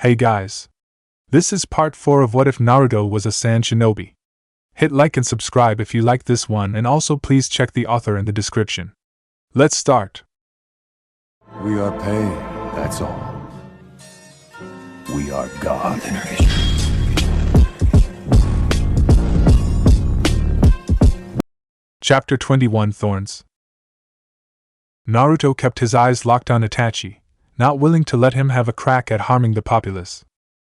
Hey guys. This is part 4 of What If Naruto Was a Sand Shinobi. Hit like and subscribe if you like this one, and also please check the author in the description. Let's start. We are pain, that's all. We are God. Chapter 21 Thorns. Naruto kept his eyes locked on Itachi, not willing to let him have a crack at harming the populace.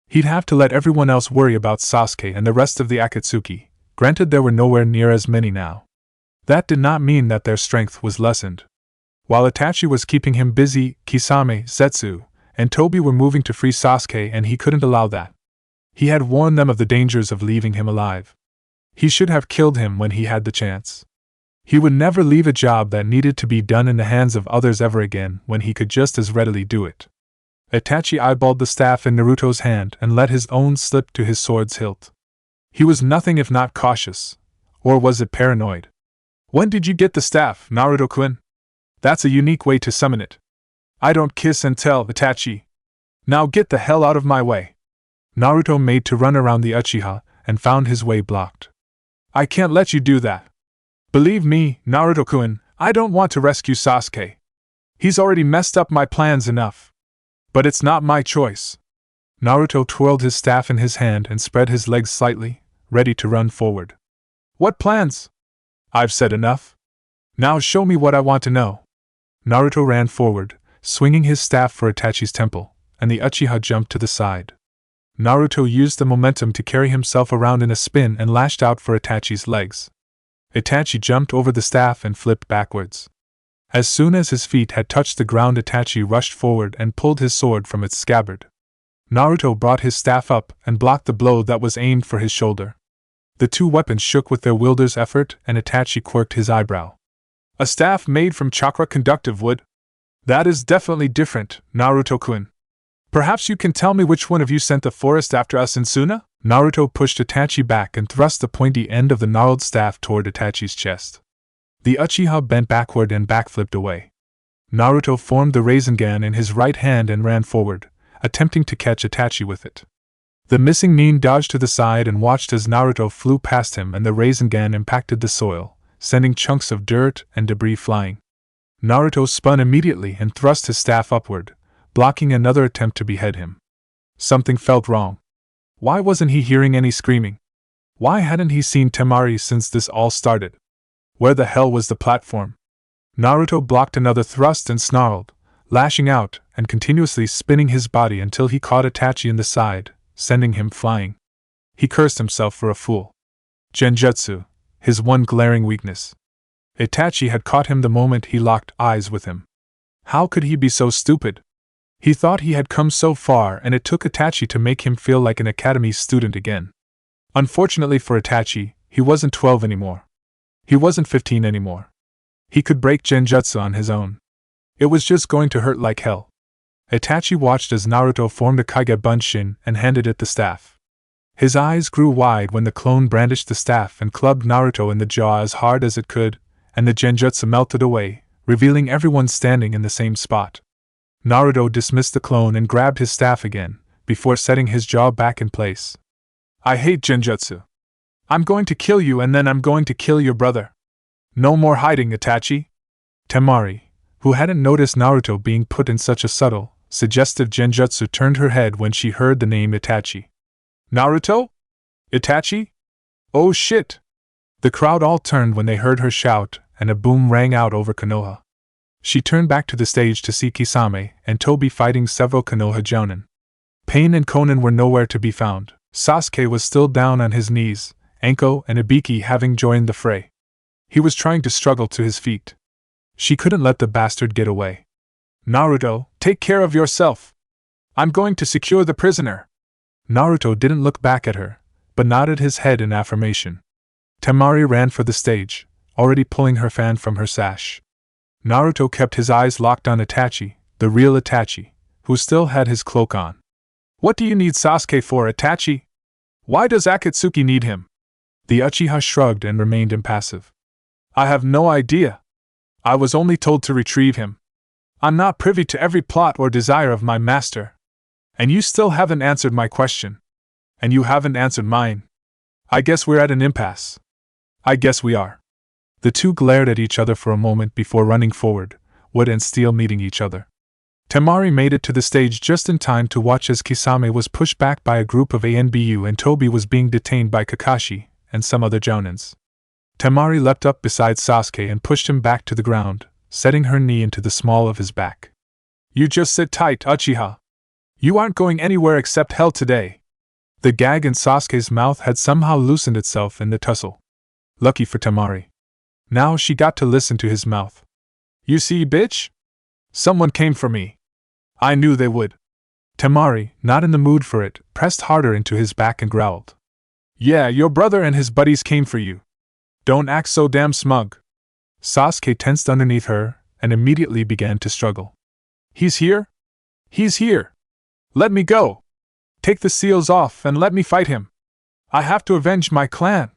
He'd have to let everyone else worry about Sasuke and the rest of the Akatsuki, granted there were nowhere near as many now. That did not mean that their strength was lessened. While Itachi was keeping him busy, Kisame, Zetsu, and Tobi were moving to free Sasuke, and he couldn't allow that. He had warned them of the dangers of leaving him alive. He should have killed him when he had the chance. He would never leave a job that needed to be done in the hands of others ever again when he could just as readily do it. Itachi eyeballed the staff in Naruto's hand and let his own slip to his sword's hilt. He was nothing if not cautious. Or was it paranoid? When did you get the staff, Naruto-kun? That's a unique way to summon it. I don't kiss and tell, Itachi. Now get the hell out of my way. Naruto made to run around the Uchiha and found his way blocked. I can't let you do that. Believe me, Naruto-kun, I don't want to rescue Sasuke. He's already messed up my plans enough. But it's not my choice. Naruto twirled his staff in his hand and spread his legs slightly, ready to run forward. What plans? I've said enough. Now show me what I want to know. Naruto ran forward, swinging his staff for Itachi's temple, and the Uchiha jumped to the side. Naruto used the momentum to carry himself around in a spin and lashed out for Itachi's legs. Itachi jumped over the staff and flipped backwards. As soon as his feet had touched the ground, Itachi rushed forward and pulled his sword from its scabbard. Naruto brought his staff up and blocked the blow that was aimed for his shoulder. The two weapons shook with their wielder's effort, and Itachi quirked his eyebrow. A staff made from chakra-conductive wood? That is definitely different, Naruto-kun. Perhaps you can tell me which one of you sent the forest after us in Suna? Naruto pushed Itachi back and thrust the pointy end of the gnarled staff toward Itachi's chest. The Uchiha bent backward and backflipped away. Naruto formed the Rasengan in his right hand and ran forward, attempting to catch Itachi with it. The missing nin dodged to the side and watched as Naruto flew past him, and the Rasengan impacted the soil, sending chunks of dirt and debris flying. Naruto spun immediately and thrust his staff upward, blocking another attempt to behead him. Something felt wrong. Why wasn't he hearing any screaming? Why hadn't he seen Temari since this all started? Where the hell was the platform? Naruto blocked another thrust and snarled, lashing out and continuously spinning his body until he caught Itachi in the side, sending him flying. He cursed himself for a fool. Genjutsu, his one glaring weakness. Itachi had caught him the moment he locked eyes with him. How could he be so stupid? He thought he had come so far, and it took Itachi to make him feel like an academy student again. Unfortunately for Itachi, he wasn't 12 anymore. He wasn't 15 anymore. He could break Genjutsu on his own. It was just going to hurt like hell. Itachi watched as Naruto formed a Kage Bunshin and handed it the staff. His eyes grew wide when the clone brandished the staff and clubbed Naruto in the jaw as hard as it could, and the Genjutsu melted away, revealing everyone standing in the same spot. Naruto dismissed the clone and grabbed his staff again, before setting his jaw back in place. I hate Genjutsu. I'm going to kill you, and then I'm going to kill your brother. No more hiding, Itachi. Temari, who hadn't noticed Naruto being put in such a subtle, suggestive Genjutsu, turned her head when she heard the name Itachi. Naruto? Itachi? Oh shit! The crowd all turned when they heard her shout, and a boom rang out over Konoha. She turned back to the stage to see Kisame and Tobi fighting several Konoha jounin. Pain and Konan were nowhere to be found. Sasuke was still down on his knees, Anko and Ibiki having joined the fray. He was trying to struggle to his feet. She couldn't let the bastard get away. Naruto, take care of yourself. I'm going to secure the prisoner. Naruto didn't look back at her, but nodded his head in affirmation. Temari ran for the stage, already pulling her fan from her sash. Naruto kept his eyes locked on Itachi, the real Itachi, who still had his cloak on. What do you need Sasuke for, Itachi? Why does Akatsuki need him? The Uchiha shrugged and remained impassive. I have no idea. I was only told to retrieve him. I'm not privy to every plot or desire of my master. And you still haven't answered my question. And you haven't answered mine. I guess we're at an impasse. I guess we are. The two glared at each other for a moment before running forward, wood and steel meeting each other. Temari made it to the stage just in time to watch as Kisame was pushed back by a group of ANBU and Tobi was being detained by Kakashi and some other jounins. Temari leapt up beside Sasuke and pushed him back to the ground, setting her knee into the small of his back. You just sit tight, Uchiha. You aren't going anywhere except hell today. The gag in Sasuke's mouth had somehow loosened itself in the tussle. Lucky for Temari. Now she got to listen to his mouth. You see, bitch? Someone came for me. I knew they would. Temari, not in the mood for it, pressed harder into his back and growled. Yeah, your brother and his buddies came for you. Don't act so damn smug. Sasuke tensed underneath her and immediately began to struggle. He's here? He's here. Let me go. Take the seals off and let me fight him. I have to avenge my clan.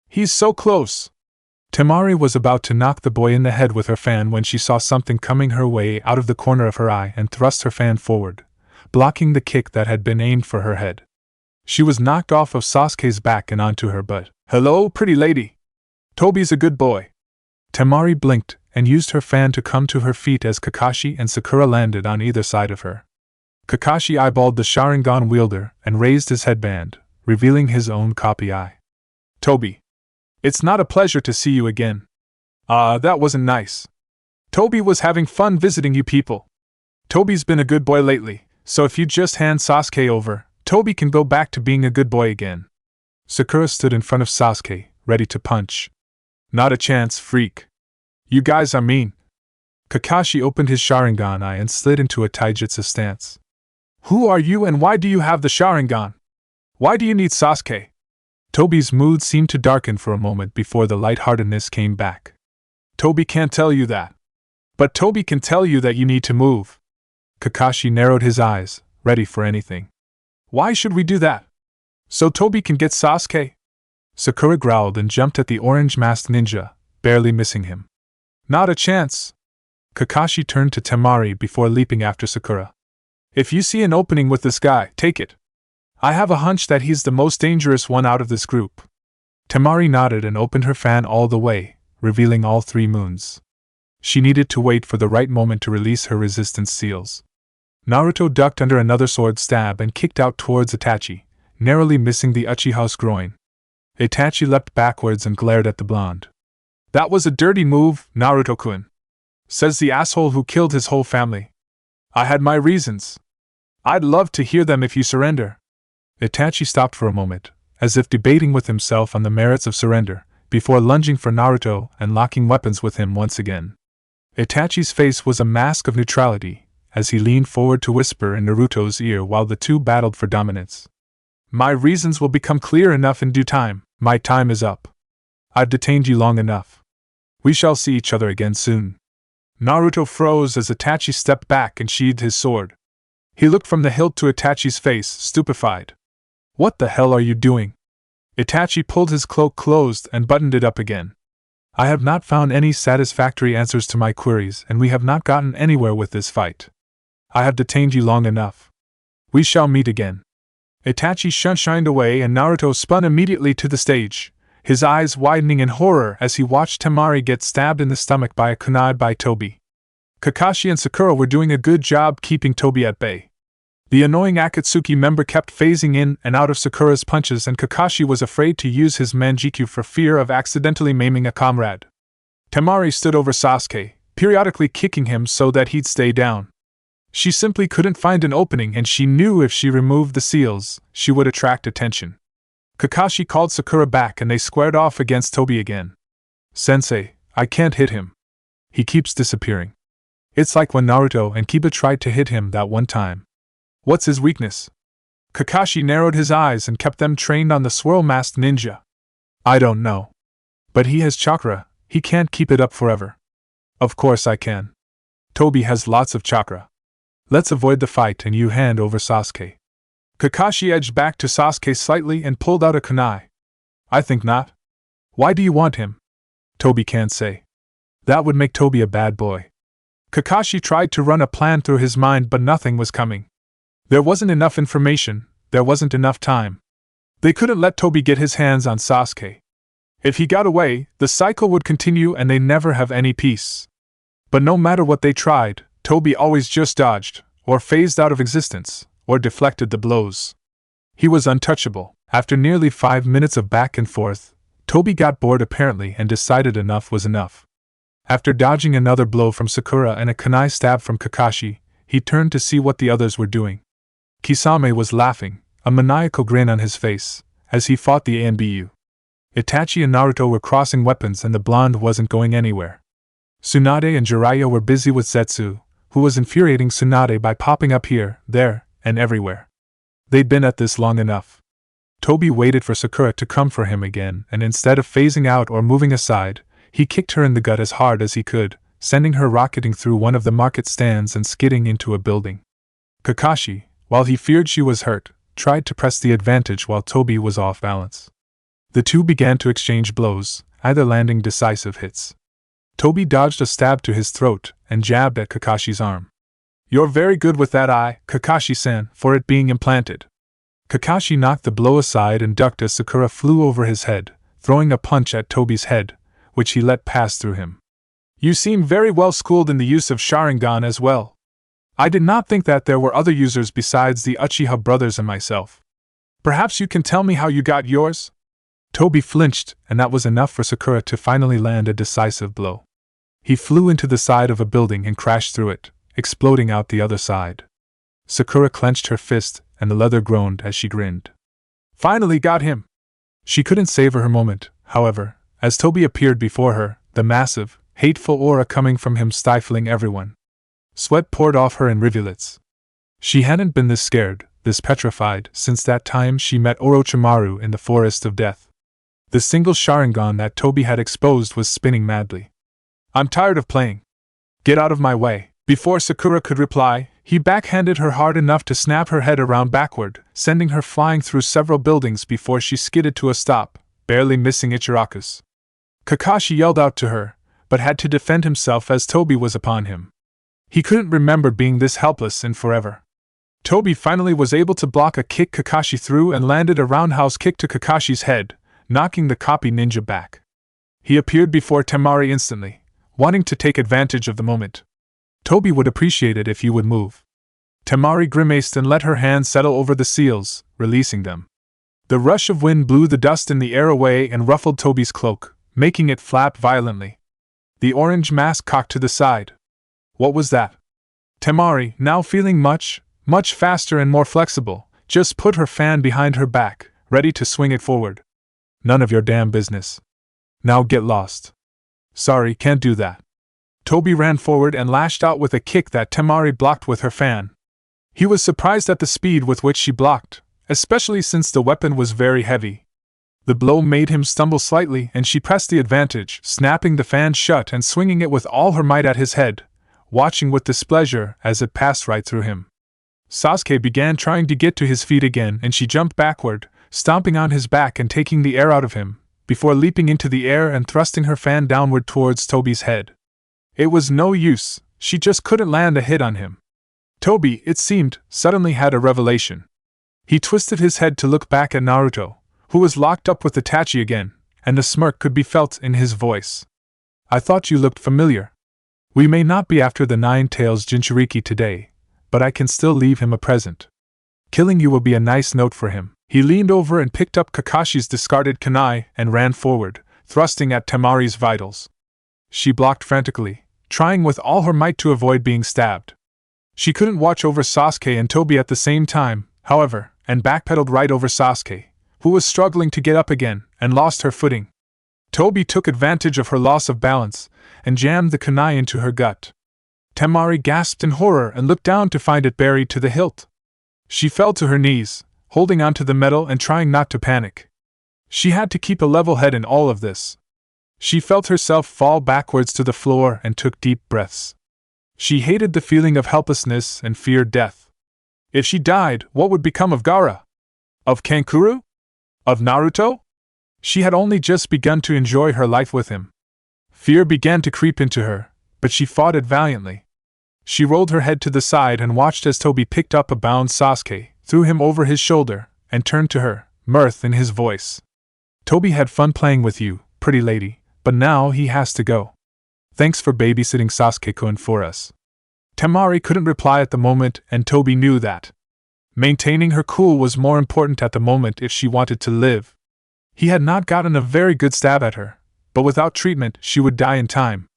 He's so close. Temari was about to knock the boy in the head with her fan when she saw something coming her way out of the corner of her eye and thrust her fan forward, blocking the kick that had been aimed for her head. She was knocked off of Sasuke's back and onto her butt. Hello, pretty lady. Tobi's a good boy. Temari blinked and used her fan to come to her feet as Kakashi and Sakura landed on either side of her. Kakashi eyeballed the Sharingan wielder and raised his headband, revealing his own copy eye. Tobi. It's not a pleasure to see you again. That wasn't nice. Tobi was having fun visiting you people. Tobi's been a good boy lately, so if you just hand Sasuke over, Tobi can go back to being a good boy again. Sakura stood in front of Sasuke, ready to punch. Not a chance, freak. You guys are mean. Kakashi opened his Sharingan eye and slid into a taijutsu stance. Who are you and why do you have the Sharingan? Why do you need Sasuke? Tobi's mood seemed to darken for a moment before the lightheartedness came back. Tobi can't tell you that. But Tobi can tell you that you need to move. Kakashi narrowed his eyes, ready for anything. Why should we do that? So Tobi can get Sasuke? Sakura growled and jumped at the orange-masked ninja, barely missing him. Not a chance. Kakashi turned to Temari before leaping after Sakura. If you see an opening with this guy, take it. I have a hunch that he's the most dangerous one out of this group. Temari nodded and opened her fan all the way, revealing all 3 moons. She needed to wait for the right moment to release her resistance seals. Naruto ducked under another sword stab and kicked out towards Itachi, narrowly missing the Uchiha's groin. Itachi leapt backwards and glared at the blonde. That was a dirty move, Naruto-kun. Says the asshole who killed his whole family. I had my reasons. I'd love to hear them if you surrender. Itachi stopped for a moment, as if debating with himself on the merits of surrender, before lunging for Naruto and locking weapons with him once again. Itachi's face was a mask of neutrality, as he leaned forward to whisper in Naruto's ear while the two battled for dominance. My reasons will become clear enough in due time. My time is up. I've detained you long enough. We shall see each other again soon. Naruto froze as Itachi stepped back and sheathed his sword. He looked from the hilt to Itachi's face, stupefied. What the hell are you doing? Itachi pulled his cloak closed and buttoned it up again. I have not found any satisfactory answers to my queries, and we have not gotten anywhere with this fight. I have detained you long enough. We shall meet again. Itachi shined away and Naruto spun immediately to the stage, his eyes widening in horror as he watched Temari get stabbed in the stomach by a kunai by Tobi. Kakashi and Sakura were doing a good job keeping Tobi at bay. The annoying Akatsuki member kept phasing in and out of Sakura's punches, and Kakashi was afraid to use his Manjikyu for fear of accidentally maiming a comrade. Temari stood over Sasuke, periodically kicking him so that he'd stay down. She simply couldn't find an opening, and she knew if she removed the seals, she would attract attention. Kakashi called Sakura back and they squared off against Tobi again. Sensei, I can't hit him. He keeps disappearing. It's like when Naruto and Kiba tried to hit him that one time. What's his weakness? Kakashi narrowed his eyes and kept them trained on the swirl-masked ninja. I don't know. But he has chakra, he can't keep it up forever. Of course I can. Tobi has lots of chakra. Let's avoid the fight and you hand over Sasuke. Kakashi edged back to Sasuke slightly and pulled out a kunai. I think not. Why do you want him? Tobi can't say. That would make Tobi a bad boy. Kakashi tried to run a plan through his mind, but nothing was coming. There wasn't enough information, there wasn't enough time. They couldn't let Toby get his hands on Sasuke. If he got away, the cycle would continue and they'd never have any peace. But no matter what they tried, Toby always just dodged, or phased out of existence, or deflected the blows. He was untouchable. After nearly 5 minutes of back and forth, Toby got bored apparently and decided enough was enough. After dodging another blow from Sakura and a kunai stab from Kakashi, he turned to see what the others were doing. Kisame was laughing, a maniacal grin on his face, as he fought the ANBU. Itachi and Naruto were crossing weapons and the blonde wasn't going anywhere. Tsunade and Jiraiya were busy with Zetsu, who was infuriating Tsunade by popping up here, there, and everywhere. They'd been at this long enough. Toby waited for Sakura to come for him again, and instead of phasing out or moving aside, he kicked her in the gut as hard as he could, sending her rocketing through one of the market stands and skidding into a building. Kakashi, while he feared she was hurt, tried to press the advantage while Toby was off balance. The two began to exchange blows, either landing decisive hits. Toby dodged a stab to his throat and jabbed at Kakashi's arm. "You're very good with that eye, Kakashi-san, for it being implanted." Kakashi knocked the blow aside and ducked as Sakura flew over his head, throwing a punch at Toby's head, which he let pass through him. "You seem very well schooled in the use of Sharingan as well. I did not think that there were other users besides the Uchiha brothers and myself. Perhaps you can tell me how you got yours?" Toby flinched, and that was enough for Sakura to finally land a decisive blow. He flew into the side of a building and crashed through it, exploding out the other side. Sakura clenched her fist, and the leather groaned as she grinned. "Finally got him!" She couldn't savor her moment, however, as Toby appeared before her, the massive, hateful aura coming from him stifling everyone. Sweat poured off her in rivulets. She hadn't been this scared, this petrified, since that time she met Orochimaru in the Forest of Death. The single Sharingan that Toby had exposed was spinning madly. "I'm tired of playing. Get out of my way." Before Sakura could reply, he backhanded her hard enough to snap her head around backward, sending her flying through several buildings before she skidded to a stop, barely missing Ichiraku's. Kakashi yelled out to her, but had to defend himself as Toby was upon him. He couldn't remember being this helpless in forever. Toby finally was able to block a kick Kakashi threw and landed a roundhouse kick to Kakashi's head, knocking the copy ninja back. He appeared before Temari instantly, wanting to take advantage of the moment. "Toby would appreciate it if you would move." Temari grimaced and let her hand settle over the seals, releasing them. The rush of wind blew the dust in the air away and ruffled Toby's cloak, making it flap violently. The orange mask cocked to the side. What was that? Temari, now feeling much faster and more flexible, just put her fan behind her back, ready to swing it forward. "None of your damn business. Now get lost." "Sorry, can't do that." Toby ran forward and lashed out with a kick that Temari blocked with her fan. He was surprised at the speed with which she blocked, especially since the weapon was very heavy. The blow made him stumble slightly and she pressed the advantage, snapping the fan shut and swinging it with all her might at his head, watching with displeasure as it passed right through him. Sasuke began trying to get to his feet again and she jumped backward, stomping on his back and taking the air out of him, before leaping into the air and thrusting her fan downward towards Toby's head. It was no use, she just couldn't land a hit on him. Toby, it seemed, suddenly had a revelation. He twisted his head to look back at Naruto, who was locked up with Itachi again, and a smirk could be felt in his voice. "I thought you looked familiar. We may not be after the Nine-Tails Jinchuriki today, but I can still leave him a present. Killing you will be a nice note for him." He leaned over and picked up Kakashi's discarded kunai and ran forward, thrusting at Temari's vitals. She blocked frantically, trying with all her might to avoid being stabbed. She couldn't watch over Sasuke and Toby at the same time, however, and backpedaled right over Sasuke, who was struggling to get up again, and lost her footing. Toby took advantage of her loss of balance, and jammed the kunai into her gut. Temari gasped in horror and looked down to find it buried to the hilt. She fell to her knees, holding onto the metal and trying not to panic. She had to keep a level head in all of this. She felt herself fall backwards to the floor and took deep breaths. She hated the feeling of helplessness and feared death. If she died, what would become of Gaara? Of Kankuro? Of Naruto? She had only just begun to enjoy her life with him. Fear began to creep into her, but she fought it valiantly. She rolled her head to the side and watched as Toby picked up a bound Sasuke, threw him over his shoulder, and turned to her, mirth in his voice. Toby had fun playing with you, pretty lady, but now he has to go. Thanks for babysitting Sasuke-kun for us. Temari couldn't reply at the moment, and Toby knew that. Maintaining her cool was more important at the moment if she wanted to live. He had not gotten a very good stab at her, but without treatment she would die in time.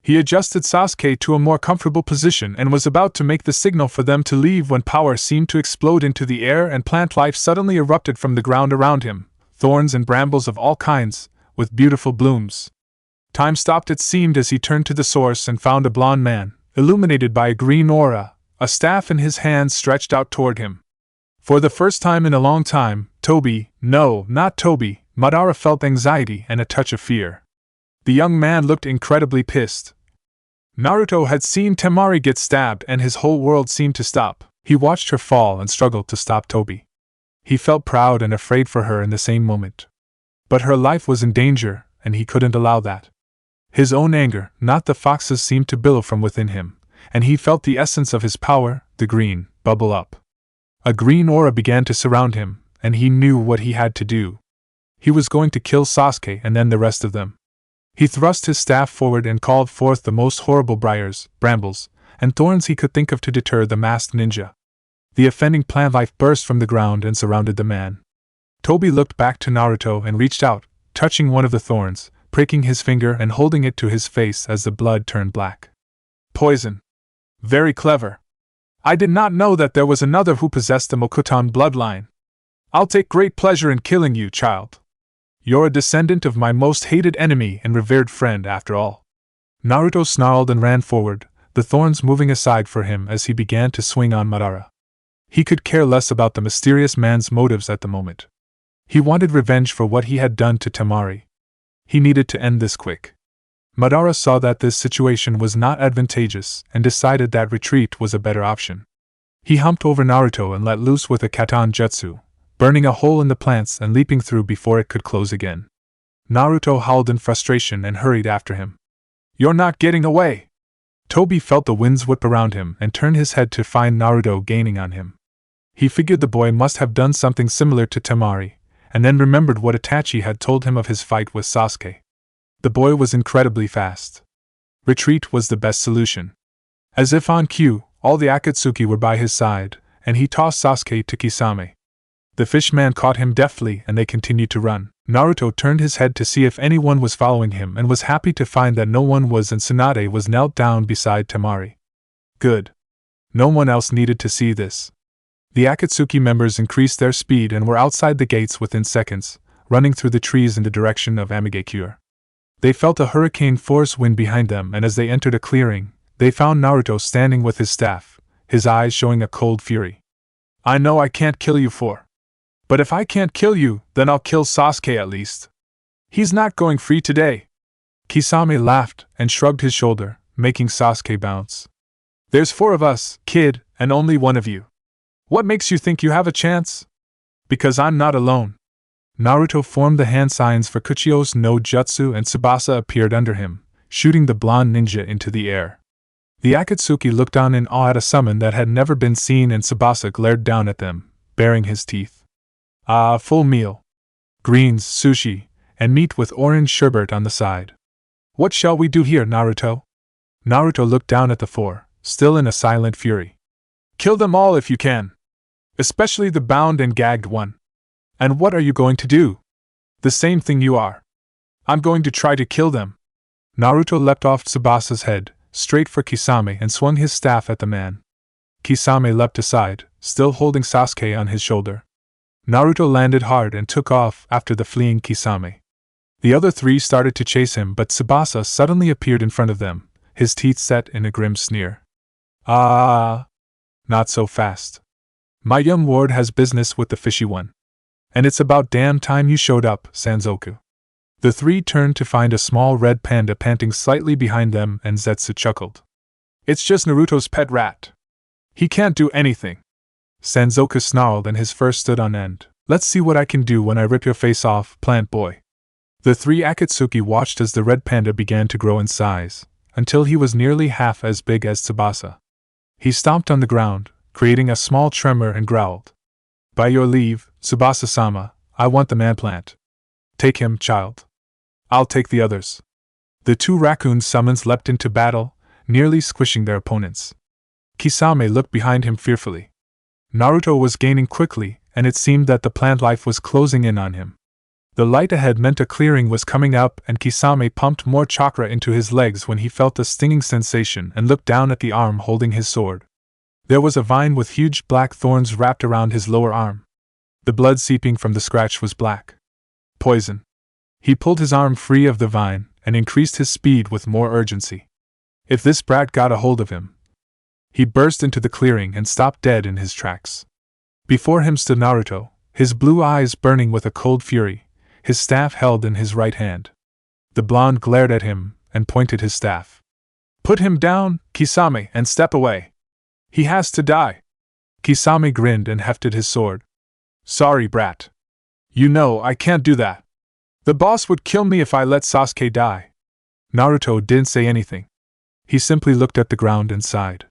He adjusted Sasuke to a more comfortable position and was about to make the signal for them to leave when power seemed to explode into the air and plant life suddenly erupted from the ground around him, thorns and brambles of all kinds, with beautiful blooms. Time stopped, it seemed, as he turned to the source and found a blond man, illuminated by a green aura, a staff in his hands stretched out toward him. For the first time in a long time, Madara felt anxiety and a touch of fear. The young man looked incredibly pissed. Naruto had seen Temari get stabbed and his whole world seemed to stop. He watched her fall and struggled to stop Toby. He felt proud and afraid for her in the same moment. But her life was in danger, and he couldn't allow that. His own anger, not the fox's, seemed to billow from within him, and he felt the essence of his power, the green, bubble up. A green aura began to surround him, and he knew what he had to do. He was going to kill Sasuke and then the rest of them. He thrust his staff forward and called forth the most horrible briars, brambles, and thorns he could think of to deter the masked ninja. The offending plant life burst from the ground and surrounded the man. Toby looked back to Naruto and reached out, touching one of the thorns, pricking his finger and holding it to his face as the blood turned black. Poison. Very clever. I did not know that there was another who possessed the Mokuton bloodline. I'll take great pleasure in killing you, child. You're a descendant of my most hated enemy and revered friend, after all. Naruto snarled and ran forward, the thorns moving aside for him as he began to swing on Madara. He could care less about the mysterious man's motives at the moment. He wanted revenge for what he had done to Temari. He needed to end this quick. Madara saw that this situation was not advantageous and decided that retreat was a better option. He humped over Naruto and let loose with a Katan Jutsu, burning a hole in the plants and leaping through before it could close again. Naruto howled in frustration and hurried after him. You're not getting away! Toby felt the winds whip around him and turned his head to find Naruto gaining on him. He figured the boy must have done something similar to Temari, and then remembered what Itachi had told him of his fight with Sasuke. The boy was incredibly fast. Retreat was the best solution. As if on cue, all the Akatsuki were by his side, and he tossed Sasuke to Kisame. The fishman caught him deftly and they continued to run. Naruto turned his head to see if anyone was following him and was happy to find that no one was, and Tsunade was knelt down beside Temari. Good. No one else needed to see this. The Akatsuki members increased their speed and were outside the gates within seconds, running through the trees in the direction of Amigakure. They felt a hurricane force wind behind them, and as they entered a clearing, they found Naruto standing with his staff, his eyes showing a cold fury. I know I can't kill you but if I can't kill you, then I'll kill Sasuke at least. He's not going free today. Kisame laughed and shrugged his shoulder, making Sasuke bounce. There's 4 of us, kid, and only 1 of you. What makes you think you have a chance? Because I'm not alone. Naruto formed the hand signs for Kuchio's no jutsu and Tsubasa appeared under him, shooting the blonde ninja into the air. The Akatsuki looked on in awe at a summon that had never been seen, and Tsubasa glared down at them, baring his teeth. Ah, full meal. Greens, sushi, and meat with orange sherbet on the side. What shall we do here, Naruto? Naruto looked down at the 4, still in a silent fury. Kill them all if you can. Especially the bound and gagged one. And what are you going to do? The same thing you are. I'm going to try to kill them. Naruto leapt off Tsubasa's head, straight for Kisame, and swung his staff at the man. Kisame leapt aside, still holding Sasuke on his shoulder. Naruto landed hard and took off after the fleeing Kisame. The other 3 started to chase him, but Tsubasa suddenly appeared in front of them, his teeth set in a grim sneer. Ah! Not so fast. My young ward has business with the fishy one. And it's about damn time you showed up, Sanzoku. The 3 turned to find a small red panda panting slightly behind them, and Zetsu chuckled. It's just Naruto's pet rat. He can't do anything. Sanzoku snarled and his fur stood on end. Let's see what I can do when I rip your face off, plant boy. The 3 Akatsuki watched as the red panda began to grow in size, until he was nearly half as big as Tsubasa. He stomped on the ground, creating a small tremor, and growled. By your leave, Tsubasa-sama, I want the man plant. Take him, child. I'll take the others. The two raccoon summons leapt into battle, nearly squishing their opponents. Kisame looked behind him fearfully. Naruto was gaining quickly, and it seemed that the plant life was closing in on him. The light ahead meant a clearing was coming up, and Kisame pumped more chakra into his legs when he felt a stinging sensation and looked down at the arm holding his sword. There was a vine with huge black thorns wrapped around his lower arm. The blood seeping from the scratch was black. Poison. He pulled his arm free of the vine and increased his speed with more urgency. If this brat got a hold of him. He burst into the clearing and stopped dead in his tracks. Before him stood Naruto, his blue eyes burning with a cold fury, his staff held in his right hand. The blonde glared at him and pointed his staff. Put him down, Kisame, and step away. He has to die. Kisame grinned and hefted his sword. Sorry, brat. You know I can't do that. The boss would kill me if I let Sasuke die. Naruto didn't say anything. He simply looked at the ground and sighed.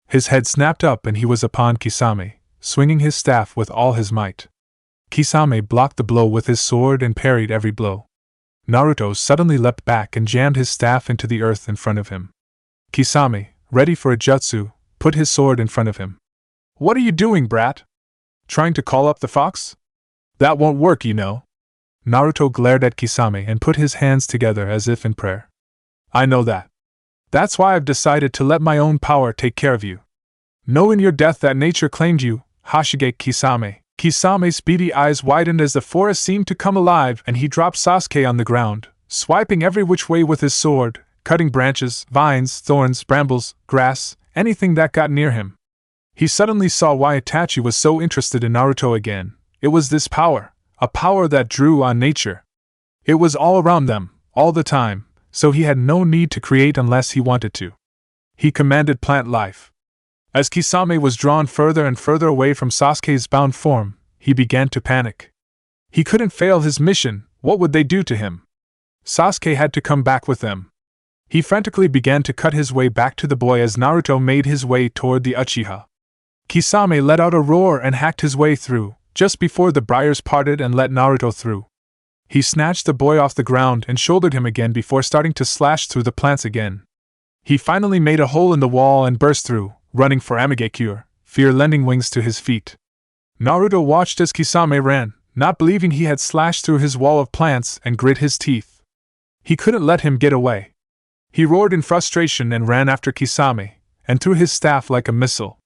His head snapped up and he was upon Kisame, swinging his staff with all his might. Kisame blocked the blow with his sword and parried every blow. Naruto suddenly leapt back and jammed his staff into the earth in front of him. Kisame, ready for a jutsu, put his sword in front of him. What are you doing, brat? Trying to call up the fox? That won't work, you know. Naruto glared at Kisame and put his hands together as if in prayer. I know that. That's why I've decided to let my own power take care of you. Know in your death that nature claimed you, Hashige Kisame. Kisame's beady eyes widened as the forest seemed to come alive and he dropped Sasuke on the ground, swiping every which way with his sword, cutting branches, vines, thorns, brambles, grass, anything that got near him. He suddenly saw why Itachi was so interested in Naruto again. It was this power, a power that drew on nature. It was all around them, all the time, so he had no need to create unless he wanted to. He commanded plant life. As Kisame was drawn further and further away from Sasuke's bound form, he began to panic. He couldn't fail his mission. What would they do to him? Sasuke had to come back with them. He frantically began to cut his way back to the boy as Naruto made his way toward the Uchiha. Kisame let out a roar and hacked his way through, just before the briars parted and let Naruto through. He snatched the boy off the ground and shouldered him again before starting to slash through the plants again. He finally made a hole in the wall and burst through, running for Amigekure, fear lending wings to his feet. Naruto watched as Kisame ran, not believing he had slashed through his wall of plants, and grit his teeth. He couldn't let him get away. He roared in frustration and ran after Kisame, and threw his staff like a missile.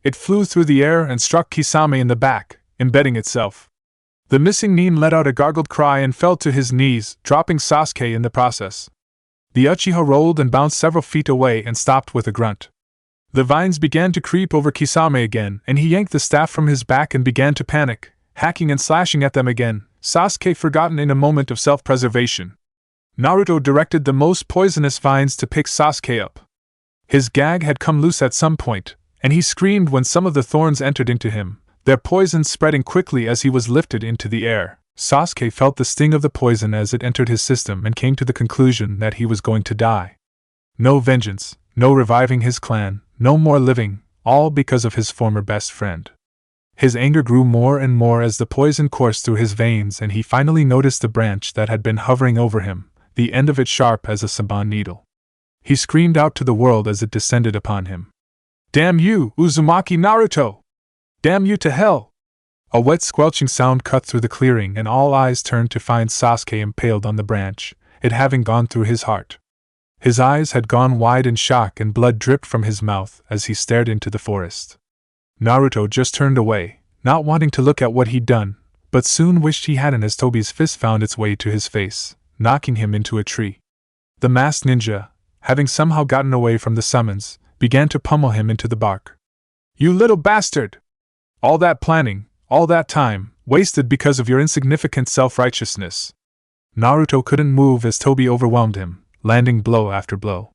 It flew through the air and struck Kisame in the back, embedding itself. The missing nin let out a gargled cry and fell to his knees, dropping Sasuke in the process. The Uchiha rolled and bounced several feet away and stopped with a grunt. The vines began to creep over Kisame again, and he yanked the staff from his back and began to panic, hacking and slashing at them again, Sasuke forgotten in a moment of self-preservation. Naruto directed the most poisonous vines to pick Sasuke up. His gag had come loose at some point, and he screamed when some of the thorns entered into him, their poison spreading quickly as he was lifted into the air. Sasuke felt the sting of the poison as it entered his system and came to the conclusion that he was going to die. No vengeance, no reviving his clan, no more living, all because of his former best friend. His anger grew more and more as the poison coursed through his veins, and he finally noticed the branch that had been hovering over him, the end of it sharp as a saban needle. He screamed out to the world as it descended upon him. Damn you, Uzumaki Naruto! Damn you to hell! A wet squelching sound cut through the clearing and all eyes turned to find Sasuke impaled on the branch, it having gone through his heart. His eyes had gone wide in shock and blood dripped from his mouth as he stared into the forest. Naruto just turned away, not wanting to look at what he'd done, but soon wished he hadn't as Tobi's fist found its way to his face, knocking him into a tree. The masked ninja, having somehow gotten away from the summons, began to pummel him into the bark. You little bastard! All that planning, all that time, wasted because of your insignificant self-righteousness. Naruto couldn't move as Tobi overwhelmed him, landing blow after blow.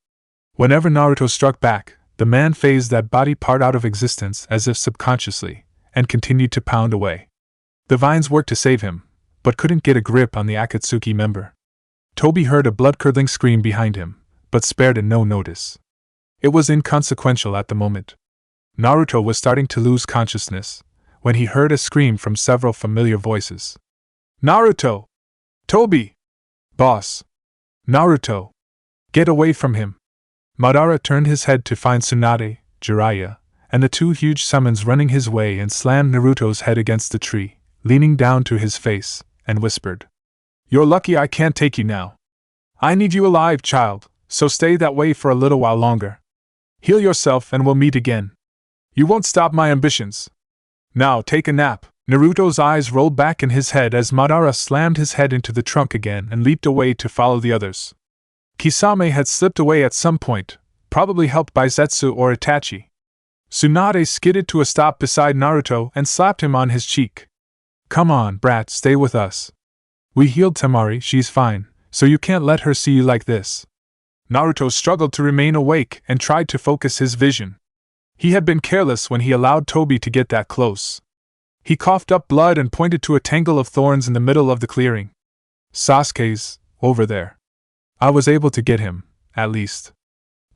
Whenever Naruto struck back, the man phased that body part out of existence as if subconsciously, and continued to pound away. The vines worked to save him, but couldn't get a grip on the Akatsuki member. Tobi heard a blood-curdling scream behind him, but spared it no notice. It was inconsequential at the moment. Naruto was starting to lose consciousness when he heard a scream from several familiar voices. Naruto! Toby! Boss! Naruto! Get away from him! Madara turned his head to find Tsunade, Jiraiya, and the two huge summons running his way and slammed Naruto's head against the tree, leaning down to his face, and whispered, "You're lucky I can't take you now. I need you alive, child, so stay that way for a little while longer. Heal yourself and we'll meet again. You won't stop my ambitions. Now take a nap." Naruto's eyes rolled back in his head as Madara slammed his head into the trunk again and leaped away to follow the others. Kisame had slipped away at some point, probably helped by Zetsu or Itachi. Tsunade skidded to a stop beside Naruto and slapped him on his cheek. "Come on, brat, stay with us. We healed Temari, she's fine, so you can't let her see you like this." Naruto struggled to remain awake and tried to focus his vision. He had been careless when he allowed Toby to get that close. He coughed up blood and pointed to a tangle of thorns in the middle of the clearing. "Sasuke's over there. I was able to get him, at least.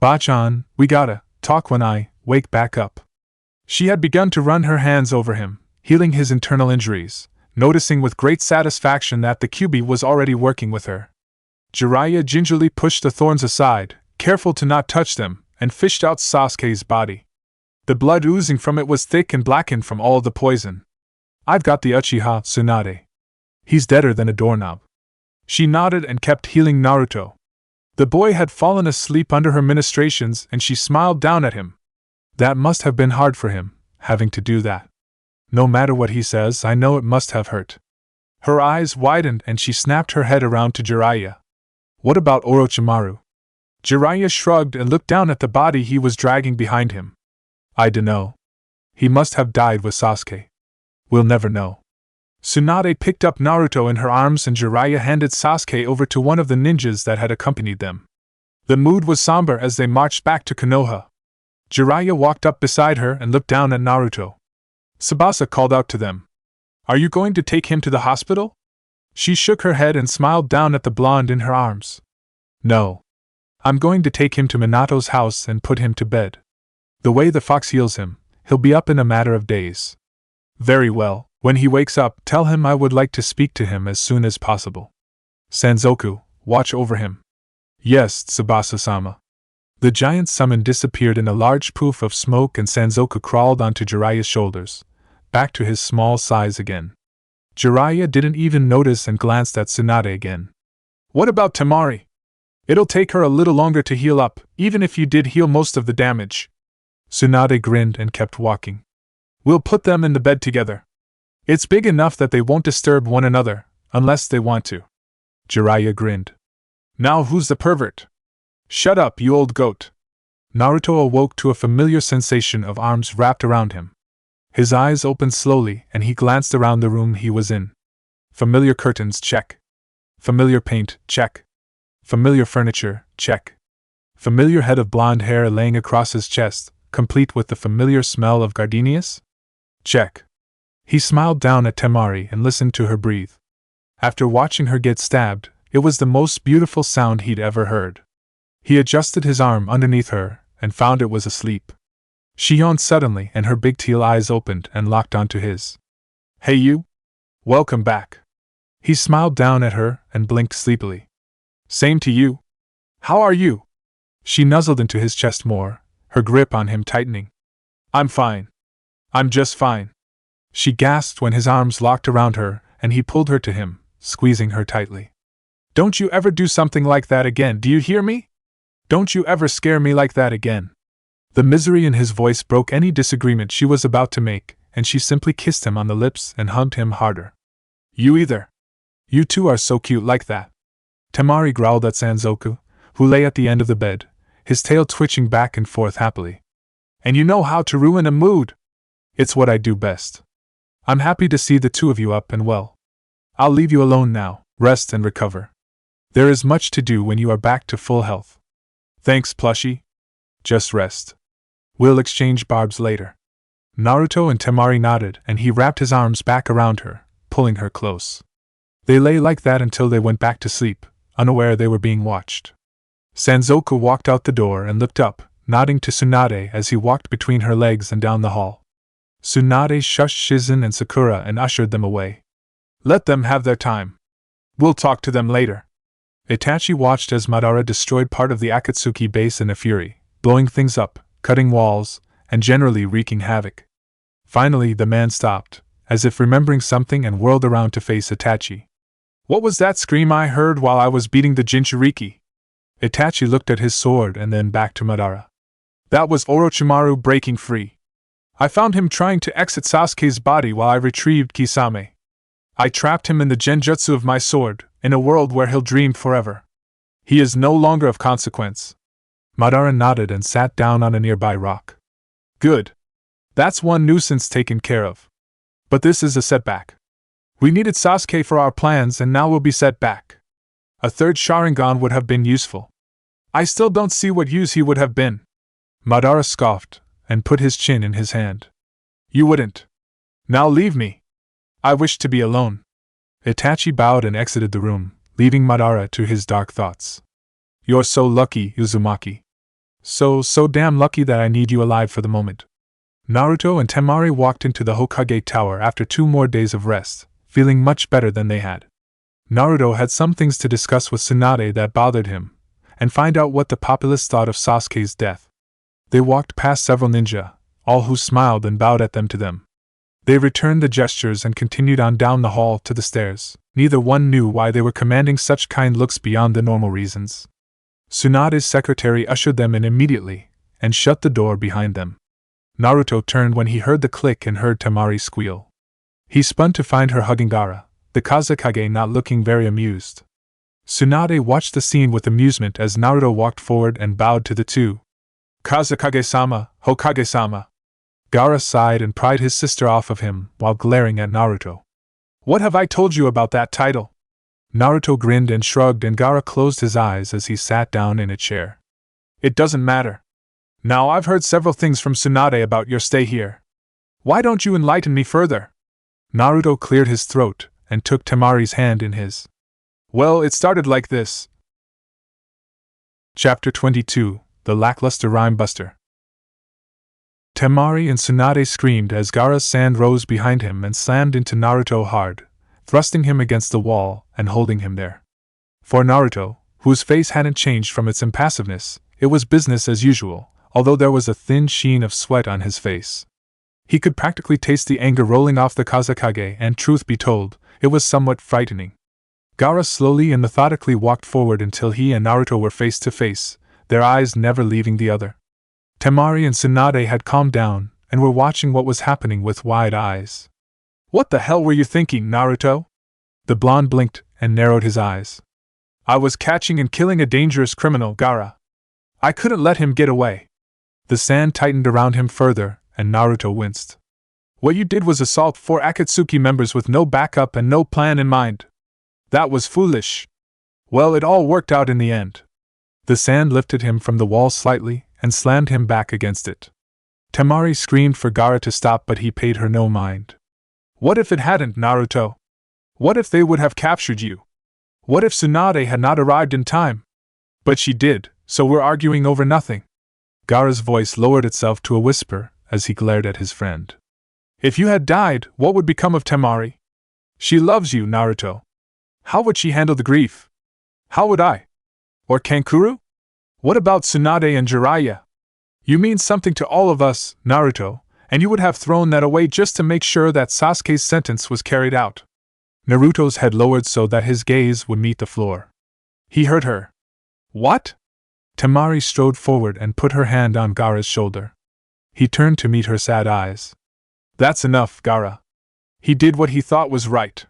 Bachan, we gotta talk when I wake back up." She had begun to run her hands over him, healing his internal injuries, noticing with great satisfaction that the Kyuubi was already working with her. Jiraiya gingerly pushed the thorns aside, careful to not touch them, and fished out Sasuke's body. The blood oozing from it was thick and blackened from all the poison. "I've got the Uchiha, Tsunade. He's deader than a doorknob." She nodded and kept healing Naruto. The boy had fallen asleep under her ministrations and she smiled down at him. That must have been hard for him, having to do that. No matter what he says, I know it must have hurt. Her eyes widened and she snapped her head around to Jiraiya. "What about Orochimaru?" Jiraiya shrugged and looked down at the body he was dragging behind him. "I dunno. He must have died with Sasuke. We'll never know." Tsunade picked up Naruto in her arms and Jiraiya handed Sasuke over to one of the ninjas that had accompanied them. The mood was somber as they marched back to Konoha. Jiraiya walked up beside her and looked down at Naruto. Tsubasa called out to them. "Are you going to take him to the hospital?" She shook her head and smiled down at the blonde in her arms. "No. I'm going to take him to Minato's house and put him to bed. The way the fox heals him, he'll be up in a matter of days." "Very well. When he wakes up, tell him I would like to speak to him as soon as possible. Sanzoku, watch over him." "Yes, Tsubasa-sama." The giant summon disappeared in a large poof of smoke and Sanzoku crawled onto Jiraiya's shoulders, back to his small size again. Jiraiya didn't even notice and glanced at Tsunade again. "What about Temari? It'll take her a little longer to heal up, even if you did heal most of the damage." Tsunade grinned and kept walking. "We'll put them in the bed together. It's big enough that they won't disturb one another, unless they want to." Jiraiya grinned. "Now who's the pervert?" "Shut up, you old goat." Naruto awoke to a familiar sensation of arms wrapped around him. His eyes opened slowly and he glanced around the room he was in. Familiar curtains, check. Familiar paint, check. Familiar furniture, check. Familiar head of blonde hair laying across his chest, complete with the familiar smell of gardenias? Check. He smiled down at Temari and listened to her breathe. After watching her get stabbed, it was the most beautiful sound he'd ever heard. He adjusted his arm underneath her and found it was asleep. She yawned suddenly and her big teal eyes opened and locked onto his. "Hey you! Welcome back." He smiled down at her and blinked sleepily. "Same to you. How are you?" She nuzzled into his chest more, her grip on him tightening. "I'm fine. I'm just fine." She gasped when his arms locked around her and he pulled her to him, squeezing her tightly. "Don't you ever do something like that again, do you hear me? Don't you ever scare me like that again." The misery in his voice broke any disagreement she was about to make, and she simply kissed him on the lips and hugged him harder. "You either. You two are so cute like that." Temari growled at Sanzoku, who lay at the end of the bed, his tail twitching back and forth happily. "And you know how to ruin a mood. It's what I do best. I'm happy to see the two of you up and well. I'll leave you alone now, rest and recover. There is much to do when you are back to full health." "Thanks, plushie. Just rest. We'll exchange barbs later." Naruto and Temari nodded and he wrapped his arms back around her, pulling her close. They lay like that until they went back to sleep, unaware they were being watched. Sanzoku walked out the door and looked up, nodding to Tsunade as he walked between her legs and down the hall. Tsunade shushed Shizen and Sakura and ushered them away. Let them have their time. We'll talk to them later. Itachi watched as Madara destroyed part of the Akatsuki base in a fury, blowing things up, cutting walls, and generally wreaking havoc. Finally, the man stopped, as if remembering something, and whirled around to face Itachi. What was that scream I heard while I was beating the Jinchuriki? Itachi looked at his sword and then back to Madara. That was Orochimaru breaking free. I found him trying to exit Sasuke's body while I retrieved Kisame. I trapped him in the genjutsu of my sword, in a world where he'll dream forever. He is no longer of consequence. Madara nodded and sat down on a nearby rock. Good. That's one nuisance taken care of. But this is a setback. We needed Sasuke for our plans and now we'll be set back. A third Sharingan would have been useful. I still don't see what use he would have been. Madara scoffed, and put his chin in his hand. You wouldn't. Now leave me. I wish to be alone. Itachi bowed and exited the room, leaving Madara to his dark thoughts. You're so lucky, Uzumaki. So damn lucky that I need you alive for the moment. Naruto and Temari walked into the Hokage Tower after 2 more days of rest, feeling much better than they had. Naruto had some things to discuss with Tsunade that bothered him, and find out what the populace thought of Sasuke's death. They walked past several ninja, all who smiled and bowed at them to them. They returned the gestures and continued on down the hall to the stairs. Neither one knew why they were commanding such kind looks beyond the normal reasons. Tsunade's secretary ushered them in immediately, and shut the door behind them. Naruto turned when he heard the click and heard Temari squeal. He spun to find her hugging Gaara, the kazekage not looking very amused. Tsunade watched the scene with amusement as Naruto walked forward and bowed to the two. Kazekage-sama, Hokage-sama. Gaara sighed and pried his sister off of him while glaring at Naruto. What have I told you about that title? Naruto grinned and shrugged, and Gaara closed his eyes as he sat down in a chair. It doesn't matter. Now I've heard several things from Tsunade about your stay here. Why don't you enlighten me further? Naruto cleared his throat and took Temari's hand in his. Well, it started like this. Chapter 22, The Lackluster Rhyme Buster. Temari and Tsunade screamed as Gaara's sand rose behind him and slammed into Naruto hard, thrusting him against the wall and holding him there. For Naruto, whose face hadn't changed from its impassiveness, it was business as usual, although there was a thin sheen of sweat on his face. He could practically taste the anger rolling off the kazekage, and truth be told, it was somewhat frightening. Gaara slowly and methodically walked forward until he and Naruto were face to face, their eyes never leaving the other. Temari and Tsunade had calmed down and were watching what was happening with wide eyes. What the hell were you thinking, Naruto? The blonde blinked and narrowed his eyes. I was catching and killing a dangerous criminal, Gaara. I couldn't let him get away. The sand tightened around him further, and Naruto winced. What you did was assault 4 Akatsuki members with no backup and no plan in mind. That was foolish. Well, it all worked out in the end. The sand lifted him from the wall slightly and slammed him back against it. Temari screamed for Gaara to stop, but he paid her no mind. What if it hadn't, Naruto? What if they would have captured you? What if Tsunade had not arrived in time? But she did, so we're arguing over nothing. Gaara's voice lowered itself to a whisper as he glared at his friend. If you had died, what would become of Temari? She loves you, Naruto. How would she handle the grief? How would I? Or Kankuro? What about Tsunade and Jiraiya? You mean something to all of us, Naruto, and you would have thrown that away just to make sure that Sasuke's sentence was carried out. Naruto's head lowered so that his gaze would meet the floor. He heard her. What? Temari strode forward and put her hand on Gaara's shoulder. He turned to meet her sad eyes. That's enough, Gaara. He did what he thought was right.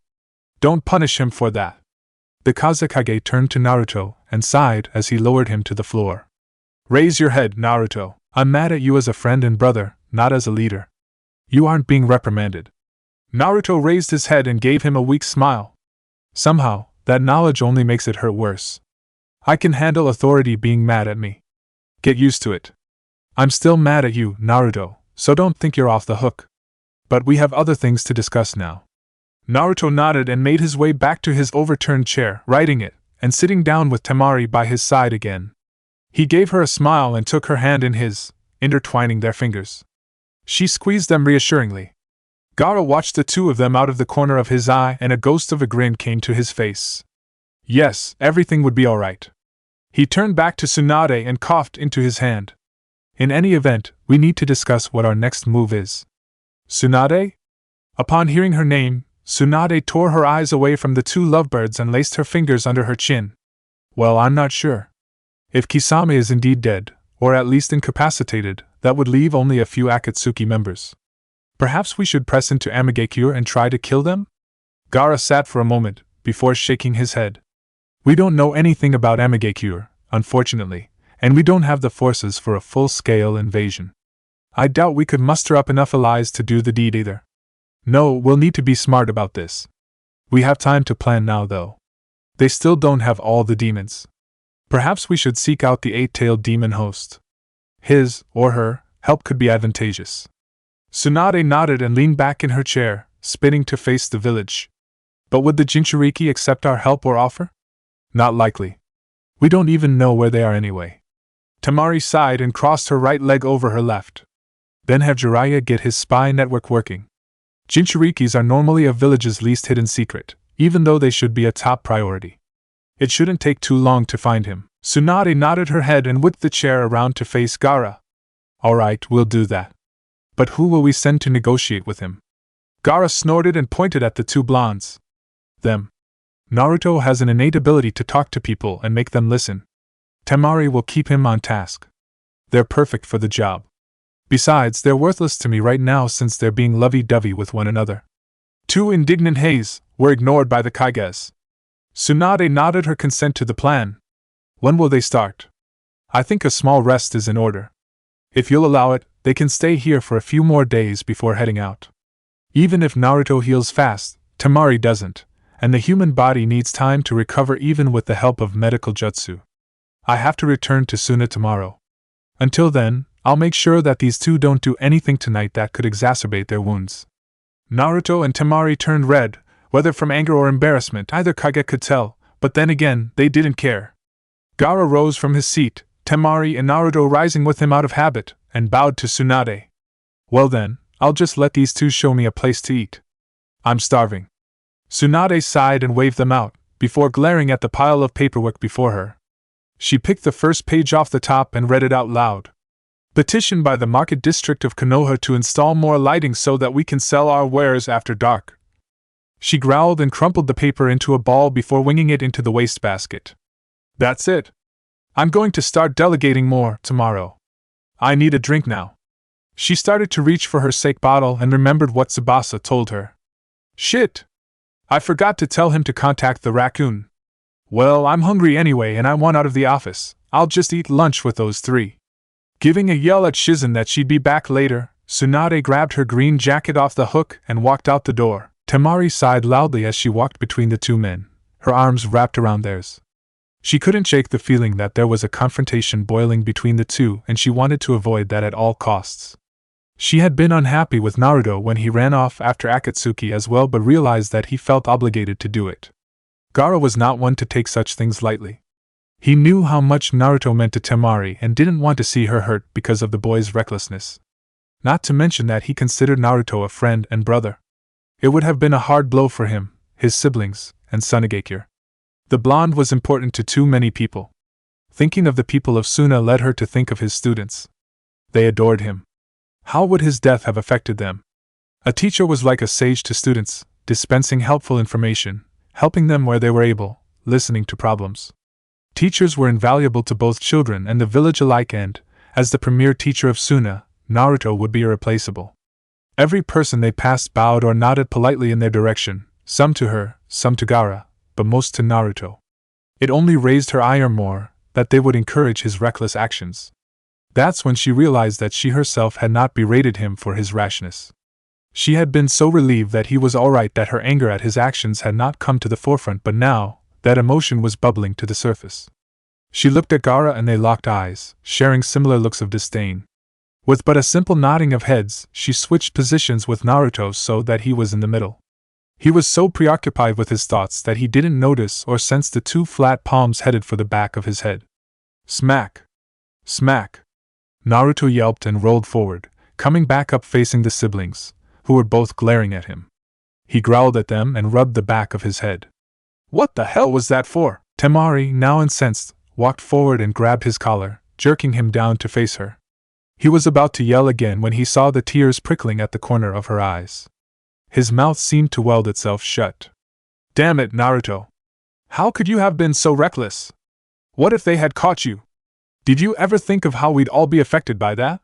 Don't punish him for that. The kazekage turned to Naruto and sighed as he lowered him to the floor. Raise your head, Naruto. I'm mad at you as a friend and brother, not as a leader. You aren't being reprimanded. Naruto raised his head and gave him a weak smile. Somehow, that knowledge only makes it hurt worse. I can handle authority being mad at me. Get used to it. I'm still mad at you, Naruto, so don't think you're off the hook. But we have other things to discuss now. Naruto nodded and made his way back to his overturned chair, righting it, and sitting down with Temari by his side again. He gave her a smile and took her hand in his, intertwining their fingers. She squeezed them reassuringly. Gaara watched the two of them out of the corner of his eye, and a ghost of a grin came to his face. Yes, everything would be all right. He turned back to Tsunade and coughed into his hand. In any event, we need to discuss what our next move is. Tsunade? Upon hearing her name, Tsunade tore her eyes away from the two lovebirds and laced her fingers under her chin. Well, I'm not sure. If Kisame is indeed dead, or at least incapacitated, that would leave only a few Akatsuki members. Perhaps we should press into Amigekure and try to kill them? Gaara sat for a moment, before shaking his head. We don't know anything about Amigekure, unfortunately, and we don't have the forces for a full-scale invasion. I doubt we could muster up enough allies to do the deed either. No, we'll need to be smart about this. We have time to plan now, though. They still don't have all the demons. Perhaps we should seek out the eight-tailed demon host. His, or her, help could be advantageous. Tsunade nodded and leaned back in her chair, spinning to face the village. But would the Jinchuriki accept our help or offer? Not likely. We don't even know where they are anyway. Temari sighed and crossed her right leg over her left. Then have Jiraiya get his spy network working. Jinchurikis are normally a village's least hidden secret, even though they should be a top priority. It shouldn't take too long to find him. Tsunade nodded her head and whipped the chair around to face Gaara. All right, we'll do that. But who will we send to negotiate with him? Gaara snorted and pointed at the two blondes. Them. Naruto has an innate ability to talk to people and make them listen. Temari will keep him on task. They're perfect for the job. Besides, they're worthless to me right now since they're being lovey-dovey with one another. Two indignant heis were ignored by the Kages. Tsunade nodded her consent to the plan. When will they start? I think a small rest is in order. If you'll allow it, they can stay here for a few more days before heading out. Even if Naruto heals fast, Temari doesn't, and the human body needs time to recover even with the help of medical jutsu. I have to return to Suna tomorrow. Until then, I'll make sure that these two don't do anything tonight that could exacerbate their wounds. Naruto and Temari turned red, whether from anger or embarrassment, either Kage could tell, but then again, they didn't care. Gaara rose from his seat, Temari and Naruto rising with him out of habit, and bowed to Tsunade. Well then, I'll just let these two show me a place to eat. I'm starving. Tsunade sighed and waved them out, before glaring at the pile of paperwork before her. She picked the first page off the top and read it out loud. Petition by the Market District of Konoha to install more lighting so that we can sell our wares after dark. She growled and crumpled the paper into a ball before winging it into the wastebasket. That's it. I'm going to start delegating more tomorrow. I need a drink now. She started to reach for her sake bottle and remembered what Tsubasa told her. Shit! I forgot to tell him to contact the raccoon. Well, I'm hungry anyway and I want out of the office. I'll just eat lunch with those three. Giving a yell at Shizen that she'd be back later, Tsunade grabbed her green jacket off the hook and walked out the door. Temari sighed loudly as she walked between the two men, her arms wrapped around theirs. She couldn't shake the feeling that there was a confrontation boiling between the two and she wanted to avoid that at all costs. She had been unhappy with Naruto when he ran off after Akatsuki as well, but realized that he felt obligated to do it. Gaara was not one to take such things lightly. He knew how much Naruto meant to Temari and didn't want to see her hurt because of the boy's recklessness. Not to mention that he considered Naruto a friend and brother. It would have been a hard blow for him, his siblings, and Sunagekure. The blonde was important to too many people. Thinking of the people of Suna led her to think of his students. They adored him. How would his death have affected them? A teacher was like a sage to students, dispensing helpful information, helping them where they were able, listening to problems. Teachers were invaluable to both children and the village alike, and, as the premier teacher of Suna, Naruto would be irreplaceable. Every person they passed bowed or nodded politely in their direction, some to her, some to Gaara, but most to Naruto. It only raised her ire more that they would encourage his reckless actions. That's when she realized that she herself had not berated him for his rashness. She had been so relieved that he was alright that her anger at his actions had not come to the forefront, but now, that emotion was bubbling to the surface. She looked at Gaara and they locked eyes, sharing similar looks of disdain. With but a simple nodding of heads, she switched positions with Naruto so that he was in the middle. He was so preoccupied with his thoughts that he didn't notice or sense the two flat palms headed for the back of his head. Smack! Smack! Naruto yelped and rolled forward, coming back up facing the siblings, who were both glaring at him. He growled at them and rubbed the back of his head. What the hell was that for? Temari, now incensed, walked forward and grabbed his collar, jerking him down to face her. He was about to yell again when he saw the tears prickling at the corner of her eyes. His mouth seemed to weld itself shut. Damn it, Naruto! How could you have been so reckless? What if they had caught you? Did you ever think of how we'd all be affected by that?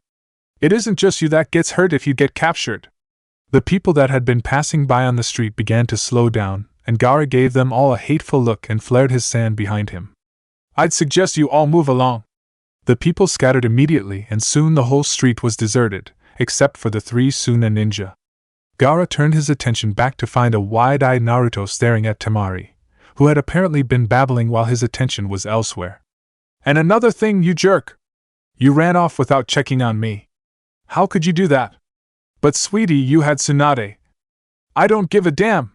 It isn't just you that gets hurt if you get captured. The people that had been passing by on the street began to slow down, and Gaara gave them all a hateful look and flared his sand behind him. I'd suggest you all move along. The people scattered immediately, and soon the whole street was deserted, except for the 3 Suna ninja. Gaara turned his attention back to find a wide-eyed Naruto staring at Temari, who had apparently been babbling while his attention was elsewhere. And another thing, you jerk! You ran off without checking on me. How could you do that? But sweetie, you had Tsunade. I don't give a damn!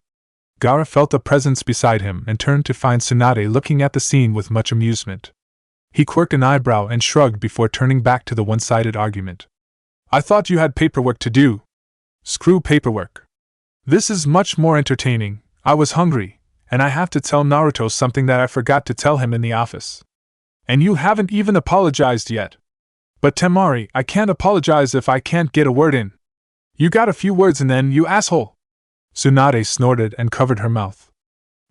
Gaara felt a presence beside him and turned to find Tsunade looking at the scene with much amusement. He quirked an eyebrow and shrugged before turning back to the one-sided argument. I thought you had paperwork to do. Screw paperwork. This is much more entertaining. I was hungry, and I have to tell Naruto something that I forgot to tell him in the office. And you haven't even apologized yet. But Temari, I can't apologize if I can't get a word in. You got a few words and then, you asshole! Tsunade snorted and covered her mouth.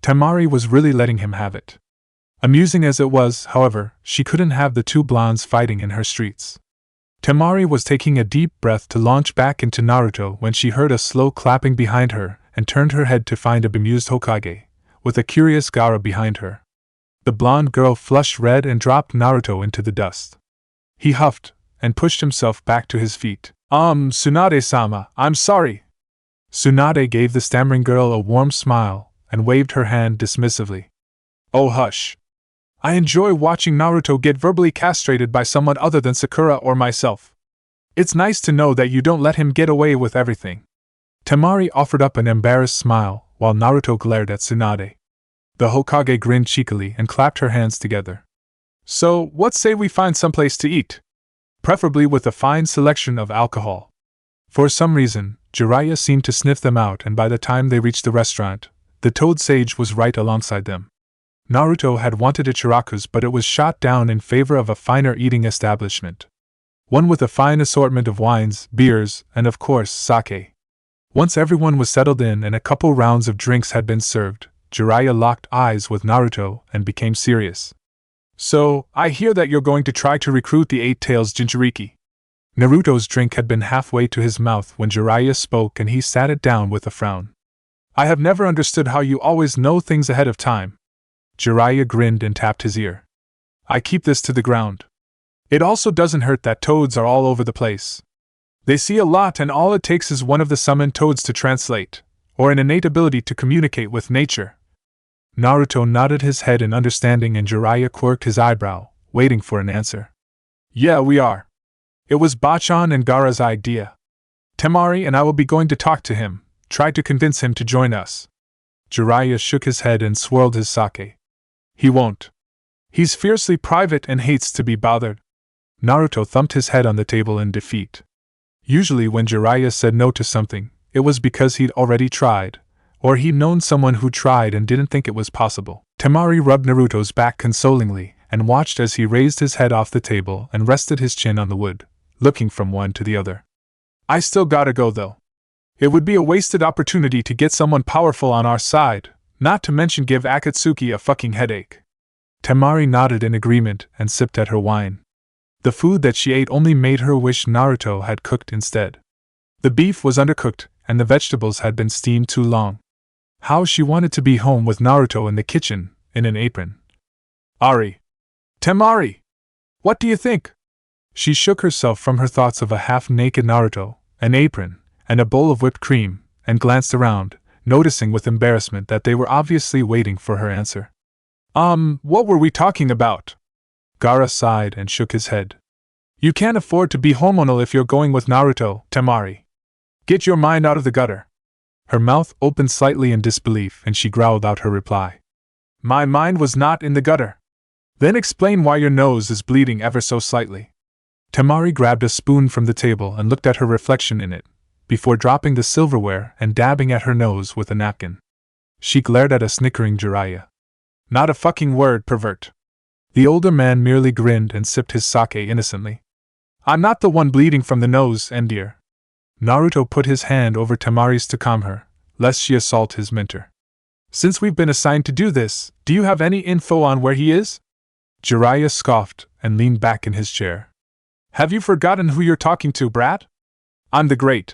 Temari was really letting him have it. Amusing as it was, however, she couldn't have the 2 blondes fighting in her streets. Temari was taking a deep breath to launch back into Naruto when she heard a slow clapping behind her and turned her head to find a bemused Hokage, with a curious Gaara behind her. The blonde girl flushed red and dropped Naruto into the dust. He huffed and pushed himself back to his feet. Tsunade-sama, I'm sorry. Tsunade gave the stammering girl a warm smile and waved her hand dismissively. Oh hush. I enjoy watching Naruto get verbally castrated by someone other than Sakura or myself. It's nice to know that you don't let him get away with everything. Temari offered up an embarrassed smile while Naruto glared at Tsunade. The Hokage grinned cheekily and clapped her hands together. So, what say we find someplace to eat? Preferably with a fine selection of alcohol. For some reason, Jiraiya seemed to sniff them out, and by the time they reached the restaurant, the Toad Sage was right alongside them. Naruto had wanted a Chiraku's, but it was shot down in favor of a finer eating establishment. One with a fine assortment of wines, beers, and of course, sake. Once everyone was settled in and a couple rounds of drinks had been served, Jiraiya locked eyes with Naruto and became serious. So, I hear that you're going to try to recruit the 8 Tails Jinchuriki. Naruto's drink had been halfway to his mouth when Jiraiya spoke, and he sat it down with a frown. I have never understood how you always know things ahead of time. Jiraiya grinned and tapped his ear. I keep this to the ground. It also doesn't hurt that toads are all over the place. They see a lot, and all it takes is one of the summoned toads to translate, or an innate ability to communicate with nature. Naruto nodded his head in understanding, and Jiraiya quirked his eyebrow, waiting for an answer. Yeah, we are. It was Bachan and Gaara's idea. Temari and I will be going to talk to him, try to convince him to join us. Jiraiya shook his head and swirled his sake. He won't. He's fiercely private and hates to be bothered. Naruto thumped his head on the table in defeat. Usually when Jiraiya said no to something, it was because he'd already tried, or he'd known someone who tried and didn't think it was possible. Temari rubbed Naruto's back consolingly and watched as he raised his head off the table and rested his chin on the wood, looking from one to the other. I still gotta go though. It would be a wasted opportunity to get someone powerful on our side, not to mention give Akatsuki a fucking headache. Temari nodded in agreement and sipped at her wine. The food that she ate only made her wish Naruto had cooked instead. The beef was undercooked, and the vegetables had been steamed too long. How she wanted to be home with Naruto in the kitchen, in an apron. Ari! Temari! What do you think? She shook herself from her thoughts of a half-naked Naruto, an apron, and a bowl of whipped cream, and glanced around, noticing with embarrassment that they were obviously waiting for her answer. What were we talking about? Gaara sighed and shook his head. You can't afford to be hormonal if you're going with Naruto, Temari. Get your mind out of the gutter. Her mouth opened slightly in disbelief, and she growled out her reply. My mind was not in the gutter. Then explain why your nose is bleeding ever so slightly. Temari grabbed a spoon from the table and looked at her reflection in it, before dropping the silverware and dabbing at her nose with a napkin. She glared at a snickering Jiraiya. Not a fucking word, pervert. The older man merely grinned and sipped his sake innocently. I'm not the one bleeding from the nose, dear. Naruto put his hand over Temari's to calm her, lest she assault his mentor. Since we've been assigned to do this, do you have any info on where he is? Jiraiya scoffed and leaned back in his chair. Have you forgotten who you're talking to, brat? I'm the great.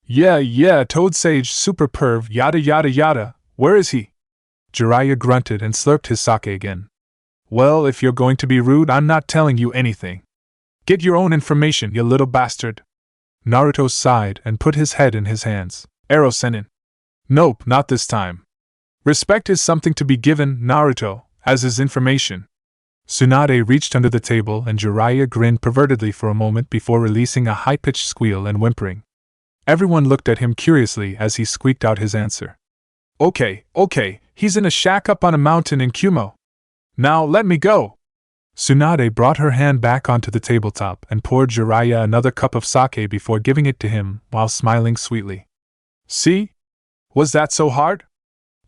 Yeah, Toad Sage Super Perv yada yada yada, where is he? Jiraiya grunted and slurped his sake again. Well, if you're going to be rude, I'm not telling you anything. Get your own information, you little bastard. Naruto sighed and put his head in his hands. Arrow Senin. Nope, not this time. Respect is something to be given, Naruto, as is information. Tsunade reached under the table and Jiraiya grinned pervertedly for a moment before releasing a high-pitched squeal and whimpering. Everyone looked at him curiously as he squeaked out his answer. Okay, he's in a shack up on a mountain in Kumo. Now let me go! Tsunade brought her hand back onto the tabletop and poured Jiraiya another cup of sake before giving it to him while smiling sweetly. See? Was that so hard?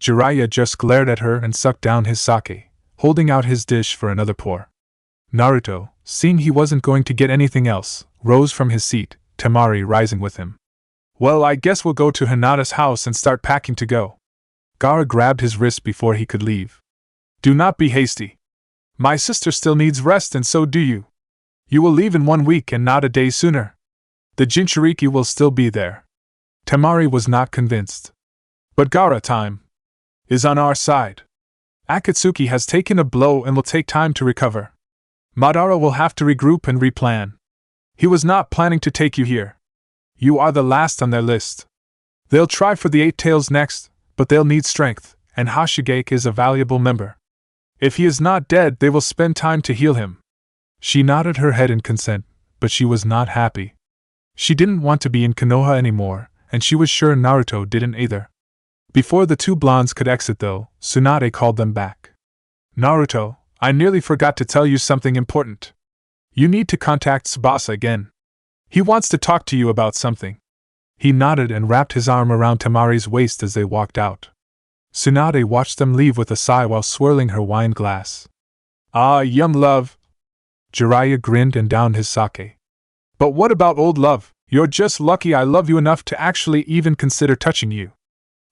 Jiraiya just glared at her and sucked down his sake, holding out his dish for another pour. Naruto, seeing he wasn't going to get anything else, rose from his seat, Temari rising with him. Well, I guess we'll go to Hinata's house and start packing to go. Gaara grabbed his wrist before he could leave. Do not be hasty. My sister still needs rest and so do you. You will leave in 1 week and not a day sooner. The Jinchuriki will still be there. Temari was not convinced. But Gaara time is on our side. Akatsuki has taken a blow and will take time to recover. Madara will have to regroup and replan. He was not planning to take you here. You are the last on their list. They'll try for the 8 Tails next, but they'll need strength, and Hashigake is a valuable member. If he is not dead, they will spend time to heal him. She nodded her head in consent, but she was not happy. She didn't want to be in Konoha anymore, and she was sure Naruto didn't either. Before the two blondes could exit though, Tsunade called them back. Naruto, I nearly forgot to tell you something important. You need to contact Tsubasa again. He wants to talk to you about something. He nodded and wrapped his arm around Temari's waist as they walked out. Tsunade watched them leave with a sigh while swirling her wine glass. Ah, young love. Jiraiya grinned and downed his sake. But what about old love? You're just lucky I love you enough to actually even consider touching you.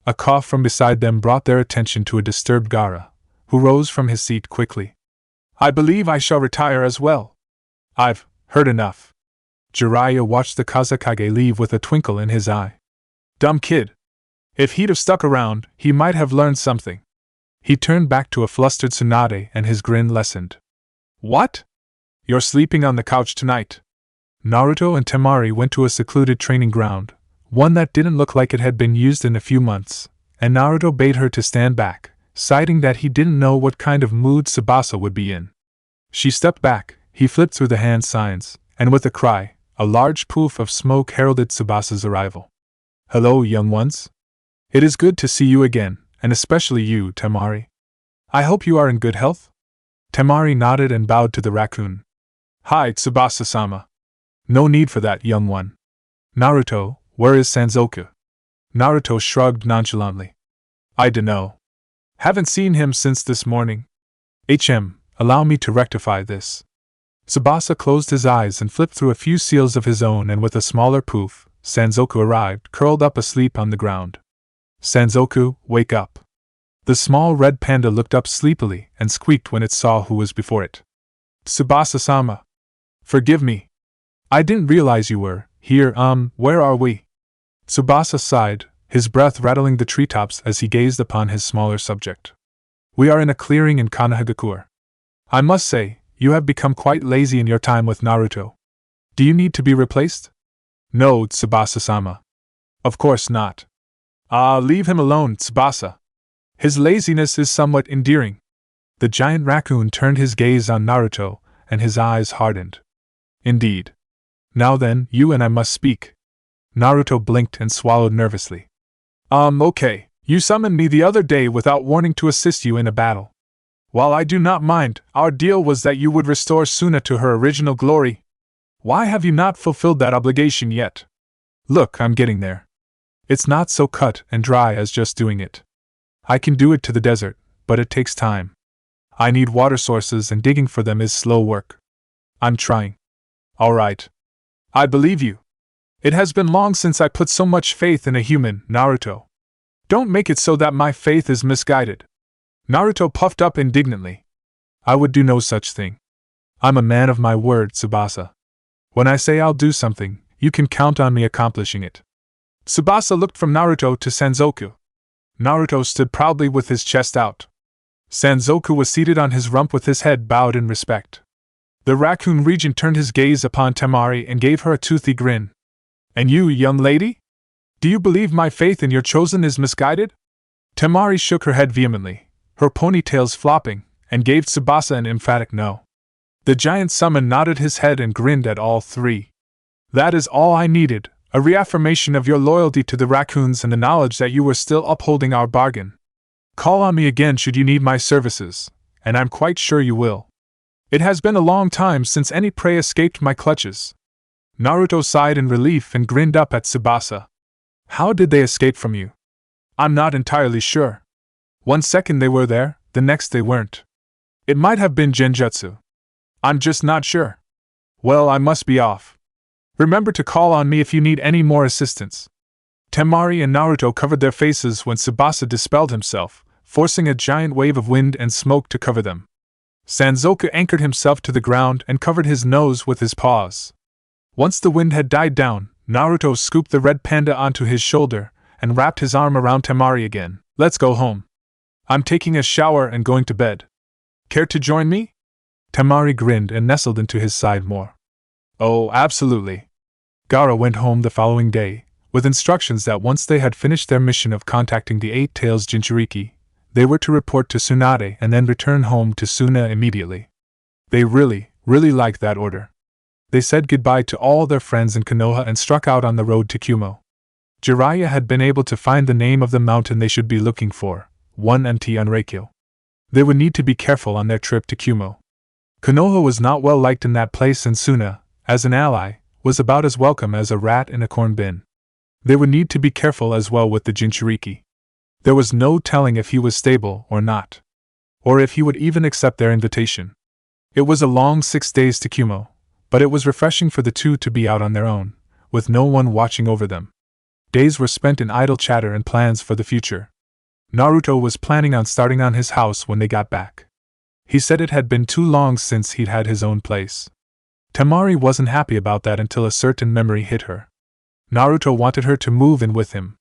A cough from beside them brought their attention to a disturbed Gaara, who rose from his seat quickly. I believe I shall retire as well. I've heard enough. Jiraiya watched the kazekage leave with a twinkle in his eye. Dumb kid. If he'd have stuck around, he might have learned something. He turned back to a flustered Tsunade and his grin lessened. What? You're sleeping on the couch tonight. Naruto and Temari went to a secluded training ground, one that didn't look like it had been used in a few months, and Naruto bade her to stand back, citing that he didn't know what kind of mood Tsubasa would be in. She stepped back, he flipped through the hand signs, and with a cry, a large poof of smoke heralded Tsubasa's arrival. Hello, young ones. It is good to see you again, and especially you, Temari. I hope you are in good health? Temari nodded and bowed to the raccoon. Hi, Tsubasa-sama. No need for that, young one. Naruto, where is Sanzoku? Naruto shrugged nonchalantly. I dunno. Haven't seen him since this morning. Allow me to rectify this. Tsubasa closed his eyes and flipped through a few seals of his own, and with a smaller poof, Sanzoku arrived, curled up asleep on the ground. Sanzoku, wake up. The small red panda looked up sleepily and squeaked when it saw who was before it. Tsubasa-sama. Forgive me. I didn't realize you were here. Where are we? Tsubasa sighed, his breath rattling the treetops as he gazed upon his smaller subject. We are in a clearing in Konohagakure. I must say, you have become quite lazy in your time with Naruto. Do you need to be replaced? No, Tsubasa-sama. Of course not. Leave him alone, Tsubasa. His laziness is somewhat endearing. The giant raccoon turned his gaze on Naruto, and his eyes hardened. Indeed. Now then, you and I must speak. Naruto blinked and swallowed nervously. Okay. You summoned me the other day without warning to assist you in a battle. While I do not mind, our deal was that you would restore Suna to her original glory. Why have you not fulfilled that obligation yet? Look, I'm getting there. It's not so cut and dry as just doing it. I can do it to the desert, but it takes time. I need water sources and digging for them is slow work. I'm trying. All right. I believe you. It has been long since I put so much faith in a human, Naruto. Don't make it so that my faith is misguided. Naruto puffed up indignantly. I would do no such thing. I'm a man of my word, Tsubasa. When I say I'll do something, you can count on me accomplishing it. Tsubasa looked from Naruto to Sanzoku. Naruto stood proudly with his chest out. Sanzoku was seated on his rump with his head bowed in respect. The raccoon regent turned his gaze upon Temari and gave her a toothy grin. And you, young lady? Do you believe my faith in your chosen is misguided? Temari shook her head vehemently, her ponytails flopping, and gave Tsubasa an emphatic no. The giant summon nodded his head and grinned at all three. That is all I needed, a reaffirmation of your loyalty to the raccoons and the knowledge that you were still upholding our bargain. Call on me again should you need my services, and I'm quite sure you will. It has been a long time since any prey escaped my clutches. Naruto sighed in relief and grinned up at Tsubasa. How did they escape from you? I'm not entirely sure. 1 second they were there, the next they weren't. It might have been genjutsu. I'm just not sure. Well, I must be off. Remember to call on me if you need any more assistance. Temari and Naruto covered their faces when Tsubasa dispelled himself, forcing a giant wave of wind and smoke to cover them. Sanzoku anchored himself to the ground and covered his nose with his paws. Once the wind had died down, Naruto scooped the red panda onto his shoulder and wrapped his arm around Temari again. Let's go home. I'm taking a shower and going to bed. Care to join me? Temari grinned and nestled into his side more. Oh, absolutely. Gaara went home the following day, with instructions that once they had finished their mission of contacting the Eight Tails Jinchuriki, they were to report to Tsunade and then return home to Suna immediately. They really liked that order. They said goodbye to all their friends in Konoha and struck out on the road to Kumo. Jiraiya had been able to find the name of the mountain they should be looking for, 1mt Unreikyo. They would need to be careful on their trip to Kumo. Konoha was not well liked in that place and Suna, as an ally, was about as welcome as a rat in a corn bin. They would need to be careful as well with the Jinchuriki. There was no telling if he was stable or not, or if he would even accept their invitation. It was a long 6 days to Kumo, but it was refreshing for the two to be out on their own, with no one watching over them. Days were spent in idle chatter and plans for the future. Naruto was planning on starting on his house when they got back. He said it had been too long since he'd had his own place. Temari wasn't happy about that until a certain memory hit her. Naruto wanted her to move in with him.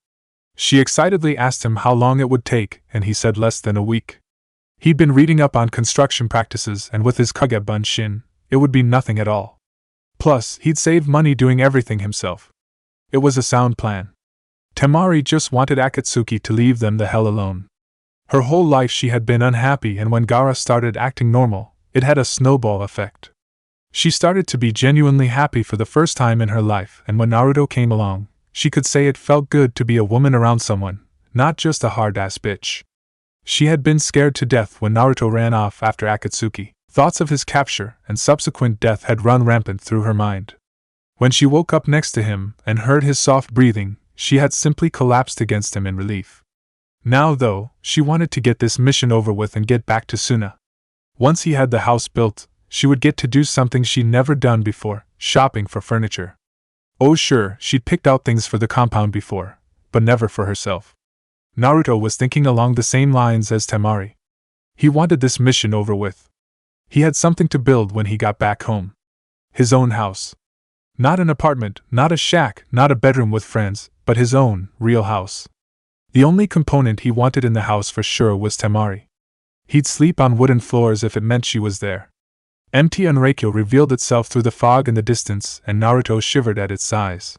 She excitedly asked him how long it would take, and he said less than a week. He'd been reading up on construction practices, and with his Kage Bunshin, it would be nothing at all. Plus, he'd save money doing everything himself. It was a sound plan. Temari just wanted Akatsuki to leave them the hell alone. Her whole life she had been unhappy, and when Gaara started acting normal, it had a snowball effect. She started to be genuinely happy for the first time in her life, and when Naruto came along, she could say it felt good to be a woman around someone, not just a hard-ass bitch. She had been scared to death when Naruto ran off after Akatsuki. Thoughts of his capture and subsequent death had run rampant through her mind. When she woke up next to him and heard his soft breathing, she had simply collapsed against him in relief. Now, though, she wanted to get this mission over with and get back to Suna. Once he had the house built, she would get to do something she'd never done before, shopping for furniture. Oh sure, she'd picked out things for the compound before, but never for herself. Naruto was thinking along the same lines as Temari. He wanted this mission over with. He had something to build when he got back home. His own house. Not an apartment, not a shack, not a bedroom with friends, but his own, real house. The only component he wanted in the house for sure was Temari. He'd sleep on wooden floors if it meant she was there. Mt Unreikyo revealed itself through the fog in the distance, and Naruto shivered at its size.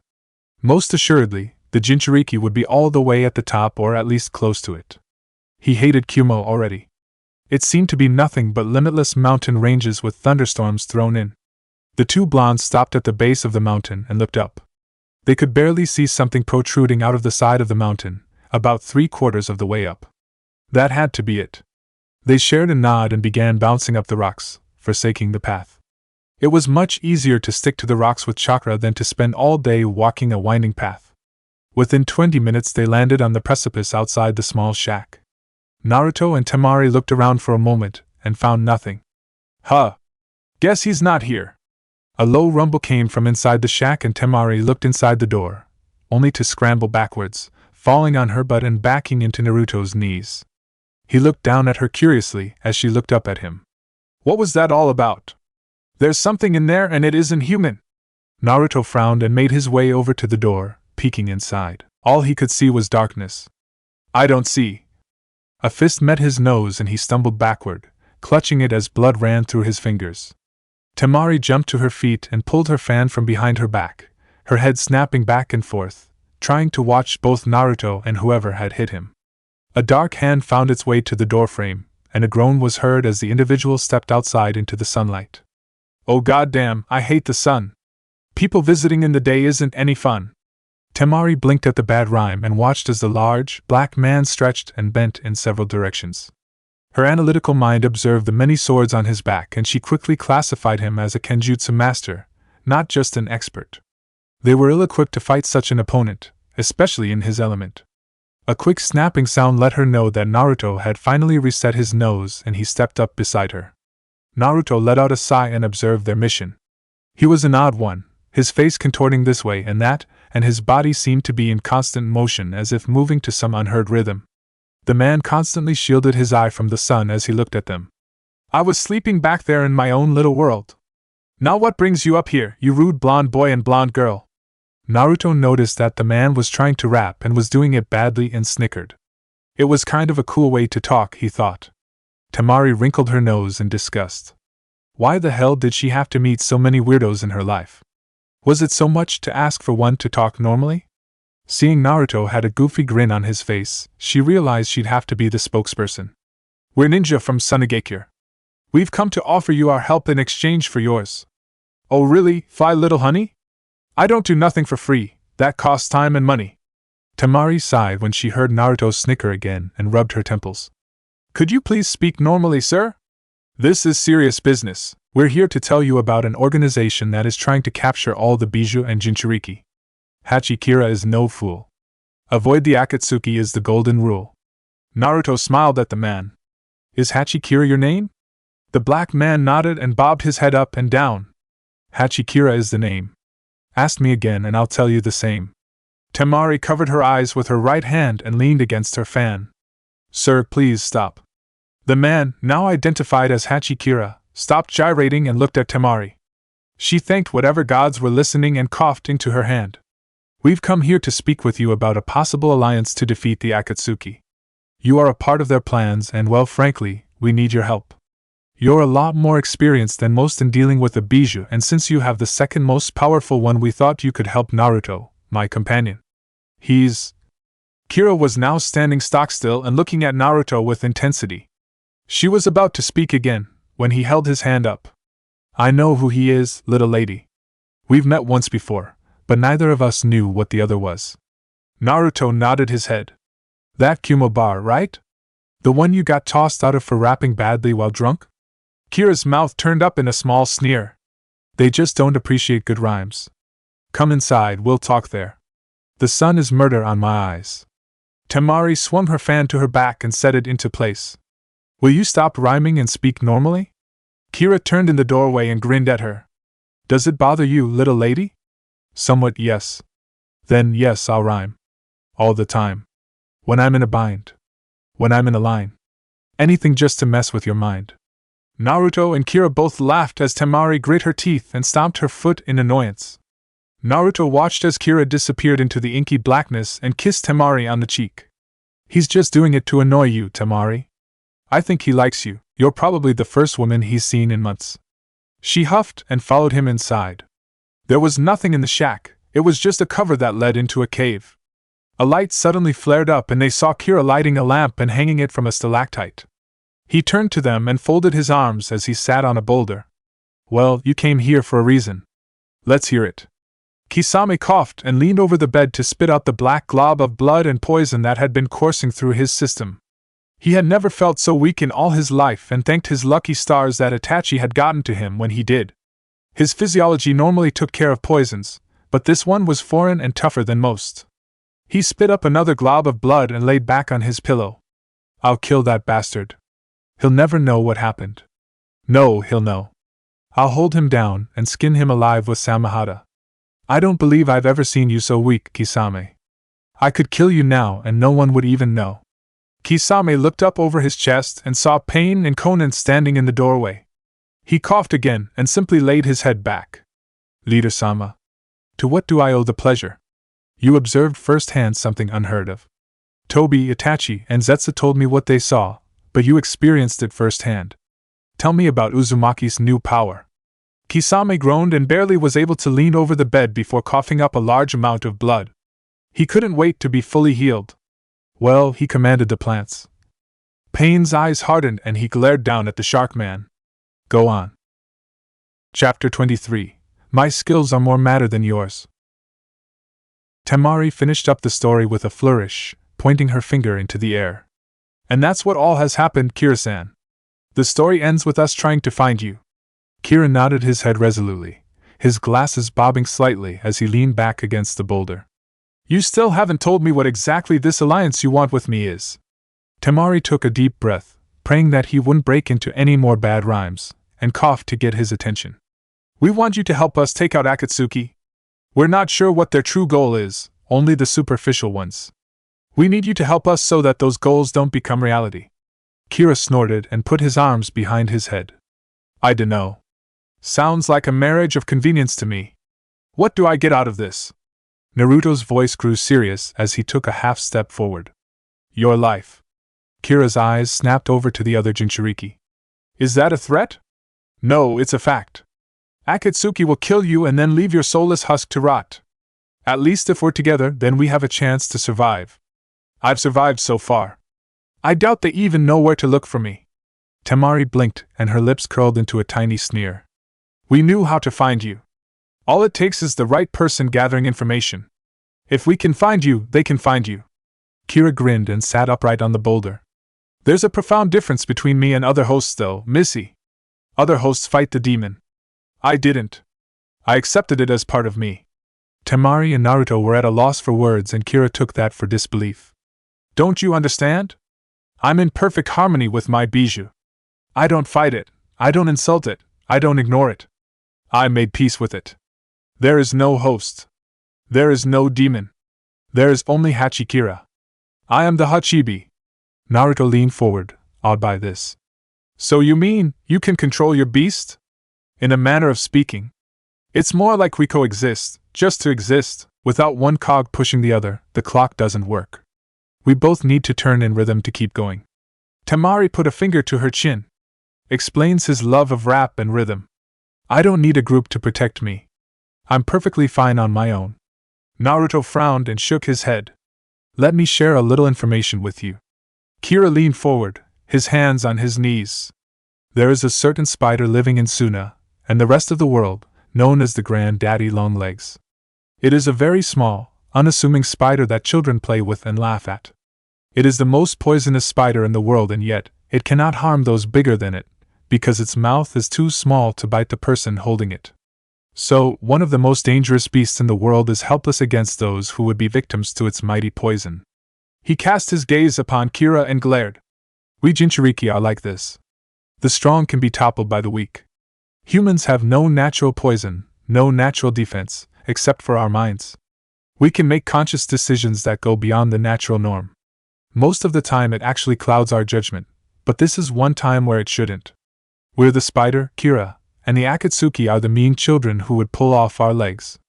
Most assuredly, the Jinchuriki would be all the way at the top or at least close to it. He hated Kumo already. It seemed to be nothing but limitless mountain ranges with thunderstorms thrown in. The two blondes stopped at the base of the mountain and looked up. They could barely see something protruding out of the side of the mountain, about 3/4 of the way up. That had to be it. They shared a nod and began bouncing up the rocks, forsaking the path. It was much easier to stick to the rocks with chakra than to spend all day walking a winding path. Within 20 minutes they landed on the precipice outside the small shack. Naruto and Temari looked around for a moment, and found nothing. Huh. Guess he's not here. A low rumble came from inside the shack and Temari looked inside the door, only to scramble backwards, falling on her butt and backing into Naruto's knees. He looked down at her curiously as she looked up at him. What was that all about? There's something in there and it isn't human. Naruto frowned and made his way over to the door, peeking inside. All he could see was darkness. I don't see. A fist met his nose and he stumbled backward, clutching it as blood ran through his fingers. Temari jumped to her feet and pulled her fan from behind her back, her head snapping back and forth, trying to watch both Naruto and whoever had hit him. A dark hand found its way to the doorframe, and a groan was heard as the individual stepped outside into the sunlight. Oh goddamn, I hate the sun. People visiting in the day isn't any fun. Temari blinked at the bad rhyme and watched as the large, black man stretched and bent in several directions. Her analytical mind observed the many swords on his back and she quickly classified him as a kenjutsu master, not just an expert. They were ill-equipped to fight such an opponent, especially in his element. A quick snapping sound let her know that Naruto had finally reset his nose and he stepped up beside her. Naruto let out a sigh and observed their mission. He was an odd one, his face contorting this way and that, and his body seemed to be in constant motion as if moving to some unheard rhythm. The man constantly shielded his eye from the sun as he looked at them. I was sleeping back there in my own little world. Now what brings you up here, you rude blonde boy and blonde girl? Naruto noticed that the man was trying to rap and was doing it badly and snickered. It was kind of a cool way to talk, he thought. Temari wrinkled her nose in disgust. Why the hell did she have to meet so many weirdos in her life? Was it so much to ask for one to talk normally? Seeing Naruto had a goofy grin on his face, she realized she'd have to be the spokesperson. We're ninja from Sunagakure. We've come to offer you our help in exchange for yours. Oh really, fly little honey? I don't do nothing for free, that costs time and money. Temari sighed when she heard Naruto snicker again and rubbed her temples. Could you please speak normally, sir? This is serious business. We're here to tell you about an organization that is trying to capture all the Bijou and Jinchuriki. Hachikira is no fool. Avoid the Akatsuki is the golden rule. Naruto smiled at the man. Is Hachikira your name? The black man nodded and bobbed his head up and down. Hachikira is the name. Ask me again and I'll tell you the same. Temari covered her eyes with her right hand and leaned against her fan. Sir, please stop. The man, now identified as Hachikira, stopped gyrating and looked at Temari. She thanked whatever gods were listening and coughed into her hand. We've come here to speak with you about a possible alliance to defeat the Akatsuki. You are a part of their plans and, well, frankly, we need your help. You're a lot more experienced than most in dealing with the Bijou, and since you have the second most powerful one, we thought you could help Naruto, my companion. Kira was now standing stock still and looking at Naruto with intensity. She was about to speak again, when he held his hand up. I know who he is, little lady. We've met once before, but neither of us knew what the other was. Naruto nodded his head. That Kumobar, right? The one you got tossed out of for rapping badly while drunk? Kira's mouth turned up in a small sneer. They just don't appreciate good rhymes. Come inside, we'll talk there. The sun is murder on my eyes. Temari swung her fan to her back and set it into place. Will you stop rhyming and speak normally? Kira turned in the doorway and grinned at her. Does it bother you, little lady? Somewhat, yes. Then, yes, I'll rhyme. All the time. When I'm in a bind. When I'm in a line. Anything just to mess with your mind. Naruto and Kira both laughed as Temari grit her teeth and stomped her foot in annoyance. Naruto watched as Kira disappeared into the inky blackness and kissed Temari on the cheek. He's just doing it to annoy you, Temari. I think he likes you. You're probably the first woman he's seen in months. She huffed and followed him inside. There was nothing in the shack, it was just a cover that led into a cave. A light suddenly flared up and they saw Kira lighting a lamp and hanging it from a stalactite. He turned to them and folded his arms as he sat on a boulder. Well, you came here for a reason. Let's hear it. Kisame coughed and leaned over the bed to spit out the black glob of blood and poison that had been coursing through his system. He had never felt so weak in all his life and thanked his lucky stars that Itachi had gotten to him when he did. His physiology normally took care of poisons, but this one was foreign and tougher than most. He spit up another glob of blood and laid back on his pillow. I'll kill that bastard. He'll never know what happened. No, he'll know. I'll hold him down and skin him alive with Samahata. I don't believe I've ever seen you so weak, Kisame. I could kill you now and no one would even know. Kisame looked up over his chest and saw Pain and Conan standing in the doorway. He coughed again and simply laid his head back. Leader-sama. To what do I owe the pleasure? You observed firsthand something unheard of. Tobi, Itachi, and Zetsu told me what they saw, but you experienced it firsthand. Tell me about Uzumaki's new power. Kisame groaned and barely was able to lean over the bed before coughing up a large amount of blood. He couldn't wait to be fully healed. Well, he commanded the plants. Pain's eyes hardened and he glared down at the shark man. Go on. Chapter 23. My skills are more matter than yours. Temari finished up the story with a flourish, pointing her finger into the air. And that's what all has happened, Kira-san. The story ends with us trying to find you. Kira nodded his head resolutely, his glasses bobbing slightly as he leaned back against the boulder. You still haven't told me what exactly this alliance you want with me is. Temari took a deep breath, praying that he wouldn't break into any more bad rhymes, and coughed to get his attention. We want you to help us take out Akatsuki. We're not sure what their true goal is, only the superficial ones. We need you to help us so that those goals don't become reality. Kira snorted and put his arms behind his head. I dunno. Sounds like a marriage of convenience to me. What do I get out of this? Naruto's voice grew serious as he took a half step forward. Your life. Kira's eyes snapped over to the other Jinchuriki. Is that a threat? No, it's a fact. Akatsuki will kill you and then leave your soulless husk to rot. At least if we're together, then we have a chance to survive. I've survived so far. I doubt they even know where to look for me. Temari blinked and her lips curled into a tiny sneer. We knew how to find you. All it takes is the right person gathering information. If we can find you, they can find you. Kira grinned and sat upright on the boulder. There's a profound difference between me and other hosts though, Missy. Other hosts fight the demon. I didn't. I accepted it as part of me. Temari and Naruto were at a loss for words and Kira took that for disbelief. Don't you understand? I'm in perfect harmony with my bijou. I don't fight it, I don't insult it, I don't ignore it. I made peace with it. There is no host. There is no demon. There is only Hachikira. I am the Hachibi. Naruto leaned forward, awed by this. So you mean, you can control your beast? In a manner of speaking. It's more like we coexist, just to exist, without one cog pushing the other, the clock doesn't work. We both need to turn in rhythm to keep going. Temari put a finger to her chin. Explains his love of rap and rhythm. I don't need a group to protect me. I'm perfectly fine on my own. Naruto frowned and shook his head. Let me share a little information with you. Kira leaned forward, his hands on his knees. There is a certain spider living in Suna, and the rest of the world, known as the Granddaddy Longlegs. It is a very small, unassuming spider that children play with and laugh at. It is the most poisonous spider in the world and yet, it cannot harm those bigger than it, because its mouth is too small to bite the person holding it. So, one of the most dangerous beasts in the world is helpless against those who would be victims to its mighty poison. He cast his gaze upon Kira and glared. We Jinchuriki are like this. The strong can be toppled by the weak. Humans have no natural poison, no natural defense, except for our minds. We can make conscious decisions that go beyond the natural norm. Most of the time it actually clouds our judgment, but this is one time where it shouldn't. We're the spider, Kira, and the Akatsuki are the mean children who would pull off our legs.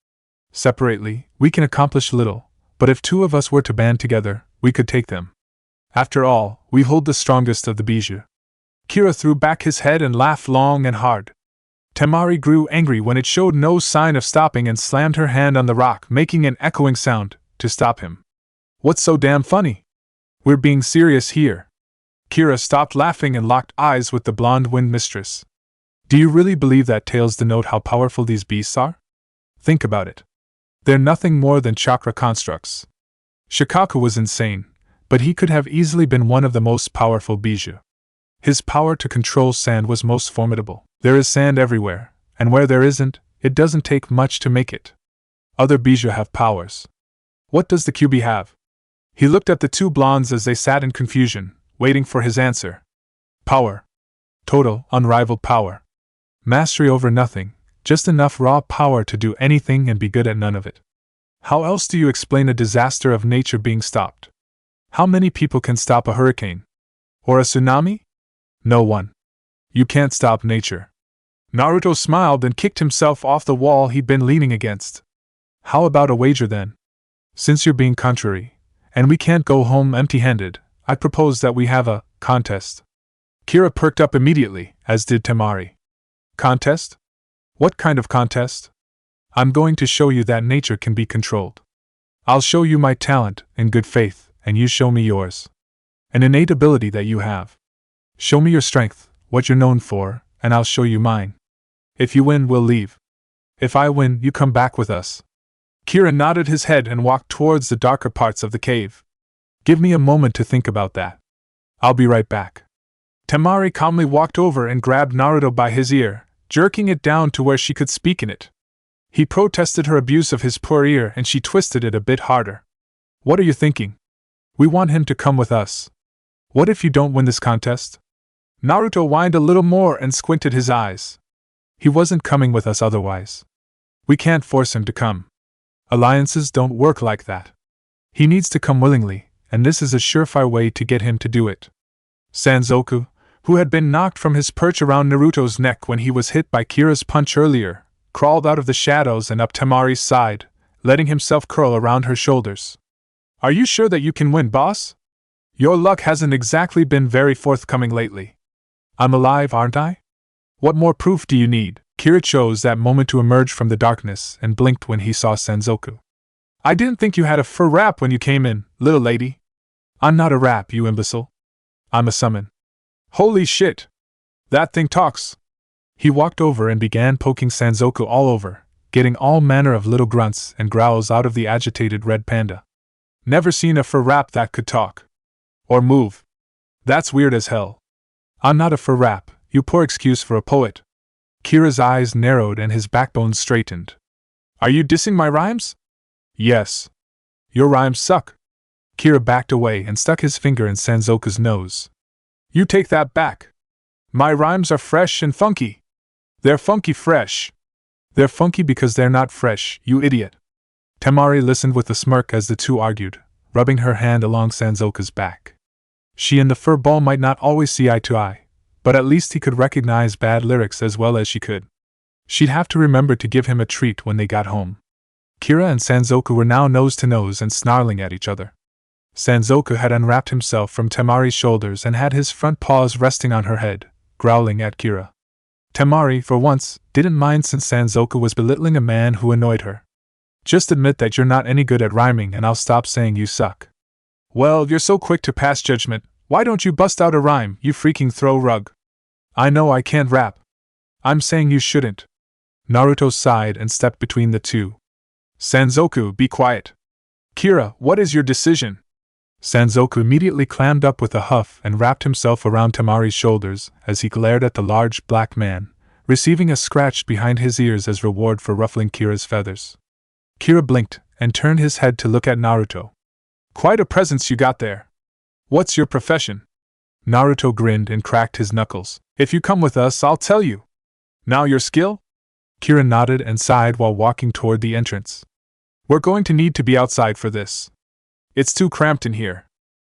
Separately, we can accomplish little, but if two of us were to band together, we could take them. After all, we hold the strongest of the bijou. Kira threw back his head and laughed long and hard. Temari grew angry when it showed no sign of stopping and slammed her hand on the rock, making an echoing sound, to stop him. What's so damn funny? We're being serious here. Kira stopped laughing and locked eyes with the blonde wind mistress. Do you really believe that tales denote how powerful these beasts are? Think about it. They're nothing more than chakra constructs. Shikaku was insane, But he could have easily been one of the most powerful bijou. His power to control sand was most formidable. There is sand everywhere, and where there isn't, it doesn't take much to make it. Other bijou have powers. What does the QB have? He looked at the two blondes as they sat in confusion, waiting for his answer. Power. Total, unrivaled power. Mastery over nothing, just enough raw power to do anything and be good at none of it. How else do you explain a disaster of nature being stopped? How many people can stop a hurricane? Or a tsunami? No one. You can't stop nature. Naruto smiled and kicked himself off the wall he'd been leaning against. How about a wager then? Since you're being contrary, and we can't go home empty-handed, I propose that we have a contest. Kira perked up immediately, as did Temari. Contest? What kind of contest? I'm going to show you that nature can be controlled. I'll show you my talent, in good faith, and you show me yours. An innate ability that you have. Show me your strength, what you're known for, and I'll show you mine. If you win, we'll leave. If I win, you come back with us. Kira nodded his head and walked towards the darker parts of the cave. Give me a moment to think about that. I'll be right back. Temari calmly walked over and grabbed Naruto by his ear, jerking it down to where she could speak in it. He protested her abuse of his poor ear and she twisted it a bit harder. What are you thinking? We want him to come with us. What if you don't win this contest? Naruto whined a little more and squinted his eyes. He wasn't coming with us otherwise. We can't force him to come. Alliances don't work like that. He needs to come willingly, and this is a surefire way to get him to do it. Sanzoku, who had been knocked from his perch around Naruto's neck when he was hit by Kira's punch earlier, crawled out of the shadows and up Temari's side, letting himself curl around her shoulders. Are you sure that you can win, boss? Your luck hasn't exactly been very forthcoming lately. I'm alive, aren't I? What more proof do you need? Kira chose that moment to emerge from the darkness and blinked when he saw Sanzoku. I didn't think you had a fur wrap when you came in, little lady. I'm not a wrap, you imbecile. I'm a summon. Holy shit! That thing talks! He walked over and began poking Sanzoku all over, getting all manner of little grunts and growls out of the agitated red panda. Never seen a fur wrap that could talk. Or move. That's weird as hell. I'm not a fur wrap, you poor excuse for a poet. Kira's eyes narrowed and his backbone straightened. Are you dissing my rhymes? Yes. Your rhymes suck. Kira backed away and stuck his finger in Sanzoku's nose. You take that back. My rhymes are fresh and funky. They're funky fresh. They're funky because they're not fresh, you idiot. Temari listened with a smirk as the two argued, rubbing her hand along Sanzoku's back. She and the fur ball might not always see eye to eye, but at least he could recognize bad lyrics as well as she could. She'd have to remember to give him a treat when they got home. Kira and Sanzoku were now nose to nose and snarling at each other. Sanzoku had unwrapped himself from Temari's shoulders and had his front paws resting on her head, growling at Kira. Temari, for once, didn't mind since Sanzoku was belittling a man who annoyed her. Just admit that you're not any good at rhyming and I'll stop saying you suck. Well, you're so quick to pass judgment, why don't you bust out a rhyme, you freaking throw rug? I know I can't rap. I'm saying you shouldn't. Naruto sighed and stepped between the two. Sanzoku, be quiet. Kira, what is your decision? Sanzoku immediately clammed up with a huff and wrapped himself around Temari's shoulders as he glared at the large black man, receiving a scratch behind his ears as reward for ruffling Kira's feathers. Kira blinked and turned his head to look at Naruto. Quite a presence you got there. What's your profession? Naruto grinned and cracked his knuckles. If you come with us, I'll tell you. Now your skill? Kira nodded and sighed while walking toward the entrance. We're going to need to be outside for this. It's too cramped in here.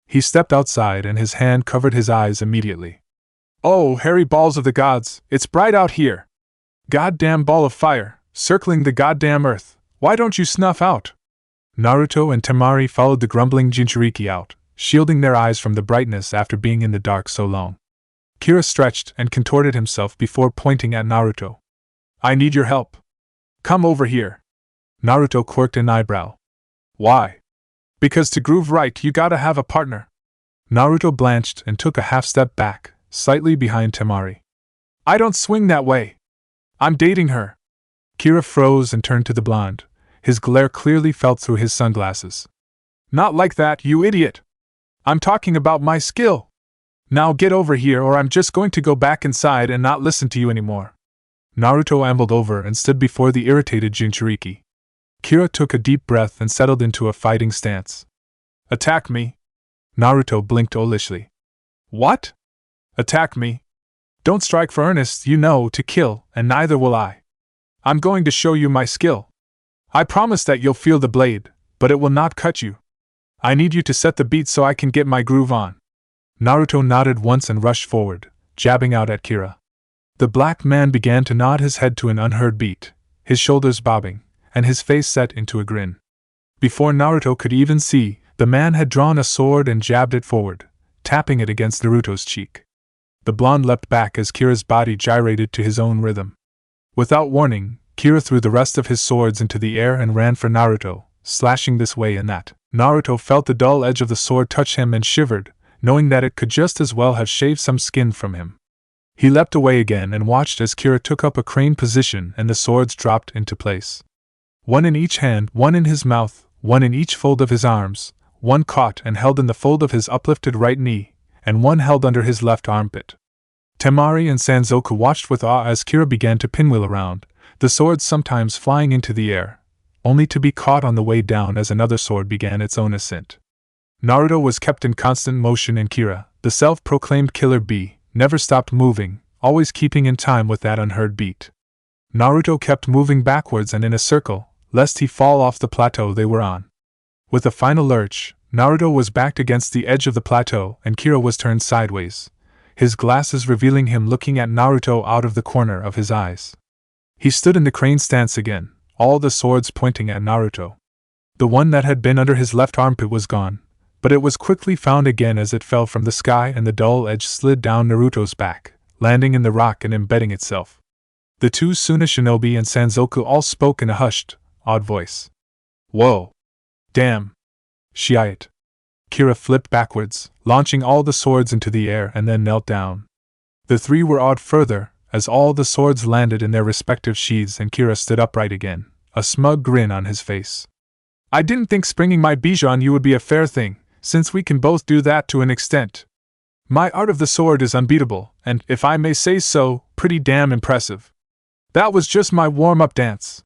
He stepped outside and his hand covered his eyes immediately. Oh, hairy balls of the gods, it's bright out here. Goddamn ball of fire, circling the goddamn earth, why don't you snuff out? Naruto and Temari followed the grumbling Jinchuriki out, shielding their eyes from the brightness after being in the dark so long. Kira stretched and contorted himself before pointing at Naruto. I need your help. Come over here. Naruto quirked an eyebrow. Why? Because to groove right you gotta have a partner. Naruto blanched and took a half step back, slightly behind Temari. I don't swing that way. I'm dating her. Kira froze and turned to the blonde. His glare clearly felt through his sunglasses. Not like that, you idiot! I'm talking about my skill! Now get over here or I'm just going to go back inside and not listen to you anymore. Naruto ambled over and stood before the irritated Jinchuriki. Kira took a deep breath and settled into a fighting stance. Attack me! Naruto blinked owlishly. What? Attack me? Don't strike for earnest, you know, to kill, and neither will I. I'm going to show you my skill. I promise that you'll feel the blade, but it will not cut you. I need you to set the beat so I can get my groove on. Naruto nodded once and rushed forward, jabbing out at Kira. The black man began to nod his head to an unheard beat, his shoulders bobbing, and his face set into a grin. Before Naruto could even see, the man had drawn a sword and jabbed it forward, tapping it against Naruto's cheek. The blonde leapt back as Kira's body gyrated to his own rhythm. Without warning, Kira threw the rest of his swords into the air and ran for Naruto, slashing this way and that. Naruto felt the dull edge of the sword touch him and shivered, knowing that it could just as well have shaved some skin from him. He leapt away again and watched as Kira took up a crane position and the swords dropped into place. One in each hand, one in his mouth, one in each fold of his arms, one caught and held in the fold of his uplifted right knee, and one held under his left armpit. Temari and Sanzoku watched with awe as Kira began to pinwheel around, the swords sometimes flying into the air, only to be caught on the way down as another sword began its own ascent. Naruto was kept in constant motion and Kira, the self-proclaimed killer bee, never stopped moving, always keeping in time with that unheard beat. Naruto kept moving backwards and in a circle, lest he fall off the plateau they were on. With a final lurch, Naruto was backed against the edge of the plateau and Kira was turned sideways, his glasses revealing him looking at Naruto out of the corner of his eyes. He stood in the crane stance again, all the swords pointing at Naruto. The one that had been under his left armpit was gone, but it was quickly found again as it fell from the sky and the dull edge slid down Naruto's back, landing in the rock and embedding itself. The two Suna Shinobi and Sanzoku all spoke in a hushed, awed voice. Whoa! Damn! Shiite! Kira flipped backwards, launching all the swords into the air and then knelt down. The three were awed further, as all the swords landed in their respective sheaths and Kira stood upright again, a smug grin on his face. I didn't think springing my bija on you would be a fair thing, since we can both do that to an extent. My art of the sword is unbeatable, and, if I may say so, pretty damn impressive. That was just my warm-up dance.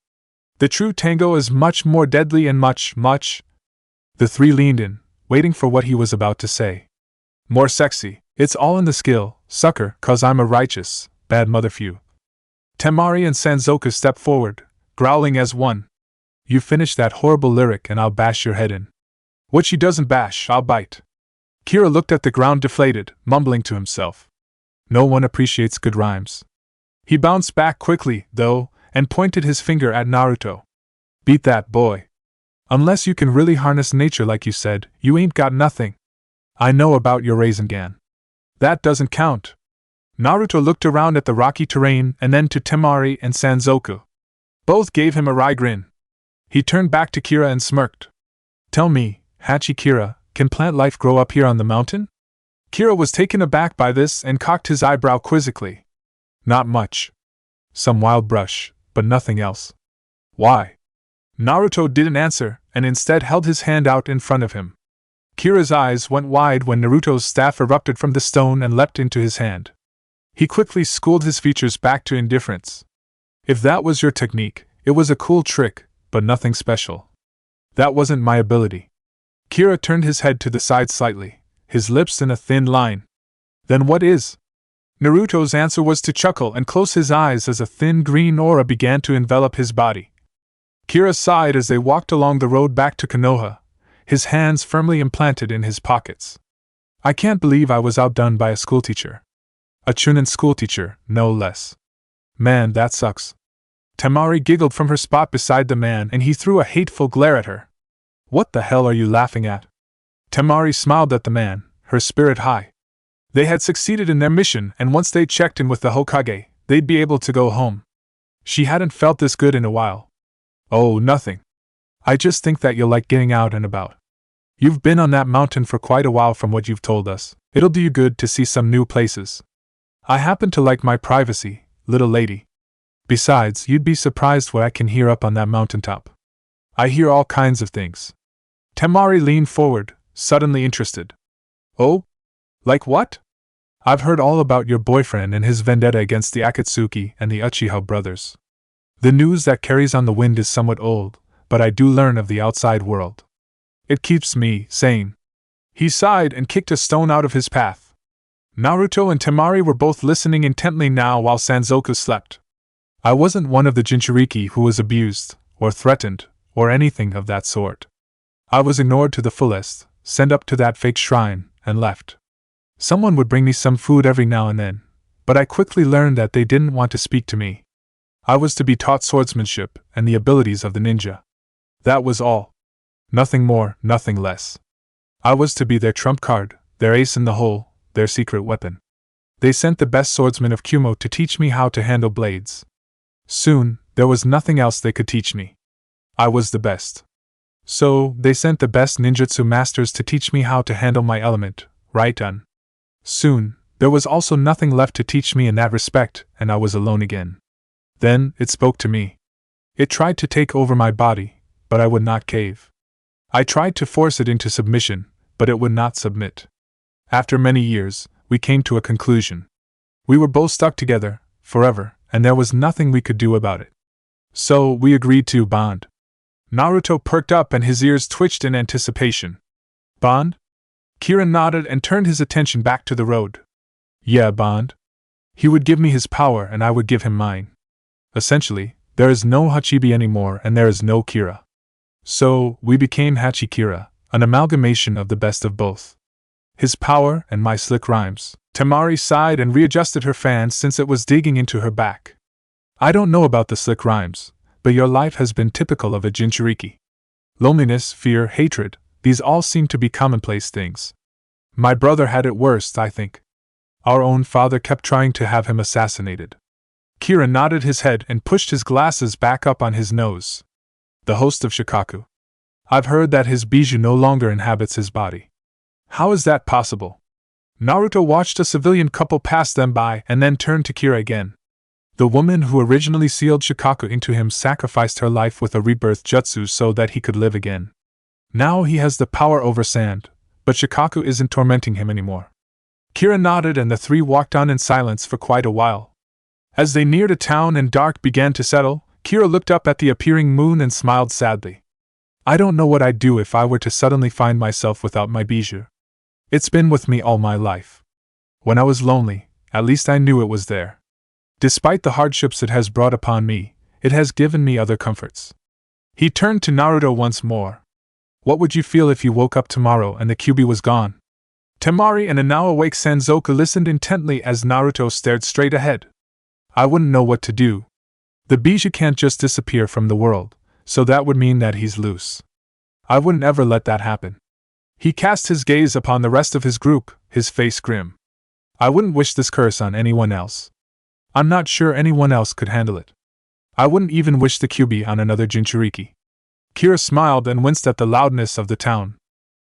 The true tango is much more deadly and much. The three leaned in, waiting for what he was about to say. More sexy, it's all in the skill, sucker, 'cause I'm a righteous, bad motherfucker. Temari and Sanzoku stepped forward, growling as one. You finish that horrible lyric and I'll bash your head in. What she doesn't bash, I'll bite. Kira looked at the ground deflated, mumbling to himself. No one appreciates good rhymes. He bounced back quickly, though, and pointed his finger at Naruto. Beat that, boy. Unless you can really harness nature like you said, you ain't got nothing. I know about your Rasengan. That doesn't count. Naruto looked around at the rocky terrain and then to Temari and Sanzoku. Both gave him a wry grin. He turned back to Kira and smirked. Tell me, Hachi Kira, can plant life grow up here on the mountain? Kira was taken aback by this and cocked his eyebrow quizzically. Not much. Some wild brush, but nothing else. Why? Naruto didn't answer, and instead held his hand out in front of him. Kira's eyes went wide when Naruto's staff erupted from the stone and leapt into his hand. He quickly schooled his features back to indifference. If that was your technique, it was a cool trick, but nothing special. That wasn't my ability. Kira turned his head to the side slightly, his lips in a thin line. Then what is? Naruto's answer was to chuckle and close his eyes as a thin green aura began to envelop his body. Kira sighed as they walked along the road back to Konoha, his hands firmly implanted in his pockets. I can't believe I was outdone by a schoolteacher. A Chunin schoolteacher, no less. Man, that sucks. Temari giggled from her spot beside the man and he threw a hateful glare at her. What the hell are you laughing at? Temari smiled at the man, her spirit high. They had succeeded in their mission and once they checked in with the Hokage, they'd be able to go home. She hadn't felt this good in a while. Oh, nothing. I just think that you'll like getting out and about. You've been on that mountain for quite a while from what you've told us. It'll do you good to see some new places. I happen to like my privacy, little lady. Besides, you'd be surprised what I can hear up on that mountaintop. I hear all kinds of things. Temari leaned forward, suddenly interested. Oh? Like what? I've heard all about your boyfriend and his vendetta against the Akatsuki and the Uchiha brothers. The news that carries on the wind is somewhat old, but I do learn of the outside world. It keeps me sane. He sighed and kicked a stone out of his path. Naruto and Temari were both listening intently now while Sanzoku slept. I wasn't one of the Jinchuriki who was abused, or threatened, or anything of that sort. I was ignored to the fullest, sent up to that fake shrine, and left. Someone would bring me some food every now and then, but I quickly learned that they didn't want to speak to me. I was to be taught swordsmanship and the abilities of the ninja. That was all. Nothing more, nothing less. I was to be their trump card, their ace in the hole, their secret weapon. They sent the best swordsman of Kumo to teach me how to handle blades. Soon, there was nothing else they could teach me. I was the best. So, they sent the best ninjutsu masters to teach me how to handle my element, Raiten. Soon, there was also nothing left to teach me in that respect, and I was alone again. Then, it spoke to me. It tried to take over my body, but I would not cave. I tried to force it into submission, but it would not submit. After many years, we came to a conclusion. We were both stuck together, forever, and there was nothing we could do about it. So, we agreed to bond. Naruto perked up and his ears twitched in anticipation. Bond? Kira nodded and turned his attention back to the road. Yeah, bond. He would give me his power and I would give him mine. Essentially, there is no Hachibi anymore and there is no Kira. So, we became Hachikira, an amalgamation of the best of both. His power and my slick rhymes. Temari sighed and readjusted her fan since it was digging into her back. I don't know about the slick rhymes, but your life has been typical of a Jinchuriki. Loneliness, fear, hatred, these all seem to be commonplace things. My brother had it worst, I think. Our own father kept trying to have him assassinated. Kira nodded his head and pushed his glasses back up on his nose. The host of Shikaku. I've heard that his bijou no longer inhabits his body. How is that possible? Naruto watched a civilian couple pass them by and then turned to Kira again. The woman who originally sealed Shikaku into him sacrificed her life with a rebirth jutsu so that he could live again. Now he has the power over sand, but Shikaku isn't tormenting him anymore. Kira nodded and the three walked on in silence for quite a while. As they neared a town and dark began to settle, Kira looked up at the appearing moon and smiled sadly. I don't know what I'd do if I were to suddenly find myself without my bijou. It's been with me all my life. When I was lonely, at least I knew it was there. Despite the hardships it has brought upon me, it has given me other comforts. He turned to Naruto once more. What would you feel if you woke up tomorrow and the Kyuubi was gone? Temari and a now awake Sanzoku listened intently as Naruto stared straight ahead. I wouldn't know what to do. The bijou can't just disappear from the world, so that would mean that he's loose. I wouldn't ever let that happen. He cast his gaze upon the rest of his group, his face grim. I wouldn't wish this curse on anyone else. I'm not sure anyone else could handle it. I wouldn't even wish the Kyuubi on another Jinchuriki. Kira smiled and winced at the loudness of the town.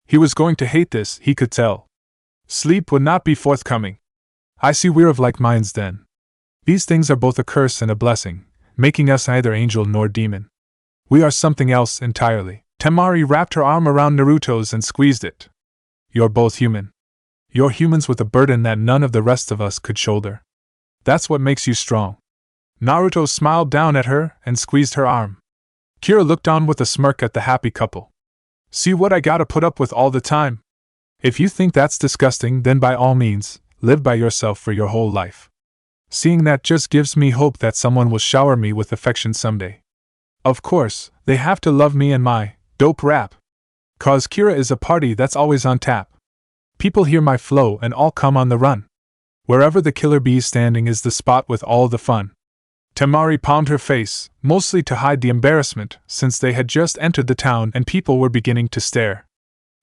He was going to hate this, he could tell. Sleep would not be forthcoming. I see we're of like minds then. These things are both a curse and a blessing, making us neither angel nor demon. We are something else entirely. Temari wrapped her arm around Naruto's and squeezed it. You're both human. You're humans with a burden that none of the rest of us could shoulder. That's what makes you strong. Naruto smiled down at her and squeezed her arm. Kira looked on with a smirk at the happy couple. See what I gotta put up with all the time? If you think that's disgusting, then by all means, live by yourself for your whole life. Seeing that just gives me hope that someone will shower me with affection someday. Of course, they have to love me and my dope rap. 'Cause Kira is a party that's always on tap. People hear my flow and all come on the run. Wherever the killer bee's standing is the spot with all the fun. Temari palmed her face, mostly to hide the embarrassment, since they had just entered the town and people were beginning to stare.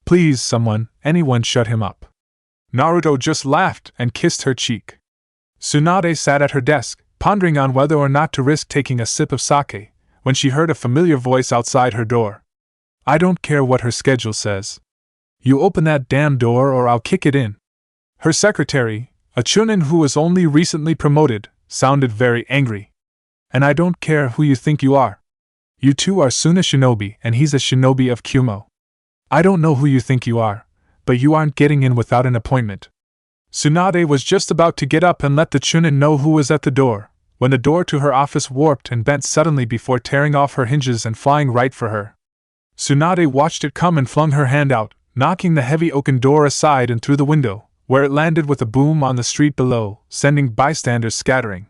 Please, someone, anyone shut him up. Naruto just laughed and kissed her cheek. Tsunade sat at her desk, pondering on whether or not to risk taking a sip of sake, when she heard a familiar voice outside her door. I don't care what her schedule says. You open that damn door or I'll kick it in. Her secretary, a chunin who was only recently promoted, sounded very angry. And I don't care who you think you are. You two are Suna Shinobi and he's a shinobi of Kumo. I don't know who you think you are, but you aren't getting in without an appointment. Tsunade was just about to get up and let the Chunin know who was at the door, when the door to her office warped and bent suddenly before tearing off her hinges and flying right for her. Tsunade watched it come and flung her hand out, knocking the heavy oaken door aside and through the window, where it landed with a boom on the street below, sending bystanders scattering.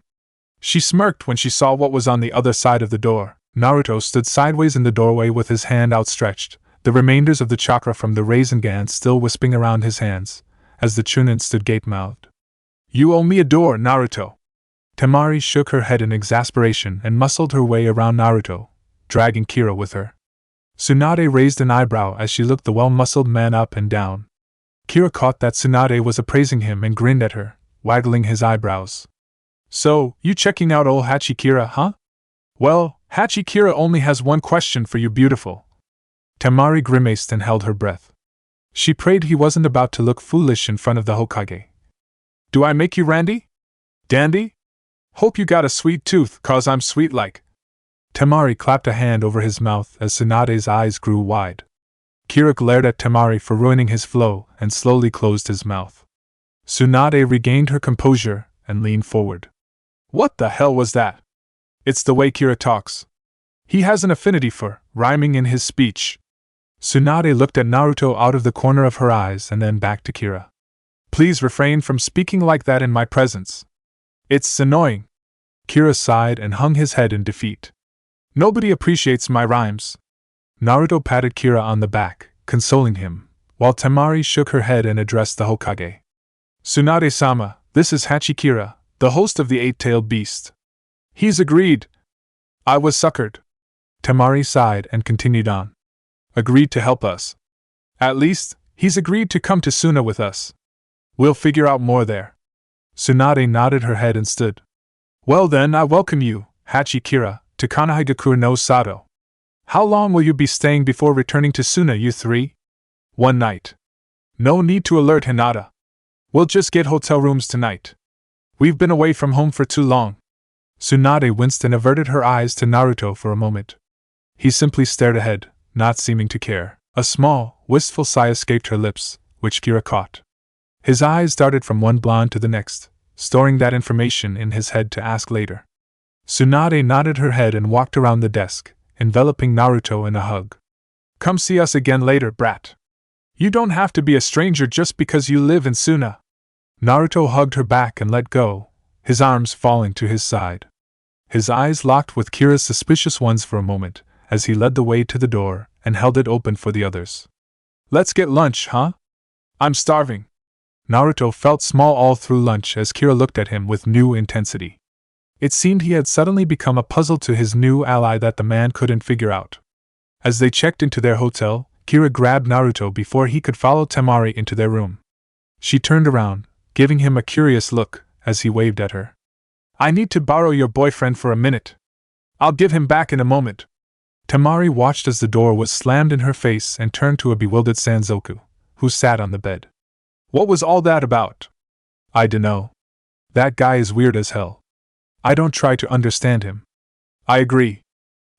She smirked when she saw what was on the other side of the door. Naruto stood sideways in the doorway with his hand outstretched, the remainders of the chakra from the Rasengan still wisping around his hands, as the Chunin stood gape-mouthed. You owe me a door, Naruto. Temari shook her head in exasperation and muscled her way around Naruto, dragging Kira with her. Tsunade raised an eyebrow as she looked the well-muscled man up and down. Kira caught that Tsunade was appraising him and grinned at her, waggling his eyebrows. So, you checking out old Hachikira, huh? Well, Hachikira only has one question for you, beautiful. Temari grimaced and held her breath. She prayed he wasn't about to look foolish in front of the Hokage. Do I make you randy? Dandy? Hope you got a sweet tooth, 'cause I'm sweet like. Temari clapped a hand over his mouth as Tsunade's eyes grew wide. Kira glared at Temari for ruining his flow and slowly closed his mouth. Tsunade regained her composure and leaned forward. What the hell was that? It's the way Kira talks. He has an affinity for rhyming in his speech. Tsunade looked at Naruto out of the corner of her eyes and then back to Kira. Please refrain from speaking like that in my presence. It's annoying. Kira sighed and hung his head in defeat. Nobody appreciates my rhymes. Naruto patted Kira on the back, consoling him, while Temari shook her head and addressed the Hokage. Tsunade-sama, this is Hachikira, the host of the eight-tailed beast. He's agreed. I was suckered. Temari sighed and continued on. Agreed to help us. At least, he's agreed to come to Suna with us. We'll figure out more there. Tsunade nodded her head and stood. Well then, I welcome you, Hachikira, to Konoha no Sato. How long will you be staying before returning to Suna, you three? One night. No need to alert Hinata. We'll just get hotel rooms tonight. We've been away from home for too long. Tsunade winced and averted her eyes to Naruto for a moment. He simply stared ahead, not seeming to care. A small, wistful sigh escaped her lips, which Kira caught. His eyes darted from one blonde to the next, storing that information in his head to ask later. Tsunade nodded her head and walked around the desk, enveloping Naruto in a hug. Come see us again later, brat. You don't have to be a stranger just because you live in Suna. Naruto hugged her back and let go, his arms falling to his side. His eyes locked with Kira's suspicious ones for a moment, as he led the way to the door and held it open for the others. Let's get lunch, huh? I'm starving. Naruto felt small all through lunch as Kira looked at him with new intensity. It seemed he had suddenly become a puzzle to his new ally that the man couldn't figure out. As they checked into their hotel, Kira grabbed Naruto before he could follow Temari into their room. She turned around, giving him a curious look as he waved at her. I need to borrow your boyfriend for a minute. I'll give him back in a moment. Temari watched as the door was slammed in her face and turned to a bewildered Sanzoku, who sat on the bed. What was all that about? I dunno. That guy is weird as hell. I don't try to understand him. I agree.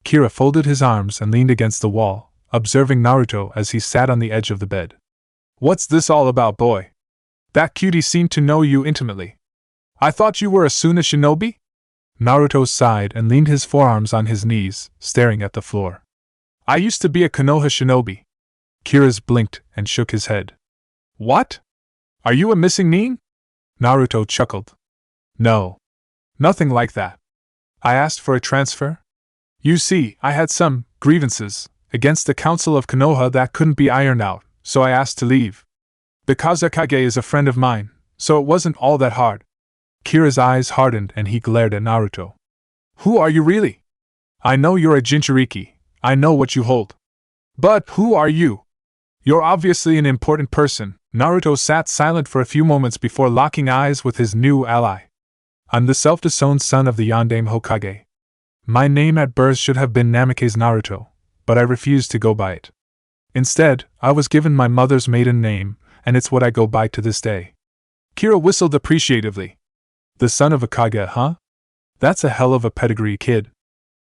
Kira folded his arms and leaned against the wall, observing Naruto as he sat on the edge of the bed. What's this all about, boy? That cutie seemed to know you intimately. I thought you were a Suna shinobi? Naruto sighed and leaned his forearms on his knees, staring at the floor. I used to be a Konoha shinobi. Kira's blinked and shook his head. What? Are you a missing nin? Naruto chuckled. No. Nothing like that. I asked for a transfer. You see, I had some grievances against the Council of Konoha that couldn't be ironed out, so I asked to leave. The kazekage is a friend of mine, so it wasn't all that hard. Kira's eyes hardened and he glared at Naruto. Who are you really? I know you're a Jinchuriki. I know what you hold. But who are you? You're obviously an important person. Naruto sat silent for a few moments before locking eyes with his new ally. I'm the self-disowned son of the Yondaime Hokage. My name at birth should have been Namikaze Naruto, but I refused to go by it. Instead, I was given my mother's maiden name, and it's what I go by to this day. Kira whistled appreciatively. The son of a Kage, huh? That's a hell of a pedigree, kid.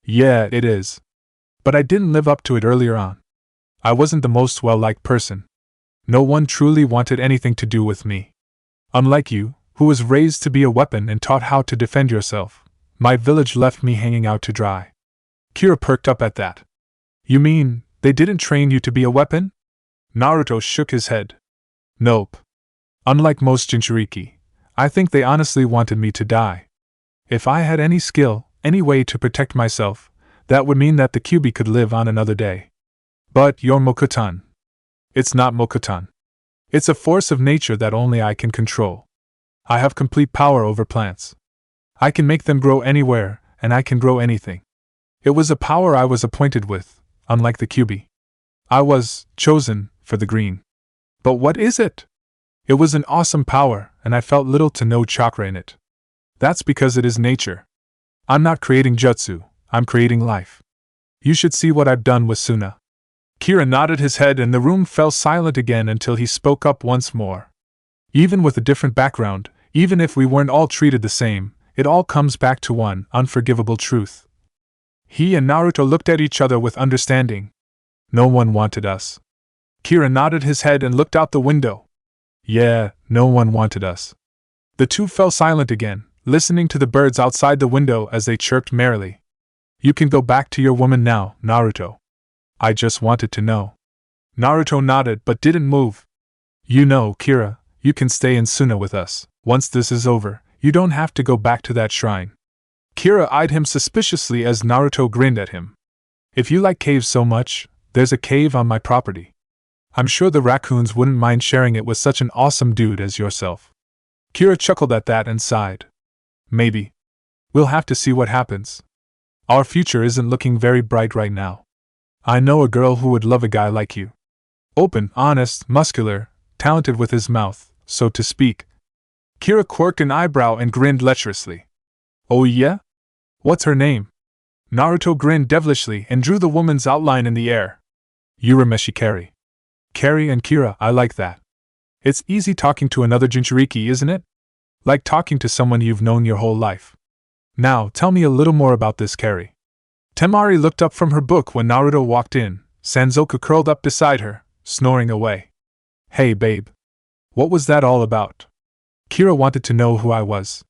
Yeah, it is. But I didn't live up to it earlier on. I wasn't the most well-liked person. No one truly wanted anything to do with me. Unlike you, who was raised to be a weapon and taught how to defend yourself, my village left me hanging out to dry. Kira perked up at that. You mean, they didn't train you to be a weapon? Naruto shook his head. Nope. Unlike most Jinchuriki, I think they honestly wanted me to die. If I had any skill, any way to protect myself, that would mean that the Kyuubi could live on another day. But you're Mokutan. It's not Mokutan. It's a force of nature that only I can control. I have complete power over plants. I can make them grow anywhere, and I can grow anything. It was a power I was appointed with, unlike the Kyuubi. I was chosen for the green. But what is it? It was an awesome power, and I felt little to no chakra in it. That's because it is nature. I'm not creating jutsu, I'm creating life. You should see what I've done with Suna. Kira nodded his head and the room fell silent again until he spoke up once more. Even with a different background, even if we weren't all treated the same, it all comes back to one unforgivable truth. He and Naruto looked at each other with understanding. No one wanted us. Kira nodded his head and looked out the window. Yeah, no one wanted us. The two fell silent again, listening to the birds outside the window as they chirped merrily. You can go back to your woman now, Naruto. I just wanted to know. Naruto nodded but didn't move. You know, Kira, you can stay in Suna with us. Once this is over, you don't have to go back to that shrine. Kira eyed him suspiciously as Naruto grinned at him. If you like caves so much, there's a cave on my property. I'm sure the raccoons wouldn't mind sharing it with such an awesome dude as yourself. Kira chuckled at that and sighed. Maybe. We'll have to see what happens. Our future isn't looking very bright right now. I know a girl who would love a guy like you. Open, honest, muscular, talented with his mouth, so to speak. Kira quirked an eyebrow and grinned lecherously. Oh yeah? What's her name? Naruto grinned devilishly and drew the woman's outline in the air. Urameshi Kari. Kari and Kira, I like that. It's easy talking to another Jinchuriki, isn't it? Like talking to someone you've known your whole life. Now, tell me a little more about this Kari. Temari looked up from her book when Naruto walked in, Sanzoku curled up beside her, snoring away. Hey babe. What was that all about? Kira wanted to know who I was.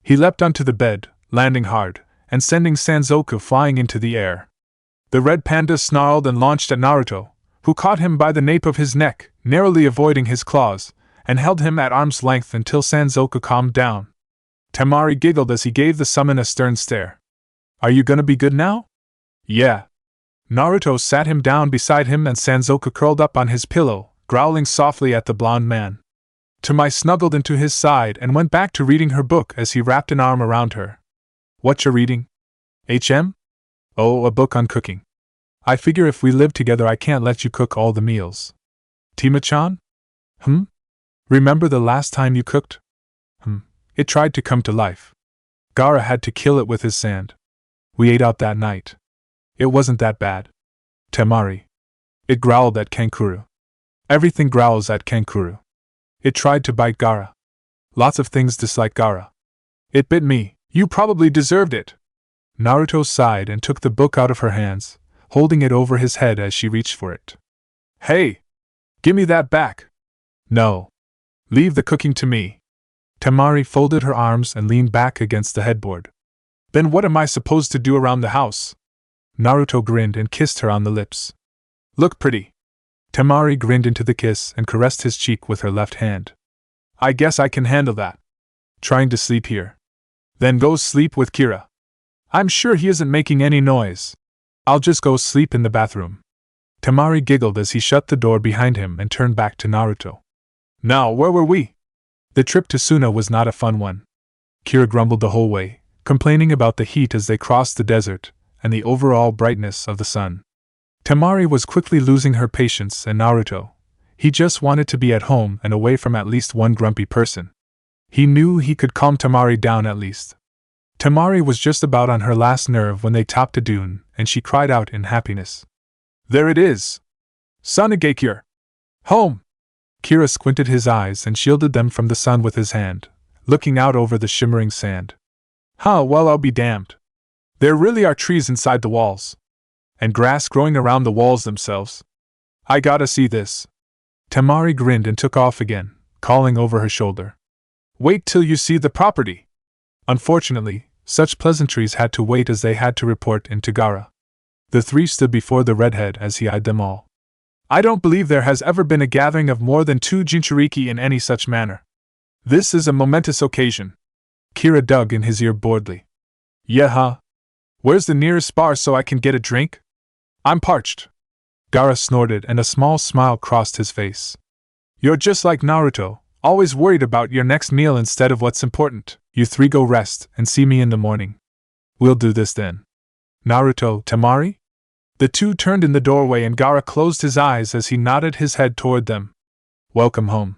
He leapt onto the bed, landing hard, and sending Sanzoku flying into the air. The red panda snarled and launched at Naruto, who caught him by the nape of his neck, narrowly avoiding his claws, and held him at arm's length until Sanzoku calmed down. Temari giggled as he gave the summon a stern stare. Are you gonna be good now? Yeah. Naruto sat him down beside him and Sanzoku curled up on his pillow, growling softly at the blonde man. Temai snuggled into his side and went back to reading her book as he wrapped an arm around her. What you reading? HM? Oh, a book on cooking. I figure if we live together I can't let you cook all the meals. Tima-chan? Remember the last time you cooked? It tried to come to life. Gaara had to kill it with his sand. We ate out that night. It wasn't that bad. Temari. It growled at Kankuro. Everything growls at Kankuro. It tried to bite Gaara. Lots of things dislike Gaara. It bit me. You probably deserved it. Naruto sighed and took the book out of her hands, holding it over his head as she reached for it. Hey! Give me that back! No. Leave the cooking to me. Temari folded her arms and leaned back against the headboard. Then what am I supposed to do around the house? Naruto grinned and kissed her on the lips. Look pretty. Temari grinned into the kiss and caressed his cheek with her left hand. I guess I can handle that. Trying to sleep here. Then go sleep with Kira. I'm sure he isn't making any noise. I'll just go sleep in the bathroom. Temari giggled as he shut the door behind him and turned back to Naruto. Now, where were we? The trip to Suna was not a fun one. Kira grumbled the whole way, complaining about the heat as they crossed the desert, and the overall brightness of the sun. Temari was quickly losing her patience and Naruto. He just wanted to be at home and away from at least one grumpy person. He knew he could calm Temari down at least. Temari was just about on her last nerve when they topped a dune, and she cried out in happiness. There it is! Sunagakure! Home! Kira squinted his eyes and shielded them from the sun with his hand, looking out over the shimmering sand. Well, I'll be damned. There really are trees inside the walls. And grass growing around the walls themselves. I gotta see this. Temari grinned and took off again, calling over her shoulder. Wait till you see the property. Unfortunately, such pleasantries had to wait as they had to report in Gaara. The three stood before the redhead as he eyed them all. I don't believe there has ever been a gathering of more than 2 Jinchuriki in any such manner. This is a momentous occasion. Kira dug in his ear boredly. Yeah, huh? Where's the nearest bar so I can get a drink? I'm parched. Gaara snorted and a small smile crossed his face. You're just like Naruto, always worried about your next meal instead of what's important. You three go rest and see me in the morning. We'll do this then. Naruto, Temari? The two turned in the doorway and Gaara closed his eyes as he nodded his head toward them. Welcome home.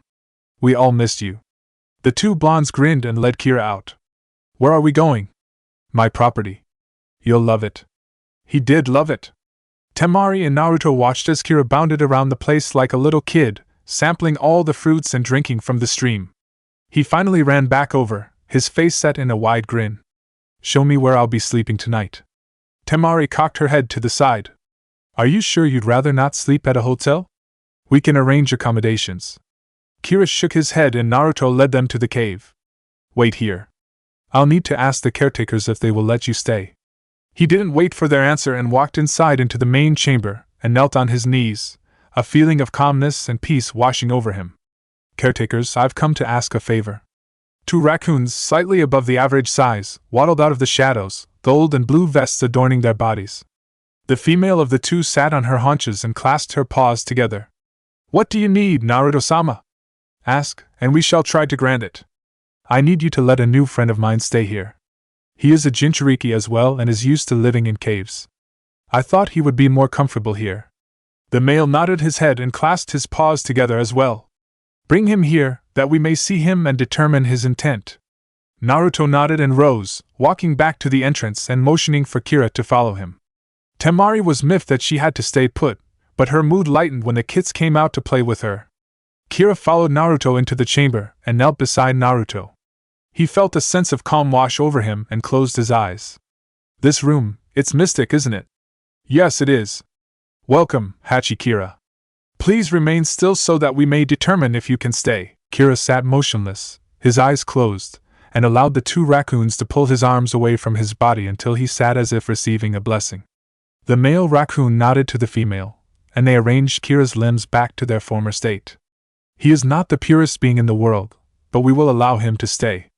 We all missed you. The two blondes grinned and led Kira out. Where are we going? My property. You'll love it. He did love it. Temari and Naruto watched as Kira bounded around the place like a little kid, sampling all the fruits and drinking from the stream. He finally ran back over, his face set in a wide grin. Show me where I'll be sleeping tonight. Temari cocked her head to the side. Are you sure you'd rather not sleep at a hotel? We can arrange accommodations. Kira shook his head and Naruto led them to the cave. Wait here. I'll need to ask the caretakers if they will let you stay. He didn't wait for their answer and walked inside into the main chamber and knelt on his knees, a feeling of calmness and peace washing over him. Caretakers, I've come to ask a favor. 2 raccoons, slightly above the average size, waddled out of the shadows, gold and blue vests adorning their bodies. The female of the two sat on her haunches and clasped her paws together. What do you need, Naruto-sama? Ask, and we shall try to grant it. I need you to let a new friend of mine stay here. He is a Jinchuriki as well and is used to living in caves. I thought he would be more comfortable here. The male nodded his head and clasped his paws together as well. Bring him here, that we may see him and determine his intent. Naruto nodded and rose, walking back to the entrance and motioning for Kira to follow him. Temari was miffed that she had to stay put, but her mood lightened when the kids came out to play with her. Kira followed Naruto into the chamber and knelt beside Naruto. He felt a sense of calm wash over him and closed his eyes. This room, it's mystic, isn't it? Yes, it is. Welcome, Hachi Kira. Please remain still so that we may determine if you can stay. Kira sat motionless, his eyes closed, and allowed the 2 raccoons to pull his arms away from his body until he sat as if receiving a blessing. The male raccoon nodded to the female, and they arranged Kira's limbs back to their former state. He is not the purest being in the world, but we will allow him to stay.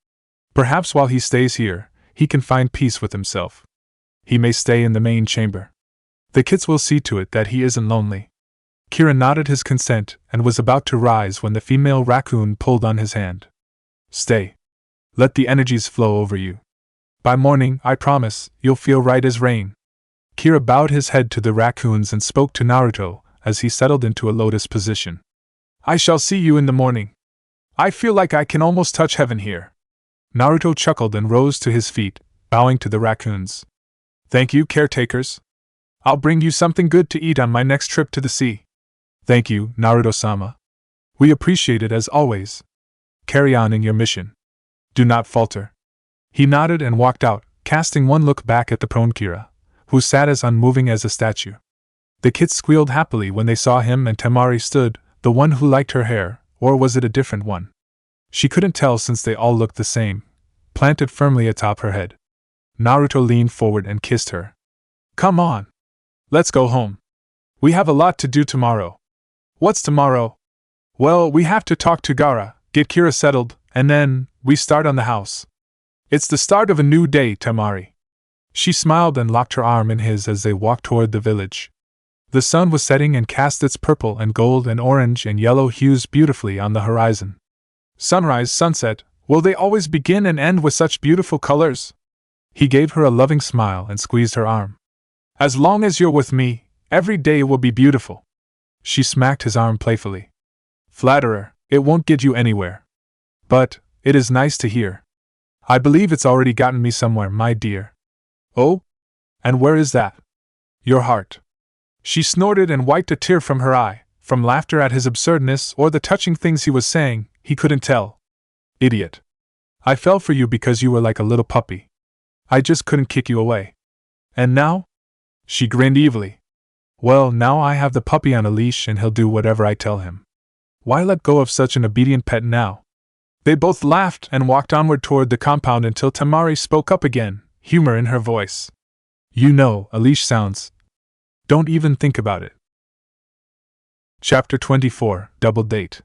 Perhaps while he stays here, he can find peace with himself. He may stay in the main chamber. The kids will see to it that he isn't lonely. Kira nodded his consent and was about to rise when the female raccoon pulled on his hand. Stay. Let the energies flow over you. By morning, I promise, you'll feel right as rain. Kira bowed his head to the raccoons and spoke to Naruto as he settled into a lotus position. I shall see you in the morning. I feel like I can almost touch heaven here. Naruto chuckled and rose to his feet, bowing to the raccoons. Thank you, caretakers. I'll bring you something good to eat on my next trip to the sea. Thank you, Naruto-sama. We appreciate it as always. Carry on in your mission. Do not falter. He nodded and walked out, casting one look back at the prone Kira, who sat as unmoving as a statue. The kids squealed happily when they saw him and Temari stood, the one who liked her hair, or was it a different one? She couldn't tell since they all looked the same, planted firmly atop her head. Naruto leaned forward and kissed her. Come on. Let's go home. We have a lot to do tomorrow. What's tomorrow? Well, we have to talk to Gaara, get Kira settled, and then, we start on the house. It's the start of a new day, Temari. She smiled and locked her arm in his as they walked toward the village. The sun was setting and cast its purple and gold and orange and yellow hues beautifully on the horizon. Sunrise, sunset, will they always begin and end with such beautiful colors? He gave her a loving smile and squeezed her arm. As long as you're with me, every day will be beautiful. She smacked his arm playfully. Flatterer, it won't get you anywhere. But, it is nice to hear. I believe it's already gotten me somewhere, my dear. Oh? And where is that? Your heart. She snorted and wiped a tear from her eye, from laughter at his absurdness or the touching things he was saying, he couldn't tell. Idiot. I fell for you because you were like a little puppy. I just couldn't kick you away. And now? She grinned evilly. Well, now I have the puppy on a leash and he'll do whatever I tell him. Why let go of such an obedient pet now? They both laughed and walked onward toward the compound until Temari spoke up again, humor in her voice. You know, a leash sounds. Don't even think about it. Chapter 24, Double Date.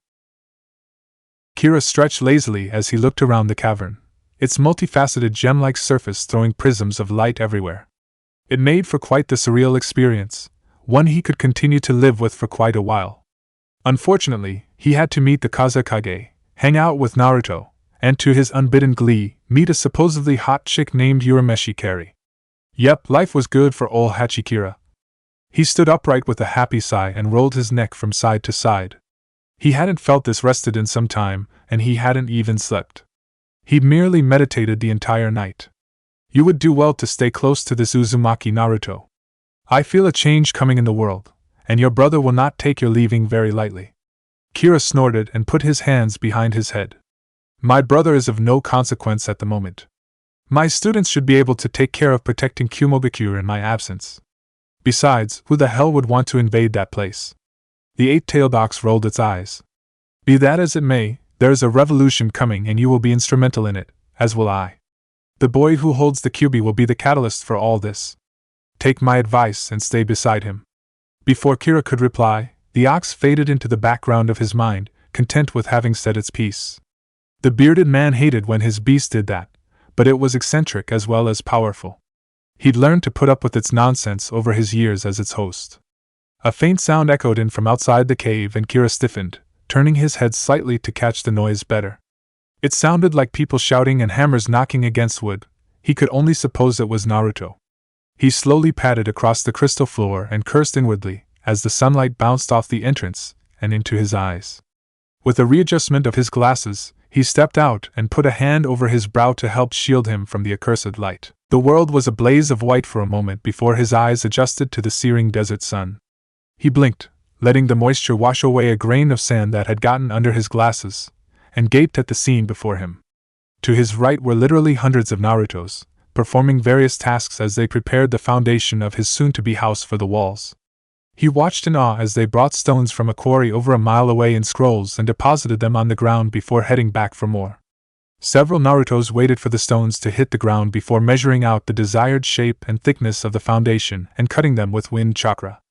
Kira stretched lazily as he looked around the cavern, its multifaceted gem-like surface throwing prisms of light everywhere. It made for quite the surreal experience, one he could continue to live with for quite a while. Unfortunately, he had to meet the kazekage, hang out with Naruto, and to his unbidden glee, meet a supposedly hot chick named Urameshi Kari. Yep, life was good for old Hachikira. He stood upright with a happy sigh and rolled his neck from side to side. He hadn't felt this rested in some time, and he hadn't even slept. He'd merely meditated the entire night. You would do well to stay close to this Uzumaki Naruto. I feel a change coming in the world, and your brother will not take your leaving very lightly. Kira snorted and put his hands behind his head. My brother is of no consequence at the moment. My students should be able to take care of protecting Kumogakure in my absence. Besides, who the hell would want to invade that place? The eight-tailed ox rolled its eyes. Be that as it may, there is a revolution coming and you will be instrumental in it, as will I. The boy who holds the Kyubi will be the catalyst for all this. Take my advice and stay beside him. Before Kira could reply, the ox faded into the background of his mind, content with having said its piece. The bearded man hated when his beast did that, but it was eccentric as well as powerful. He'd learned to put up with its nonsense over his years as its host. A faint sound echoed in from outside the cave and Kira stiffened, turning his head slightly to catch the noise better. It sounded like people shouting and hammers knocking against wood. He could only suppose it was Naruto. He slowly padded across the crystal floor and cursed inwardly as the sunlight bounced off the entrance and into his eyes. With a readjustment of his glasses, he stepped out and put a hand over his brow to help shield him from the accursed light. The world was a blaze of white for a moment before his eyes adjusted to the searing desert sun. He blinked, letting the moisture wash away a grain of sand that had gotten under his glasses, and gaped at the scene before him. To his right were literally hundreds of Narutos, performing various tasks as they prepared the foundation of his soon-to-be house for the walls. He watched in awe as they brought stones from a quarry over a mile away in scrolls and deposited them on the ground before heading back for more. Several Narutos waited for the stones to hit the ground before measuring out the desired shape and thickness of the foundation and cutting them with wind chakra.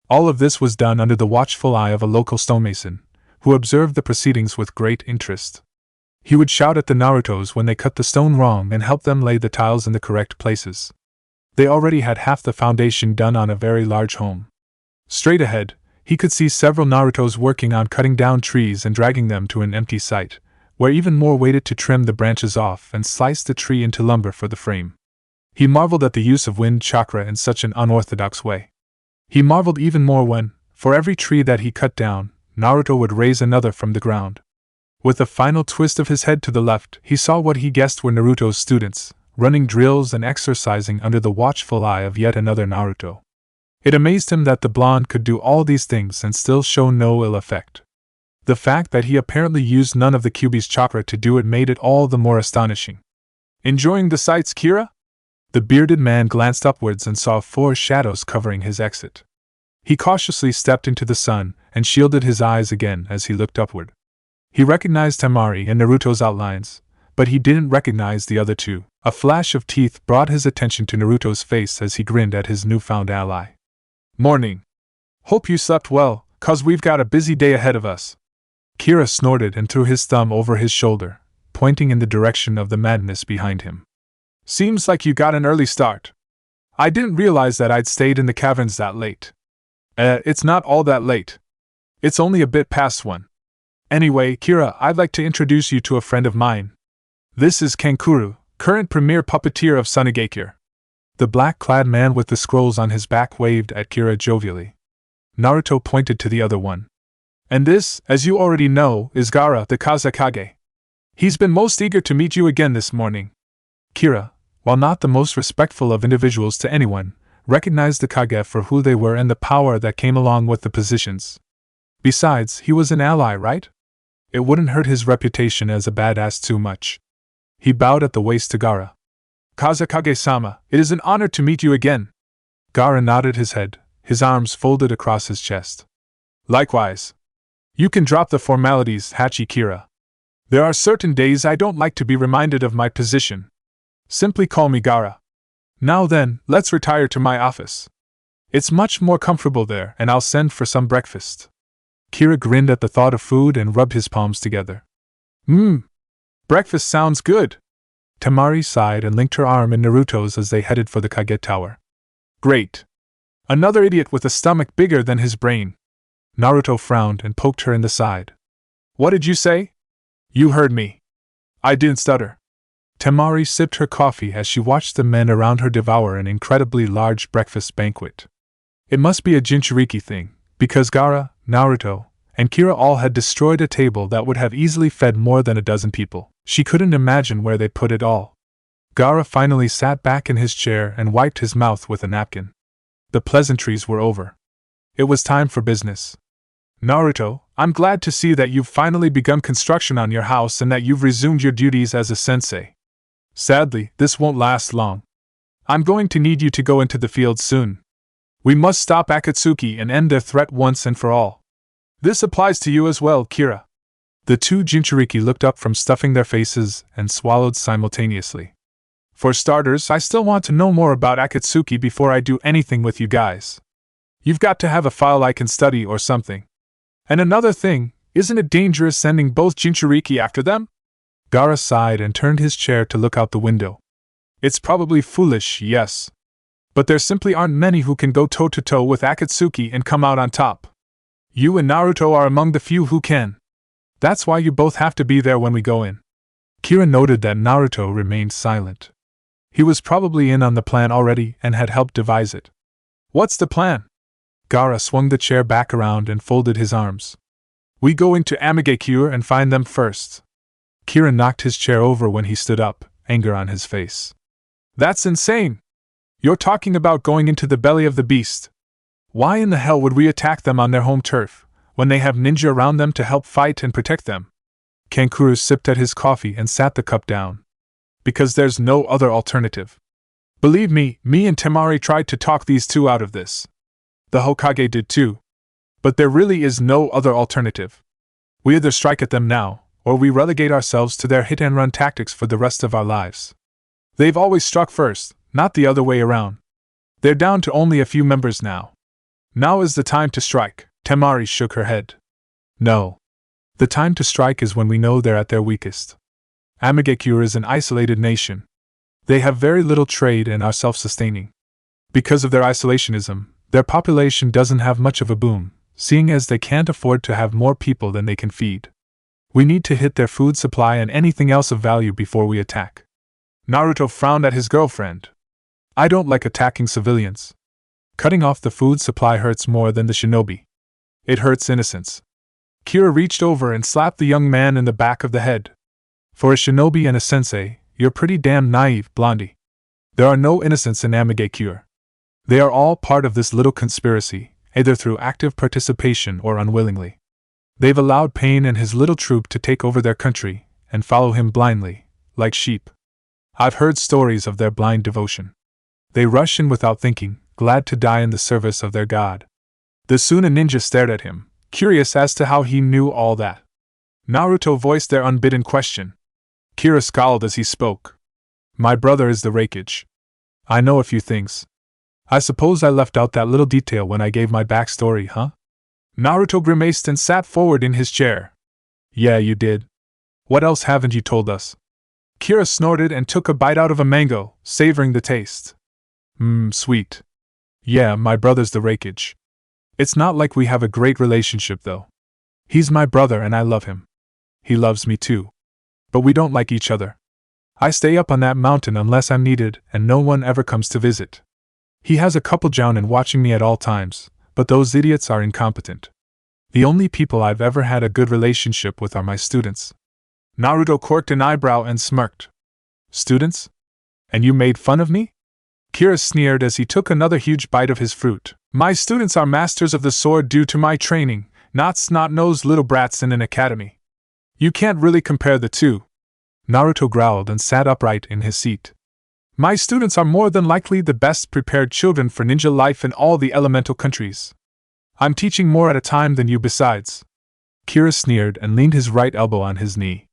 All of this was done under the watchful eye of a local stonemason, who observed the proceedings with great interest. He would shout at the Narutos when they cut the stone wrong and help them lay the tiles in the correct places. They already had half the foundation done on a very large home. Straight ahead, he could see several Narutos working on cutting down trees and dragging them to an empty site, where even more waited to trim the branches off and slice the tree into lumber for the frame. He marveled at the use of wind chakra in such an unorthodox way. He marveled even more when, for every tree that he cut down, Naruto would raise another from the ground. With a final twist of his head to the left, he saw what he guessed were Naruto's students, running drills and exercising under the watchful eye of yet another Naruto. It amazed him that the blonde could do all these things and still show no ill effect. The fact that he apparently used none of the Kyubi's chakra to do it made it all the more astonishing. Enjoying the sights, Kira? The bearded man glanced upwards and saw 4 shadows covering his exit. He cautiously stepped into the sun and shielded his eyes again as he looked upward. He recognized Temari and Naruto's outlines, but he didn't recognize the other two. A flash of teeth brought his attention to Naruto's face as he grinned at his newfound ally. Morning. Hope you slept well, 'cause we've got a busy day ahead of us. Kira snorted and threw his thumb over his shoulder, pointing in the direction of the madness behind him. Seems like you got an early start. I didn't realize that I'd stayed in the caverns that late. It's not all that late. It's only a bit past 1. Anyway, Kira, I'd like to introduce you to a friend of mine. This is Kankuro, current premier puppeteer of Sunagakure. The black-clad man with the scrolls on his back waved at Kira jovially. Naruto pointed to the other one. And this, as you already know, is Gaara, the kazekage. He's been most eager to meet you again this morning. Kira, while not the most respectful of individuals to anyone, recognized the Kage for who they were and the power that came along with the positions. Besides, he was an ally, right? It wouldn't hurt his reputation as a badass too much. He bowed at the waist to Gaara. Kazekage-sama, it is an honor to meet you again. Gaara nodded his head, his arms folded across his chest. Likewise. You can drop the formalities, Hachi Kira. There are certain days I don't like to be reminded of my position. Simply call me Gaara. Now then, let's retire to my office. It's much more comfortable there, and I'll send for some breakfast. Kira grinned at the thought of food and rubbed his palms together. Breakfast sounds good. Temari sighed and linked her arm in Naruto's as they headed for the Kage Tower. Great. Another idiot with a stomach bigger than his brain. Naruto frowned and poked her in the side. What did you say? You heard me. I didn't stutter. Temari sipped her coffee as she watched the men around her devour an incredibly large breakfast banquet. It must be a Jinchuriki thing, because Gaara, Naruto, and Kira all had destroyed a table that would have easily fed more than a dozen people. She couldn't imagine where they'd put it all. Gaara finally sat back in his chair and wiped his mouth with a napkin. The pleasantries were over. It was time for business. Naruto, I'm glad to see that you've finally begun construction on your house and that you've resumed your duties as a sensei. Sadly, this won't last long. I'm going to need you to go into the field soon. We must stop Akatsuki and end their threat once and for all. This applies to you as well, Kira. The two Jinchuriki looked up from stuffing their faces and swallowed simultaneously. For starters, I still want to know more about Akatsuki before I do anything with you guys. You've got to have a file I can study or something. And another thing, isn't it dangerous sending both Jinchuriki after them? Gaara sighed and turned his chair to look out the window. It's probably foolish, yes. But there simply aren't many who can go toe-to-toe with Akatsuki and come out on top. You and Naruto are among the few who can. That's why you both have to be there when we go in. Kira noted that Naruto remained silent. He was probably in on the plan already and had helped devise it. What's the plan? Gaara swung the chair back around and folded his arms. We go into Amigekure and find them first. Kira knocked his chair over when he stood up, anger on his face. That's insane! You're talking about going into the belly of the beast. Why in the hell would we attack them on their home turf, when they have ninja around them to help fight and protect them? Kankuro sipped at his coffee and sat the cup down. Because there's no other alternative. Believe me, me and Temari tried to talk these two out of this. The Hokage did too. But there really is no other alternative. We either strike at them now, or we relegate ourselves to their hit-and-run tactics for the rest of our lives. They've always struck first, not the other way around. They're down to only a few members now. Now is the time to strike. Temari shook her head. No. The time to strike is when we know they're at their weakest. Amigekure is an isolated nation. They have very little trade and are self-sustaining. Because of their isolationism, their population doesn't have much of a boom, seeing as they can't afford to have more people than they can feed. We need to hit their food supply and anything else of value before we attack. Naruto frowned at his girlfriend. I don't like attacking civilians. Cutting off the food supply hurts more than the shinobi. It hurts innocence. Kira reached over and slapped the young man in the back of the head. For a shinobi and a sensei, you're pretty damn naive, Blondie. There are no innocents in Amigekure. They are all part of this little conspiracy, either through active participation or unwillingly. They've allowed Pain and his little troop to take over their country, and follow him blindly, like sheep. I've heard stories of their blind devotion. They rush in without thinking, glad to die in the service of their god. The Suna ninja stared at him, curious as to how he knew all that. Naruto voiced their unbidden question. Kira scowled as he spoke. My brother is the Raikage. I know a few things. I suppose I left out that little detail when I gave my backstory, huh? Naruto grimaced and sat forward in his chair. Yeah, you did. What else haven't you told us? Kira snorted and took a bite out of a mango, savoring the taste. Sweet. Yeah, my brother's the Raikage. It's not like we have a great relationship, though. He's my brother and I love him. He loves me too. But we don't like each other. I stay up on that mountain unless I'm needed, and no one ever comes to visit. He has a couple jounin watching me at all times, but those idiots are incompetent. The only people I've ever had a good relationship with are my students. Naruto corked an eyebrow and smirked. Students? And you made fun of me? Kira sneered as he took another huge bite of his fruit. My students are masters of the sword due to my training, not snot-nosed little brats in an academy. You can't really compare the two. Naruto growled and sat upright in his seat. My students are more than likely the best prepared children for ninja life in all the elemental countries. I'm teaching more at a time than you besides. Kira sneered and leaned his right elbow on his knee.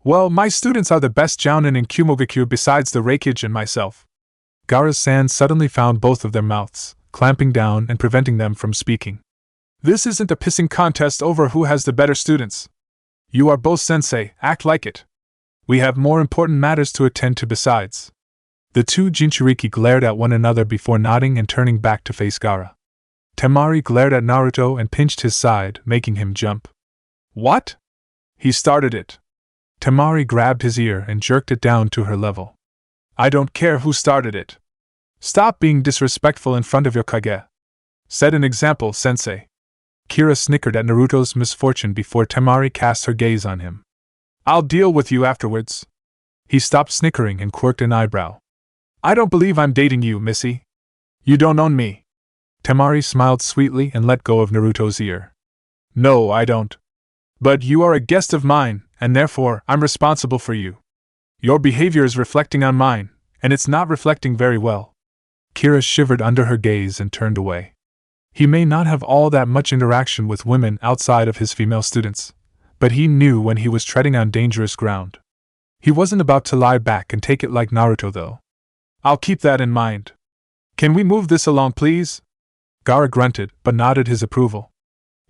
Well, my students are the best jounin in Kumogakure besides the Reikage and myself. Gaara-san suddenly found both of their mouths, clamping down and preventing them from speaking. This isn't a pissing contest over who has the better students. You are both sensei, act like it. We have more important matters to attend to besides. The two Jinchuriki glared at one another before nodding and turning back to face Gaara. Temari glared at Naruto and pinched his side, making him jump. What? He started it. Temari grabbed his ear and jerked it down to her level. I don't care who started it. Stop being disrespectful in front of your kage. Set an example, sensei. Kira snickered at Naruto's misfortune before Temari cast her gaze on him. I'll deal with you afterwards. He stopped snickering and quirked an eyebrow. I don't believe I'm dating you, Missy. You don't own me. Temari smiled sweetly and let go of Naruto's ear. No, I don't. But you are a guest of mine, and therefore I'm responsible for you. Your behavior is reflecting on mine, and it's not reflecting very well. Kira shivered under her gaze and turned away. He may not have all that much interaction with women outside of his female students, but he knew when he was treading on dangerous ground. He wasn't about to lie back and take it like Naruto, though. I'll keep that in mind. Can we move this along, please? Gaara grunted, but nodded his approval.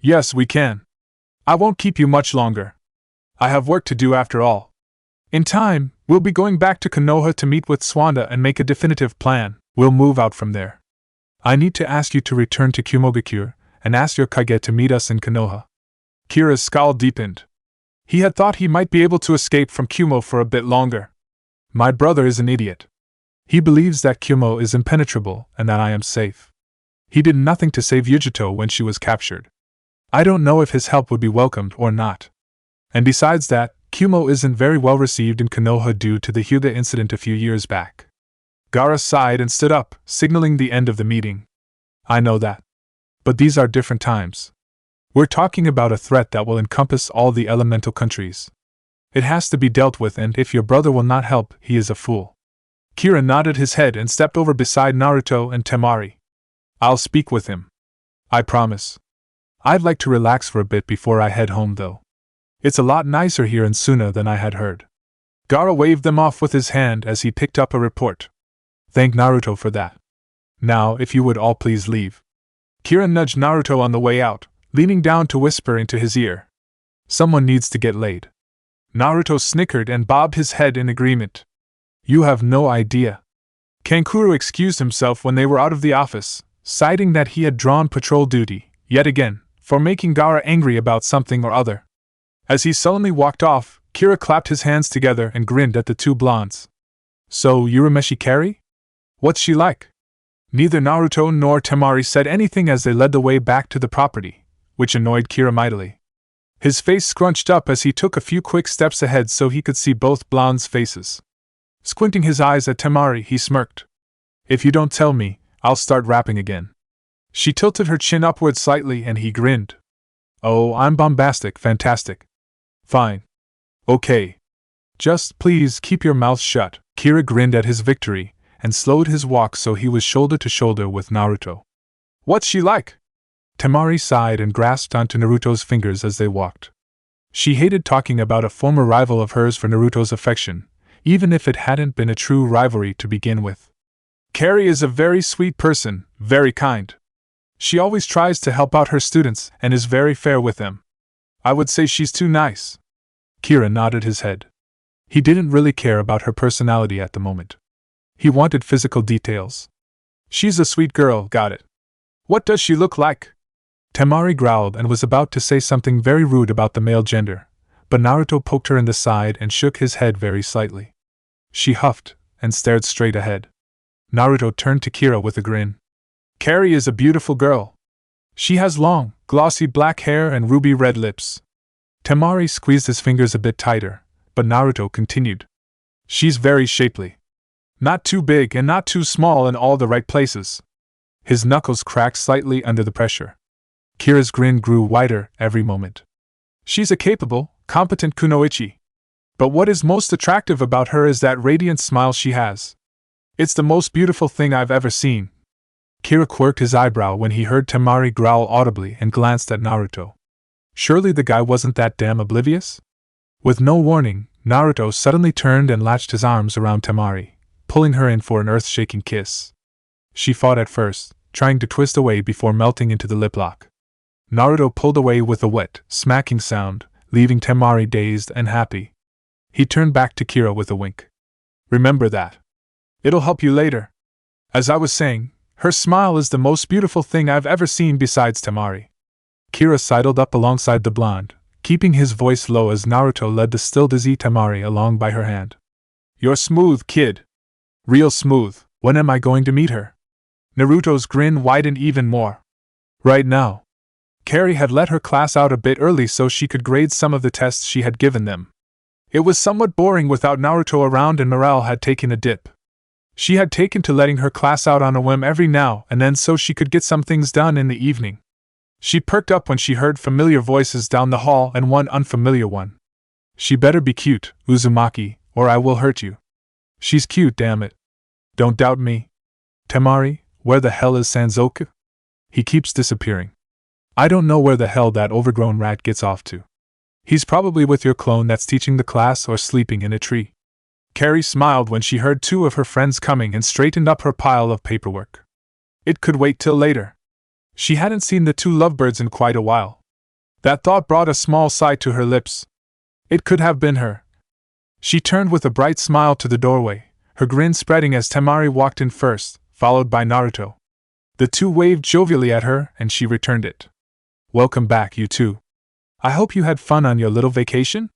Yes, we can. I won't keep you much longer. I have work to do after all. In time, we'll be going back to Konoha to meet with Swanda and make a definitive plan. We'll move out from there. I need to ask you to return to Kumogakure and ask your kage to meet us in Konoha. Kira's scowl deepened. He had thought he might be able to escape from Kumo for a bit longer. My brother is an idiot. He believes that Kumo is impenetrable and that I am safe. He did nothing to save Yujito when she was captured. I don't know if his help would be welcomed or not. And besides that, Kumo isn't very well received in Konoha due to the Hyuga incident a few years back. Gaara sighed and stood up, signaling the end of the meeting. I know that. But these are different times. We're talking about a threat that will encompass all the elemental countries. It has to be dealt with, and if your brother will not help, he is a fool. Kira nodded his head and stepped over beside Naruto and Temari. I'll speak with him. I promise. I'd like to relax for a bit before I head home, though. It's a lot nicer here in Suna than I had heard. Gaara waved them off with his hand as he picked up a report. Thank Naruto for that. Now, if you would all please leave. Kira nudged Naruto on the way out, leaning down to whisper into his ear. Someone needs to get laid. Naruto snickered and bobbed his head in agreement. You have no idea. Kankuro excused himself when they were out of the office, citing that he had drawn patrol duty, yet again, for making Gaara angry about something or other. As he sullenly walked off, Kira clapped his hands together and grinned at the two blondes. So, Urameshi Kari? What's she like? Neither Naruto nor Temari said anything as they led the way back to the property, which annoyed Kira mightily. His face scrunched up as he took a few quick steps ahead so he could see both blondes' faces. Squinting his eyes at Temari, he smirked. If you don't tell me, I'll start rapping again. She tilted her chin upward slightly and he grinned. Oh, I'm bombastic, fantastic. Fine. Okay. Just please keep your mouth shut. Kira grinned at his victory and slowed his walk so he was shoulder to shoulder with Naruto. What's she like? Temari sighed and grasped onto Naruto's fingers as they walked. She hated talking about a former rival of hers for Naruto's affection, even if it hadn't been a true rivalry to begin with. Kari is a very sweet person, very kind. She always tries to help out her students and is very fair with them. I would say she's too nice. Kira nodded his head. He didn't really care about her personality at the moment. He wanted physical details. She's a sweet girl, got it. What does she look like? Temari growled and was about to say something very rude about the male gender, but Naruto poked her in the side and shook his head very slightly. She huffed and stared straight ahead. Naruto turned to Kira with a grin. Kari is a beautiful girl. She has long, glossy black hair and ruby red lips. Temari squeezed his fingers a bit tighter, but Naruto continued. She's very shapely. Not too big and not too small in all the right places. His knuckles cracked slightly under the pressure. Kira's grin grew wider every moment. She's a capable, competent kunoichi. But what is most attractive about her is that radiant smile she has. It's the most beautiful thing I've ever seen. Kira quirked his eyebrow when he heard Temari growl audibly and glanced at Naruto. Surely the guy wasn't that damn oblivious? With no warning, Naruto suddenly turned and latched his arms around Temari, pulling her in for an earth-shaking kiss. She fought at first, trying to twist away before melting into the lip lock. Naruto pulled away with a wet, smacking sound, leaving Temari dazed and happy. He turned back to Kira with a wink. Remember that. It'll help you later. As I was saying, her smile is the most beautiful thing I've ever seen besides Temari. Kira sidled up alongside the blonde, keeping his voice low as Naruto led the still dizzy Temari along by her hand. You're smooth, kid. Real smooth. When am I going to meet her? Naruto's grin widened even more. Right now. Carrie had let her class out a bit early so she could grade some of the tests she had given them. It was somewhat boring without Naruto around and morale had taken a dip. She had taken to letting her class out on a whim every now and then so she could get some things done in the evening. She perked up when she heard familiar voices down the hall and one unfamiliar one. She better be cute, Uzumaki, or I will hurt you. She's cute, damn it. Don't doubt me. Temari, where the hell is Sanzoku? He keeps disappearing. I don't know where the hell that overgrown rat gets off to. He's probably with your clone that's teaching the class or sleeping in a tree. Carrie smiled when she heard two of her friends coming and straightened up her pile of paperwork. It could wait till later. She hadn't seen the two lovebirds in quite a while. That thought brought a small sigh to her lips. It could have been her. She turned with a bright smile to the doorway, her grin spreading as Temari walked in first, followed by Naruto. The two waved jovially at her, and she returned it. Welcome back, you two. I hope you had fun on your little vacation?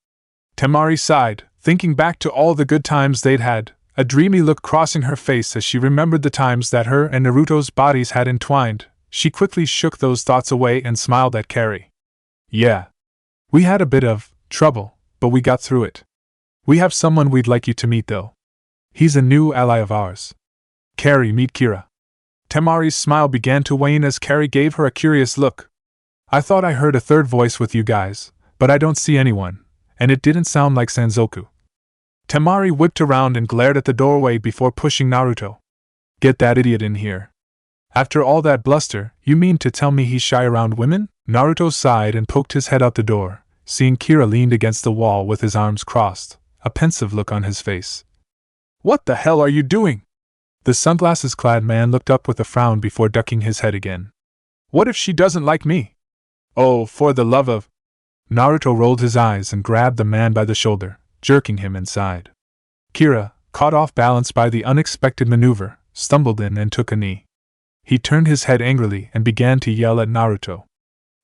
Temari sighed, thinking back to all the good times they'd had, a dreamy look crossing her face as she remembered the times that her and Naruto's bodies had entwined. She quickly shook those thoughts away and smiled at Carrie. Yeah. We had a bit of trouble, but we got through it. We have someone we'd like you to meet, though. He's a new ally of ours. Carrie, meet Kira. Temari's smile began to wane as Carrie gave her a curious look. I thought I heard a third voice with you guys, but I don't see anyone, and it didn't sound like Sanzoku. Temari whipped around and glared at the doorway before pushing Naruto. Get that idiot in here. After all that bluster, you mean to tell me he's shy around women? Naruto sighed and poked his head out the door, seeing Kira leaned against the wall with his arms crossed, a pensive look on his face. What the hell are you doing? The sunglasses-clad man looked up with a frown before ducking his head again. What if she doesn't like me? Oh, for the love of... Naruto rolled his eyes and grabbed the man by the shoulder, jerking him inside. Kira, caught off balance by the unexpected maneuver, stumbled in and took a knee. He turned his head angrily and began to yell at Naruto.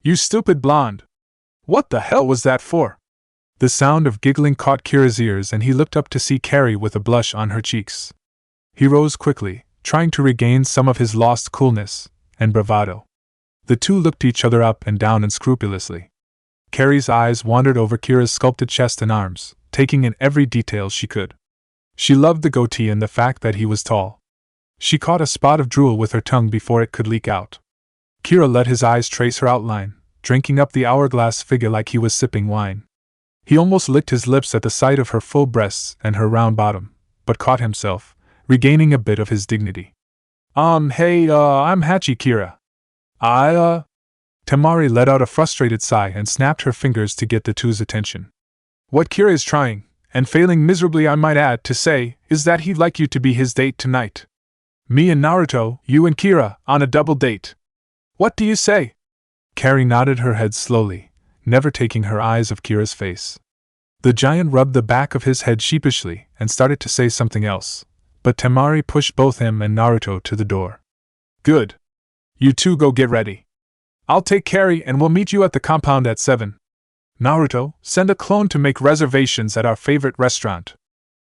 You stupid blonde! What the hell was that for? The sound of giggling caught Kira's ears and he looked up to see Carrie with a blush on her cheeks. He rose quickly, trying to regain some of his lost coolness and bravado. The two looked each other up and down unscrupulously. Carrie's eyes wandered over Kira's sculpted chest and arms, taking in every detail she could. She loved the goatee and the fact that he was tall. She caught a spot of drool with her tongue before it could leak out. Kira let his eyes trace her outline, drinking up the hourglass figure like he was sipping wine. He almost licked his lips at the sight of her full breasts and her round bottom, but caught himself, regaining a bit of his dignity. Hey, I'm Hachi, Kira. Temari let out a frustrated sigh and snapped her fingers to get the two's attention. What Kira is trying, and failing miserably I might add, to say, is that he'd like you to be his date tonight. Me and Naruto, you and Kira, on a double date. What do you say? Carrie nodded her head slowly, never taking her eyes off Kira's face. The giant rubbed the back of his head sheepishly and started to say something else, but Temari pushed both him and Naruto to the door. Good. You two go get ready. I'll take Carrie and we'll meet you at the compound at 7. Naruto, send a clone to make reservations at our favorite restaurant.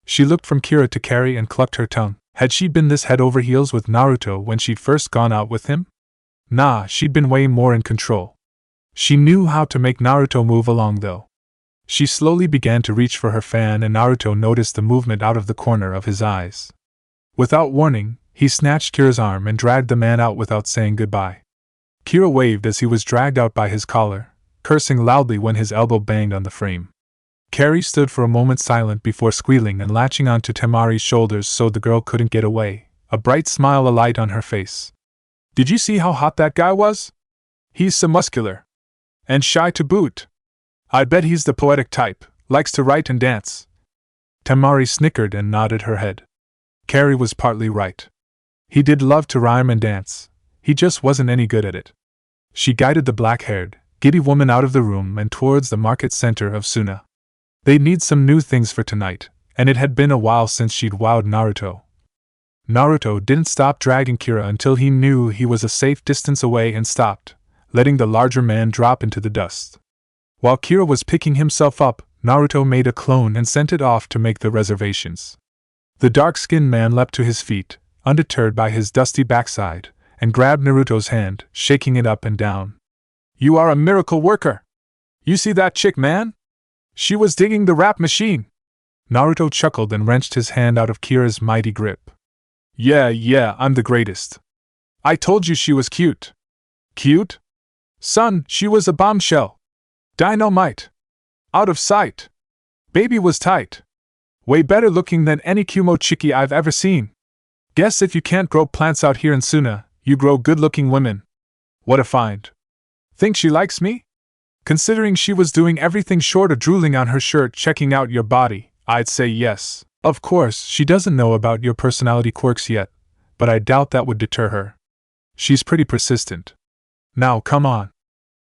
She looked from Kira to Carrie and clucked her tongue. Had she been this head over heels with Naruto when she'd first gone out with him? Nah, she'd been way more in control. She knew how to make Naruto move along though. She slowly began to reach for her fan and Naruto noticed the movement out of the corner of his eyes. Without warning, he snatched Kira's arm and dragged the man out without saying goodbye. Kira waved as he was dragged out by his collar, cursing loudly when his elbow banged on the frame. Carrie stood for a moment silent before squealing and latching onto Temari's shoulders so the girl couldn't get away, a bright smile alight on her face. Did you see how hot that guy was? He's so muscular. And shy to boot. I bet he's the poetic type, likes to write and dance. Temari snickered and nodded her head. Carrie was partly right. He did love to rhyme and dance, he just wasn't any good at it. She guided the black-haired, giddy woman out of the room and towards the market center of Suna. They'd need some new things for tonight, and it had been a while since she'd wowed Naruto. Naruto didn't stop dragging Kira until he knew he was a safe distance away and stopped, letting the larger man drop into the dust. While Kira was picking himself up, Naruto made a clone and sent it off to make the reservations. The dark-skinned man leapt to his feet, undeterred by his dusty backside, and grabbed Naruto's hand, shaking it up and down. You are a miracle worker! You see that chick, man? She was digging the rap machine! Naruto chuckled and wrenched his hand out of Kira's mighty grip. Yeah, I'm the greatest. I told you she was cute. Cute? Son, she was a bombshell. Dynamite. Out of sight. Baby was tight. Way better looking than any Kumo chickie I've ever seen. Guess if you can't grow plants out here in Suna, you grow good-looking women. What a find. Think she likes me? Considering she was doing everything short of drooling on her shirt checking out your body, I'd say yes. Of course, she doesn't know about your personality quirks yet, but I doubt that would deter her. She's pretty persistent. Now, come on.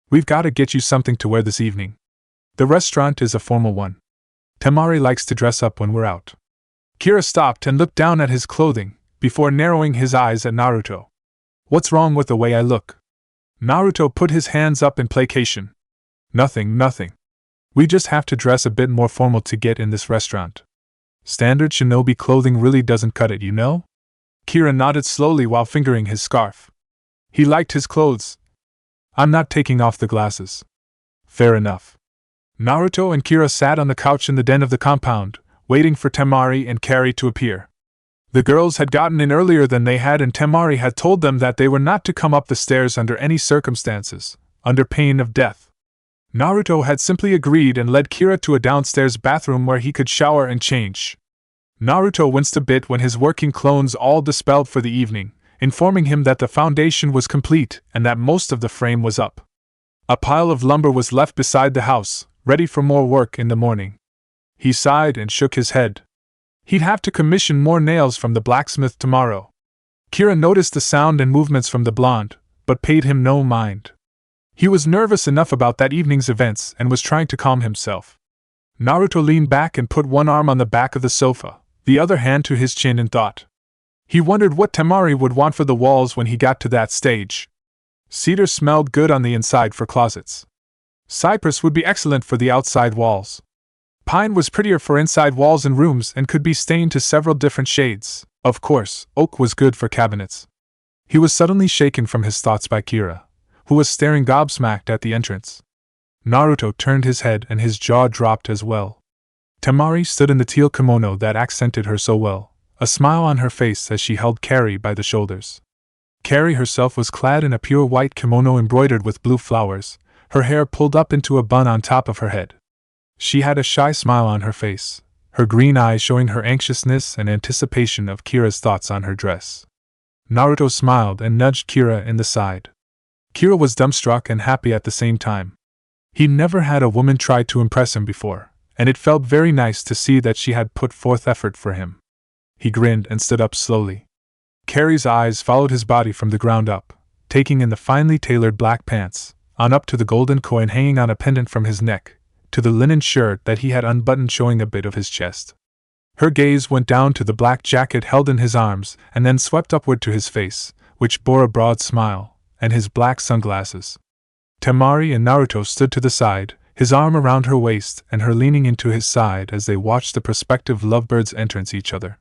We've got to get you something to wear this evening. The restaurant is a formal one. Temari likes to dress up when we're out. Kira stopped and looked down at his clothing, before narrowing his eyes at Naruto. What's wrong with the way I look? Naruto put his hands up in placation. Nothing. We just have to dress a bit more formal to get in this restaurant. Standard shinobi clothing really doesn't cut it, you know? Kira nodded slowly while fingering his scarf. He liked his clothes. I'm not taking off the glasses. Fair enough. Naruto and Kira sat on the couch in the den of the compound, waiting for Temari and Carrie to appear. The girls had gotten in earlier than they had, and Temari had told them that they were not to come up the stairs under any circumstances, under pain of death. Naruto had simply agreed and led Kira to a downstairs bathroom where he could shower and change. Naruto winced a bit when his working clones all dispelled for the evening, informing him that the foundation was complete and that most of the frame was up. A pile of lumber was left beside the house, ready for more work in the morning. He sighed and shook his head. He'd have to commission more nails from the blacksmith tomorrow. Kira noticed the sound and movements from the blonde, but paid him no mind. He was nervous enough about that evening's events and was trying to calm himself. Naruto leaned back and put one arm on the back of the sofa, the other hand to his chin in thought. He wondered what Temari would want for the walls when he got to that stage. Cedar smelled good on the inside for closets. Cypress would be excellent for the outside walls. Pine was prettier for inside walls and rooms and could be stained to several different shades. Of course, oak was good for cabinets. He was suddenly shaken from his thoughts by Kira, who was staring gobsmacked at the entrance. Naruto turned his head and his jaw dropped as well. Temari stood in the teal kimono that accented her so well, a smile on her face as she held Carrie by the shoulders. Carrie herself was clad in a pure white kimono embroidered with blue flowers, her hair pulled up into a bun on top of her head. She had a shy smile on her face, her green eyes showing her anxiousness and anticipation of Kira's thoughts on her dress. Naruto smiled and nudged Kira in the side. Kira was dumbstruck and happy at the same time. He never had a woman try to impress him before, and it felt very nice to see that she had put forth effort for him. He grinned and stood up slowly. Carrie's eyes followed his body from the ground up, taking in the finely tailored black pants, on up to the golden coin hanging on a pendant from his neck, to the linen shirt that he had unbuttoned showing a bit of his chest. Her gaze went down to the black jacket held in his arms and then swept upward to his face, which bore a broad smile, and his black sunglasses. Temari and Naruto stood to the side, his arm around her waist and her leaning into his side as they watched the prospective lovebirds entrance each other.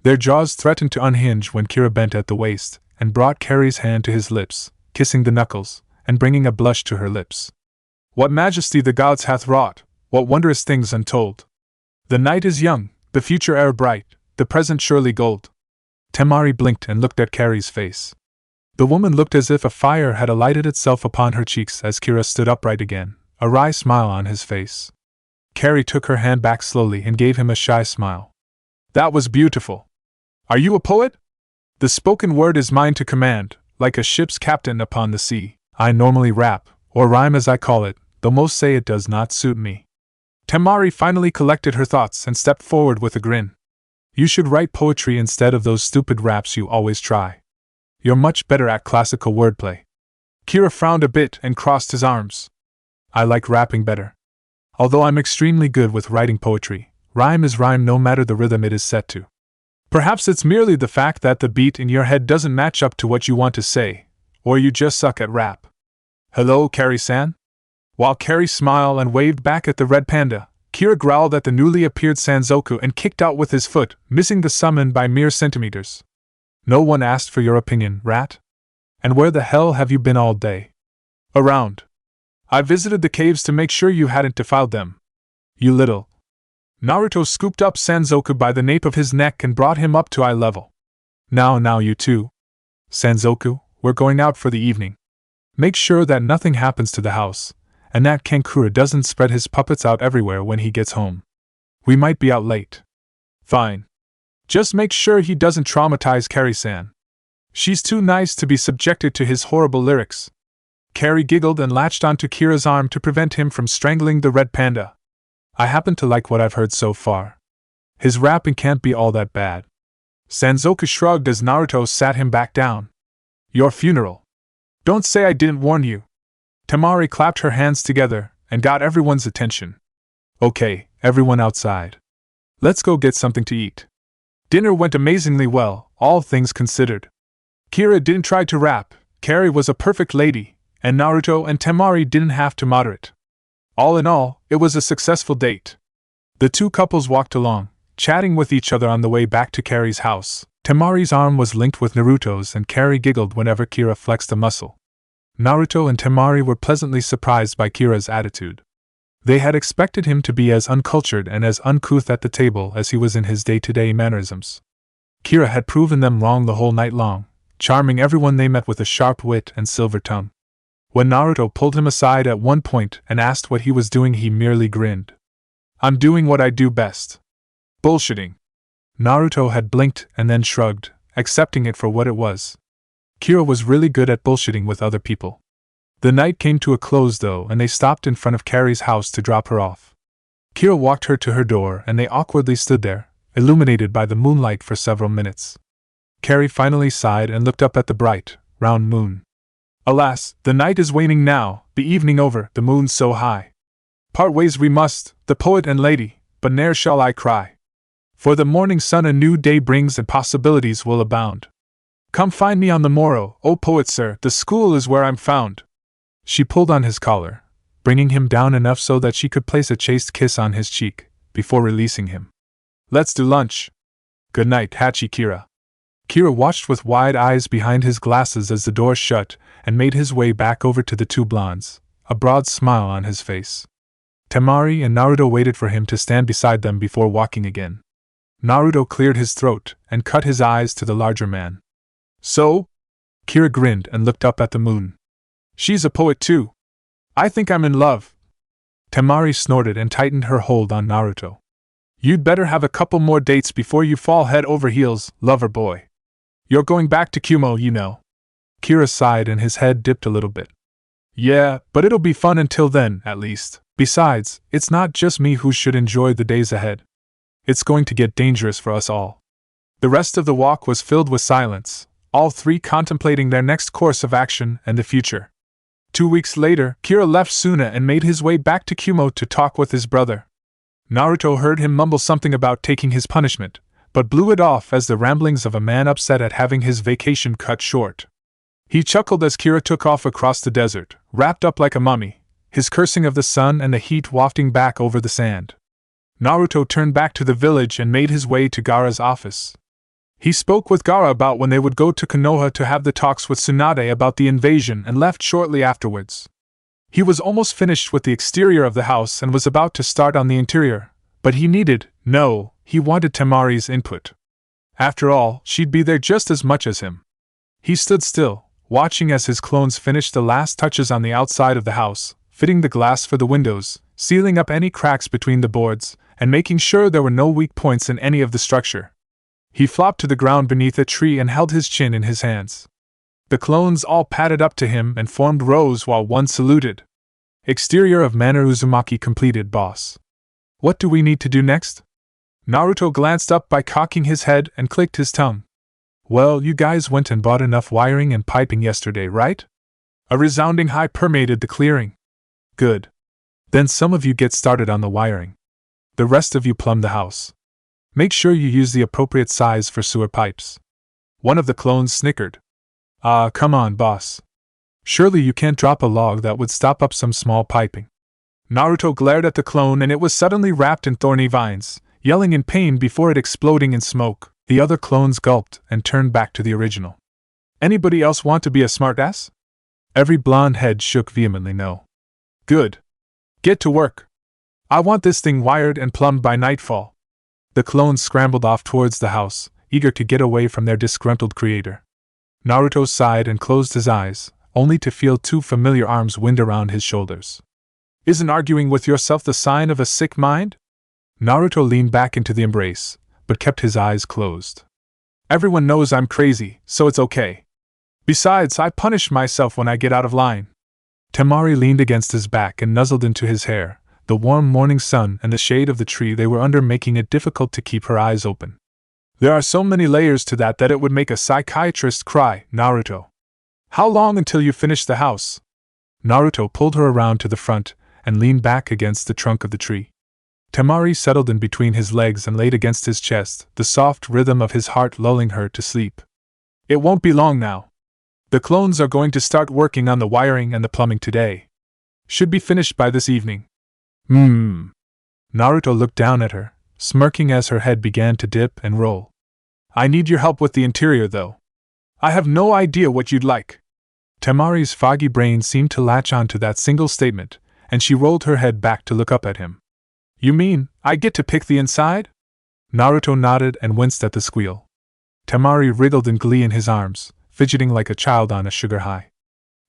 Their jaws threatened to unhinge when Kira bent at the waist and brought Carrie's hand to his lips, kissing the knuckles, and bringing a blush to her lips. What majesty the gods hath wrought, what wondrous things untold. The night is young, the future e'er bright, the present surely gold. Temari blinked and looked at Carrie's face. The woman looked as if a fire had alighted itself upon her cheeks as Kira stood upright again, a wry smile on his face. Carrie took her hand back slowly and gave him a shy smile. That was beautiful. Are you a poet? The spoken word is mine to command, like a ship's captain upon the sea. I normally rap, or rhyme as I call it, though most say it does not suit me. Temari finally collected her thoughts and stepped forward with a grin. You should write poetry instead of those stupid raps you always try. You're much better at classical wordplay. Kira frowned a bit and crossed his arms. I like rapping better. Although I'm extremely good with writing poetry, rhyme is rhyme no matter the rhythm it is set to. Perhaps it's merely the fact that the beat in your head doesn't match up to what you want to say, or you just suck at rap. Hello, Carrie-san? While Carrie smiled and waved back at the red panda, Kira growled at the newly appeared Sanzoku and kicked out with his foot, missing the summon by mere centimeters. No one asked for your opinion, rat. And where the hell have you been all day? Around. I visited the caves to make sure you hadn't defiled them. You little. Naruto scooped up Sanzoku by the nape of his neck and brought him up to eye level. Now you two. Sanzoku, we're going out for the evening. Make sure that nothing happens to the house, and that Kankura doesn't spread his puppets out everywhere when he gets home. We might be out late. Fine. Just make sure he doesn't traumatize Carrie-san. She's too nice to be subjected to his horrible lyrics. Carrie giggled and latched onto Kira's arm to prevent him from strangling the red panda. I happen to like what I've heard so far. His rapping can't be all that bad. Sanzoku shrugged as Naruto sat him back down. Your funeral. Don't say I didn't warn you. Temari clapped her hands together and got everyone's attention. Okay, everyone outside. Let's go get something to eat. Dinner went amazingly well, all things considered. Kira didn't try to rap, Carrie was a perfect lady, and Naruto and Temari didn't have to moderate. All in all, it was a successful date. The two couples walked along, chatting with each other on the way back to Carrie's house. Temari's arm was linked with Naruto's and Carrie giggled whenever Kira flexed a muscle. Naruto and Temari were pleasantly surprised by Kira's attitude. They had expected him to be as uncultured and as uncouth at the table as he was in his day-to-day mannerisms. Kira had proven them wrong the whole night long, charming everyone they met with a sharp wit and silver tongue. When Naruto pulled him aside at one point and asked what he was doing, he merely grinned. I'm doing what I do best. Bullshitting. Naruto had blinked and then shrugged, accepting it for what it was. Kira was really good at bullshitting with other people. The night came to a close though, and they stopped in front of Carrie's house to drop her off. Kira walked her to her door and they awkwardly stood there, illuminated by the moonlight for several minutes. Carrie finally sighed and looked up at the bright, round moon. Alas, the night is waning now, the evening over, the moon so high. Part ways we must, the poet and lady, but ne'er shall I cry. For the morning sun a new day brings and possibilities will abound. Come find me on the morrow, O poet sir, the school is where I'm found. She pulled on his collar, bringing him down enough so that she could place a chaste kiss on his cheek, before releasing him. Let's do lunch. Good night, Hachi Kira. Kira watched with wide eyes behind his glasses as the door shut, and made his way back over to the two blondes, a broad smile on his face. Temari and Naruto waited for him to stand beside them before walking again. Naruto cleared his throat and cut his eyes to the larger man. So? Kira grinned and looked up at the moon. She's a poet too. I think I'm in love. Temari snorted and tightened her hold on Naruto. You'd better have a couple more dates before you fall head over heels, lover boy. You're going back to Kumo, you know. Kira sighed and his head dipped a little bit. Yeah, but it'll be fun until then, at least. Besides, it's not just me who should enjoy the days ahead. It's going to get dangerous for us all. The rest of the walk was filled with silence, all three contemplating their next course of action and the future. 2 weeks later, Kira left Suna and made his way back to Kumo to talk with his brother. Naruto heard him mumble something about taking his punishment, but blew it off as the ramblings of a man upset at having his vacation cut short. He chuckled as Kira took off across the desert, wrapped up like a mummy, his cursing of the sun and the heat wafting back over the sand. Naruto turned back to the village and made his way to Gaara's office. He spoke with Gaara about when they would go to Konoha to have the talks with Tsunade about the invasion and left shortly afterwards. He was almost finished with the exterior of the house and was about to start on the interior, but he wanted Temari's input. After all, she'd be there just as much as him. He stood still, watching as his clones finished the last touches on the outside of the house, fitting the glass for the windows, sealing up any cracks between the boards, and making sure there were no weak points in any of the structure. He flopped to the ground beneath a tree and held his chin in his hands. The clones all padded up to him and formed rows while one saluted. Exterior of Manor Uzumaki completed, boss. What do we need to do next? Naruto glanced up by cocking his head and clicked his tongue. Well, you guys went and bought enough wiring and piping yesterday, right? A resounding high permeated the clearing. Good. Then some of you get started on the wiring. The rest of you plumb the house. Make sure you use the appropriate size for sewer pipes. One of the clones snickered. Come on, boss. Surely you can't drop a log that would stop up some small piping. Naruto glared at the clone and it was suddenly wrapped in thorny vines, yelling in pain before it exploding in smoke. The other clones gulped and turned back to the original. Anybody else want to be a smartass? Every blonde head shook vehemently no. Good. Get to work. I want this thing wired and plumbed by nightfall. The clones scrambled off towards the house, eager to get away from their disgruntled creator. Naruto sighed and closed his eyes, only to feel two familiar arms wind around his shoulders. Isn't arguing with yourself the sign of a sick mind? Naruto leaned back into the embrace, but kept his eyes closed. Everyone knows I'm crazy, so it's okay. Besides, I punish myself when I get out of line. Temari leaned against his back and nuzzled into his hair, the warm morning sun and the shade of the tree they were under making it difficult to keep her eyes open. There are so many layers to that it would make a psychiatrist cry, Naruto. How long until you finish the house? Naruto pulled her around to the front and leaned back against the trunk of the tree. Temari settled in between his legs and laid against his chest, the soft rhythm of his heart lulling her to sleep. It won't be long now. The clones are going to start working on the wiring and the plumbing today. Should be finished by this evening. Naruto looked down at her, smirking as her head began to dip and roll. I need your help with the interior, though. I have no idea what you'd like. Temari's foggy brain seemed to latch on to that single statement, and she rolled her head back to look up at him. You mean, I get to pick the inside? Naruto nodded and winced at the squeal. Temari wriggled in glee in his arms, fidgeting like a child on a sugar high.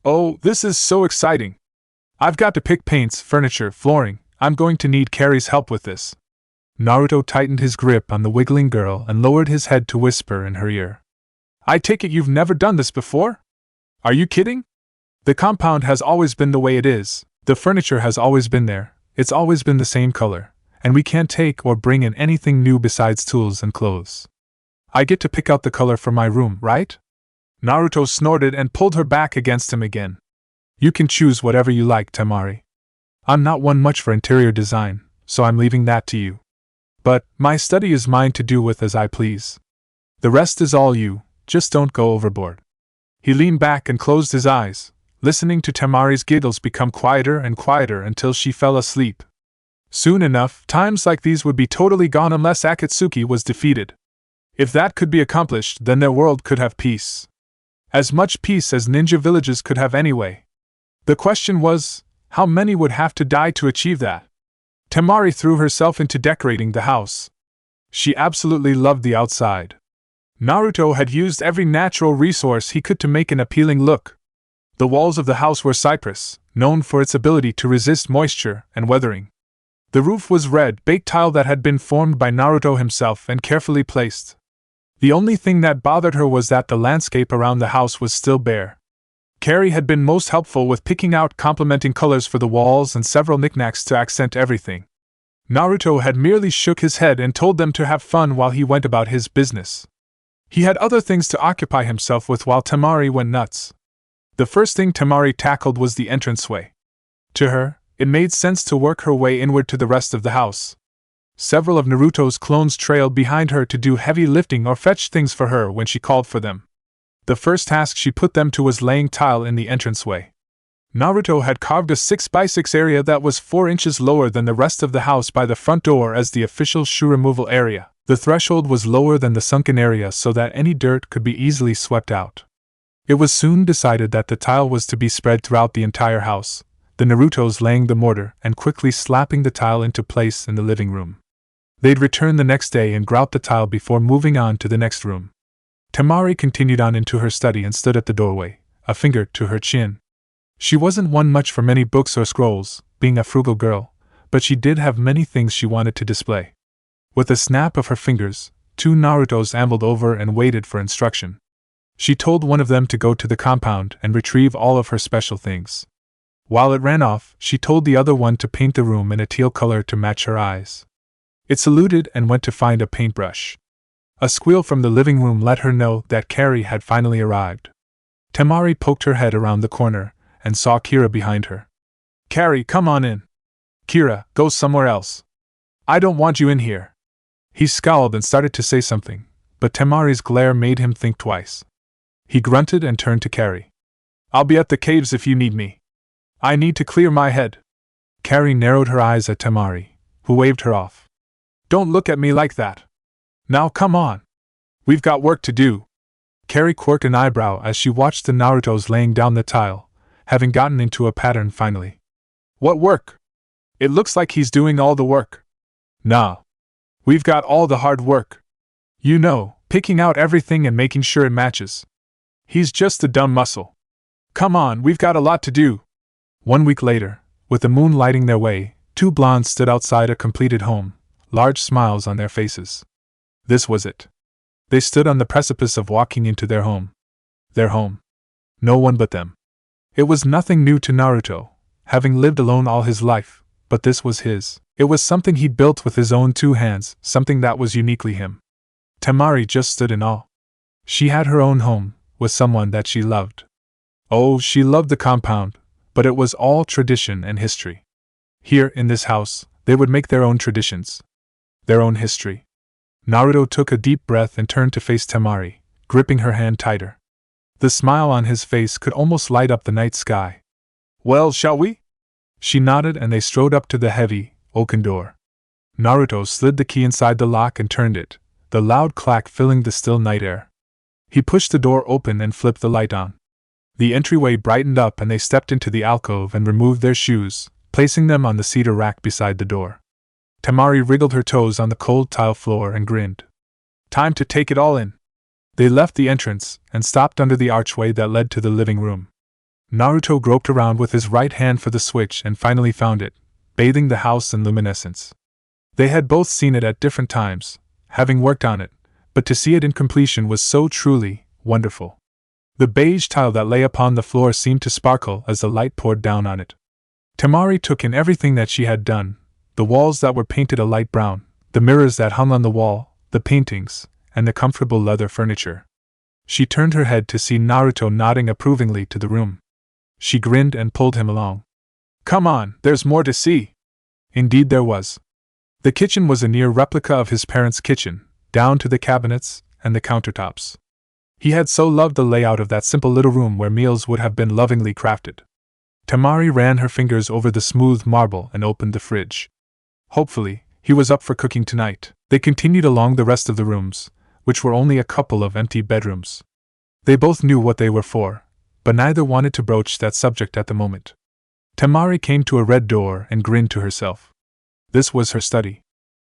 Oh, this is so exciting! I've got to pick paints, furniture, flooring. I'm going to need Carrie's help with this. Naruto tightened his grip on the wiggling girl and lowered his head to whisper in her ear. I take it you've never done this before? Are you kidding? The compound has always been the way it is, the furniture has always been there, it's always been the same color, and we can't take or bring in anything new besides tools and clothes. I get to pick out the color for my room, right? Naruto snorted and pulled her back against him again. You can choose whatever you like, Temari. I'm not one much for interior design, so I'm leaving that to you. But, my study is mine to do with as I please. The rest is all you, just don't go overboard. He leaned back and closed his eyes, listening to Temari's giggles become quieter and quieter until she fell asleep. Soon enough, times like these would be totally gone unless Akatsuki was defeated. If that could be accomplished, then their world could have peace. As much peace as ninja villages could have anyway. The question was, how many would have to die to achieve that? Temari threw herself into decorating the house. She absolutely loved the outside. Naruto had used every natural resource he could to make an appealing look. The walls of the house were cypress, known for its ability to resist moisture and weathering. The roof was red, baked tile that had been formed by Naruto himself and carefully placed. The only thing that bothered her was that the landscape around the house was still bare. Carrie had been most helpful with picking out complementing colors for the walls and several knickknacks to accent everything. Naruto had merely shook his head and told them to have fun while he went about his business. He had other things to occupy himself with while Temari went nuts. The first thing Temari tackled was the entranceway. To her, it made sense to work her way inward to the rest of the house. Several of Naruto's clones trailed behind her to do heavy lifting or fetch things for her when she called for them. The first task she put them to was laying tile in the entranceway. Naruto had carved a 6x6 area that was 4 inches lower than the rest of the house by the front door as the official shoe removal area. The threshold was lower than the sunken area so that any dirt could be easily swept out. It was soon decided that the tile was to be spread throughout the entire house, the Narutos laying the mortar and quickly slapping the tile into place in the living room. They'd return the next day and grout the tile before moving on to the next room. Temari continued on into her study and stood at the doorway, a finger to her chin. She wasn't one much for many books or scrolls, being a frugal girl, but she did have many things she wanted to display. With a snap of her fingers, 2 Narutos ambled over and waited for instruction. She told one of them to go to the compound and retrieve all of her special things. While it ran off, she told the other one to paint the room in a teal color to match her eyes. It saluted and went to find a paintbrush. A squeal from the living room let her know that Carrie had finally arrived. Temari poked her head around the corner and saw Kira behind her. "Carrie, come on in." "Kira, go somewhere else. I don't want you in here." He scowled and started to say something, but Temari's glare made him think twice. He grunted and turned to Carrie. "I'll be at the caves if you need me. I need to clear my head." Carrie narrowed her eyes at Temari, who waved her off. "Don't look at me like that. Now come on. We've got work to do." Carrie quirked an eyebrow as she watched the Narutos laying down the tile, having gotten into a pattern finally. "What work? It looks like he's doing all the work." "Nah. We've got all the hard work. You know, picking out everything and making sure it matches. He's just a dumb muscle. Come on, we've got a lot to do." 1 week later, with the moon lighting their way, two blondes stood outside a completed home, large smiles on their faces. This was it. They stood on the precipice of walking into their home. Their home. No one but them. It was nothing new to Naruto, having lived alone all his life, but this was his. It was something he'd built with his own two hands, something that was uniquely him. Temari just stood in awe. She had her own home, with someone that she loved. Oh, she loved the compound, but it was all tradition and history. Here, in this house, they would make their own traditions. Their own history. Naruto took a deep breath and turned to face Temari, gripping her hand tighter. The smile on his face could almost light up the night sky. "Well, shall we?" She nodded and they strode up to the heavy, oaken door. Naruto slid the key inside the lock and turned it, the loud clack filling the still night air. He pushed the door open and flipped the light on. The entryway brightened up and they stepped into the alcove and removed their shoes, placing them on the cedar rack beside the door. Temari wriggled her toes on the cold tile floor and grinned. "Time to take it all in." They left the entrance and stopped under the archway that led to the living room. Naruto groped around with his right hand for the switch and finally found it, bathing the house in luminescence. They had both seen it at different times, having worked on it, but to see it in completion was so truly wonderful. The beige tile that lay upon the floor seemed to sparkle as the light poured down on it. Temari took in everything that she had done, the walls that were painted a light brown, the mirrors that hung on the wall, the paintings, and the comfortable leather furniture. She turned her head to see Naruto nodding approvingly to the room. She grinned and pulled him along. "Come on, there's more to see." Indeed there was. The kitchen was a near replica of his parents' kitchen, down to the cabinets and the countertops. He had so loved the layout of that simple little room where meals would have been lovingly crafted. Temari ran her fingers over the smooth marble and opened the fridge. Hopefully, he was up for cooking tonight. They continued along the rest of the rooms, which were only a couple of empty bedrooms. They both knew what they were for, but neither wanted to broach that subject at the moment. Temari came to a red door and grinned to herself. This was her study.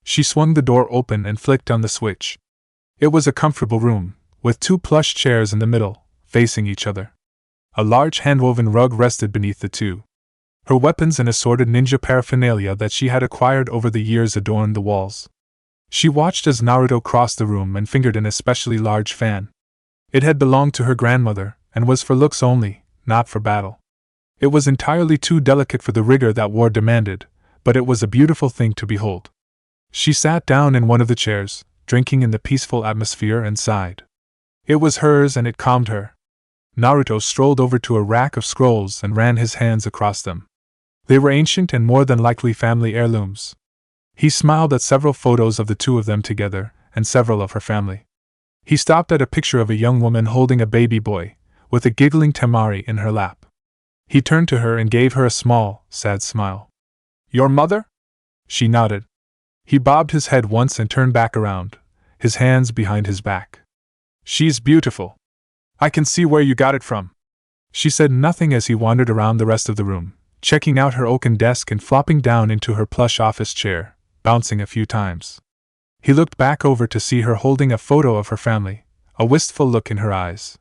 She swung the door open and flicked on the switch. It was a comfortable room, with two plush chairs in the middle, facing each other. A large hand-woven rug rested beneath the two. Her weapons and assorted ninja paraphernalia that she had acquired over the years adorned the walls. She watched as Naruto crossed the room and fingered an especially large fan. It had belonged to her grandmother, and was for looks only, not for battle. It was entirely too delicate for the rigor that war demanded, but it was a beautiful thing to behold. She sat down in one of the chairs, drinking in the peaceful atmosphere and sighed. It was hers and it calmed her. Naruto strolled over to a rack of scrolls and ran his hands across them. They were ancient and more than likely family heirlooms. He smiled at several photos of the two of them together, and several of her family. He stopped at a picture of a young woman holding a baby boy, with a giggling Temari in her lap. He turned to her and gave her a small, sad smile. "Your mother?" She nodded. He bobbed his head once and turned back around, his hands behind his back. "She's beautiful. I can see where you got it from." She said nothing as he wandered around the rest of the room, checking out her oaken desk and flopping down into her plush office chair, bouncing a few times. He looked back over to see her holding a photo of her family, a wistful look in her eyes.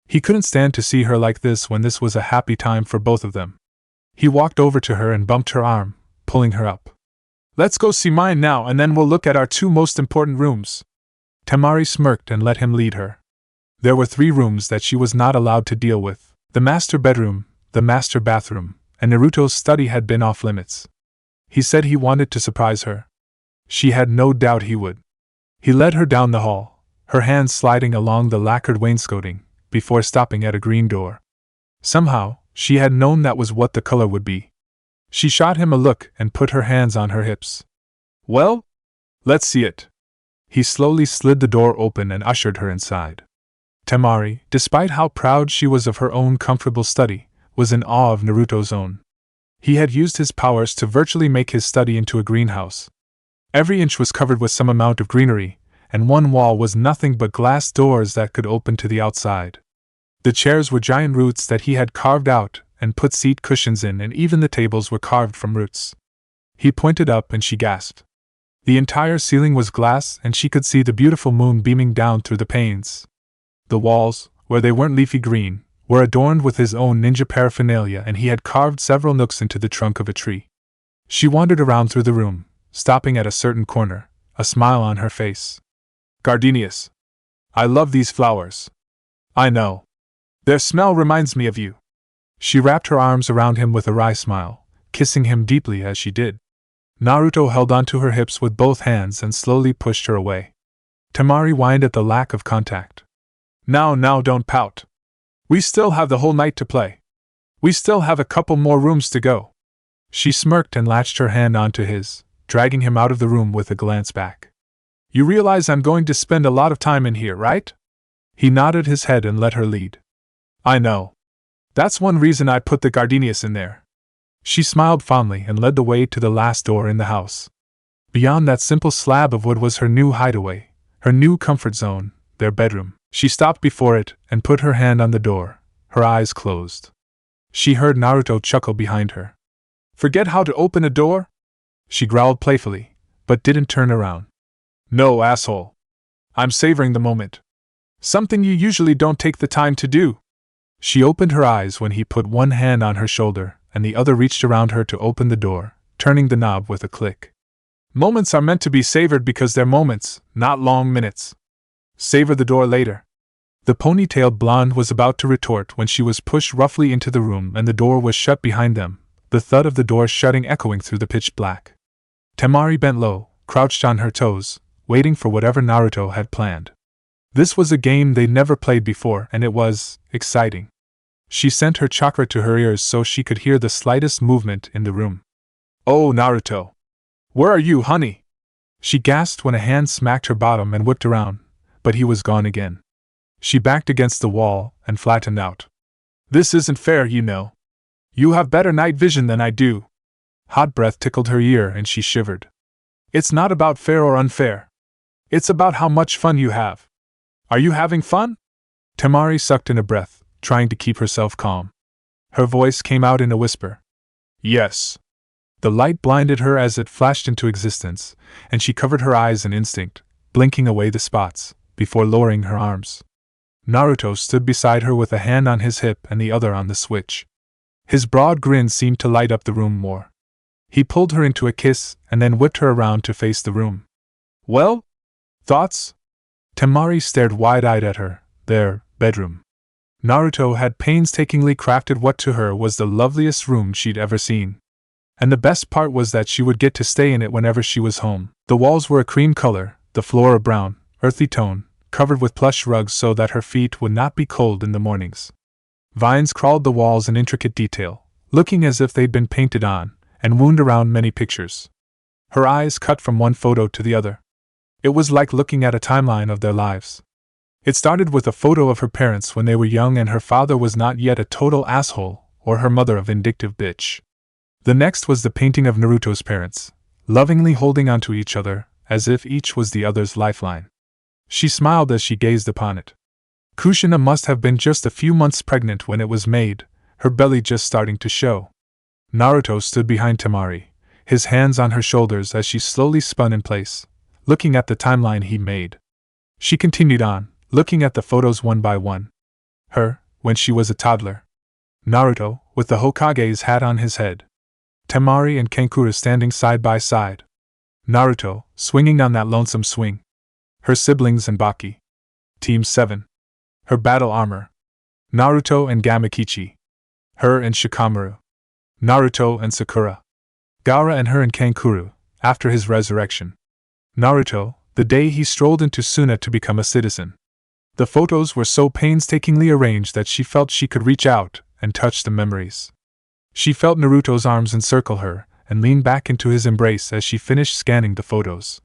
He couldn't stand to see her like this when this was a happy time for both of them. He walked over to her and bumped her arm, pulling her up. "Let's go see mine now and then we'll look at our two most important rooms." Temari smirked and let him lead her. There were 3 rooms that she was not allowed to deal with. The master bedroom, the master bathroom, and Naruto's study had been off limits. He said he wanted to surprise her. She had no doubt he would. He led her down the hall, her hands sliding along the lacquered wainscoting, before stopping at a green door. Somehow, she had known that was what the color would be. She shot him a look and put her hands on her hips. Well? Let's see it. He slowly slid the door open and ushered her inside. Temari, despite how proud she was of her own comfortable study, was in awe of Naruto's own. He had used his powers to virtually make his study into a greenhouse. Every inch was covered with some amount of greenery, and one wall was nothing but glass doors that could open to the outside. The chairs were giant roots that he had carved out and put seat cushions in, and even the tables were carved from roots. He pointed up and she gasped. The entire ceiling was glass, and she could see the beautiful moon beaming down through the panes. The walls, where they weren't leafy green, were adorned with his own ninja paraphernalia, and he had carved several nooks into the trunk of a tree. She wandered around through the room, stopping at a certain corner, a smile on her face. Gardenias. I love these flowers. I know. Their smell reminds me of you. She wrapped her arms around him with a wry smile, kissing him deeply as she did. Naruto held onto her hips with both hands and slowly pushed her away. Temari whined at the lack of contact. Now, don't pout. We still have the whole night to play. We still have a couple more rooms to go. She smirked and latched her hand onto his, dragging him out of the room with a glance back. You realize I'm going to spend a lot of time in here, right? He nodded his head and let her lead. I know. That's one reason I put the gardenias in there. She smiled fondly and led the way to the last door in the house. Beyond that simple slab of wood was her new hideaway, her new comfort zone, their bedroom. She stopped before it and put her hand on the door, her eyes closed. She heard Naruto chuckle behind her. Forget how to open a door? She growled playfully, but didn't turn around. No, asshole. I'm savoring the moment. Something you usually don't take the time to do. She opened her eyes when he put one hand on her shoulder, and the other reached around her to open the door, turning the knob with a click. Moments are meant to be savored because they're moments, not long minutes. Savor the door later. The ponytailed blonde was about to retort when she was pushed roughly into the room and the door was shut behind them, the thud of the door shutting echoing through the pitch black. Temari bent low, crouched on her toes, waiting for whatever Naruto had planned. This was a game they'd never played before, and it was exciting. She sent her chakra to her ears so she could hear the slightest movement in the room. Oh, Naruto! Where are you, honey? She gasped when a hand smacked her bottom and whipped around, but he was gone again. She backed against the wall and flattened out. This isn't fair, you know. You have better night vision than I do. Hot breath tickled her ear and she shivered. It's not about fair or unfair. It's about how much fun you have. Are you having fun? Temari sucked in a breath, trying to keep herself calm. Her voice came out in a whisper. Yes. The light blinded her as it flashed into existence, and she covered her eyes in instinct, blinking away the spots, before lowering her arms. Naruto stood beside her with a hand on his hip and the other on the switch. His broad grin seemed to light up the room more. He pulled her into a kiss and then whipped her around to face the room. Well? Thoughts? Temari stared wide-eyed at her, their bedroom. Naruto had painstakingly crafted what to her was the loveliest room she'd ever seen. And the best part was that she would get to stay in it whenever she was home. The walls were a cream color, the floor a brown, earthy tone, covered with plush rugs so that her feet would not be cold in the mornings. Vines crawled the walls in intricate detail, looking as if they'd been painted on, and wound around many pictures. Her eyes cut from one photo to the other. It was like looking at a timeline of their lives. It started with a photo of her parents when they were young and her father was not yet a total asshole, or her mother a vindictive bitch. The next was the painting of Naruto's parents, lovingly holding onto each other, as if each was the other's lifeline. She smiled as she gazed upon it. Kushina must have been just a few months pregnant when it was made, her belly just starting to show. Naruto stood behind Temari, his hands on her shoulders as she slowly spun in place, looking at the timeline he made. She continued on, looking at the photos one by one. Her, when she was a toddler. Naruto, with the Hokage's hat on his head. Temari and Kankura standing side by side. Naruto, swinging on that lonesome swing. Her siblings and Baki. Team 7. Her battle armor. Naruto and Gamakichi. Her and Shikamaru. Naruto and Sakura. Gaara and her and Kankuro, after his resurrection. Naruto, the day he strolled into Suna to become a citizen. The photos were so painstakingly arranged that she felt she could reach out and touch the memories. She felt Naruto's arms encircle her and lean back into his embrace as she finished scanning the photos.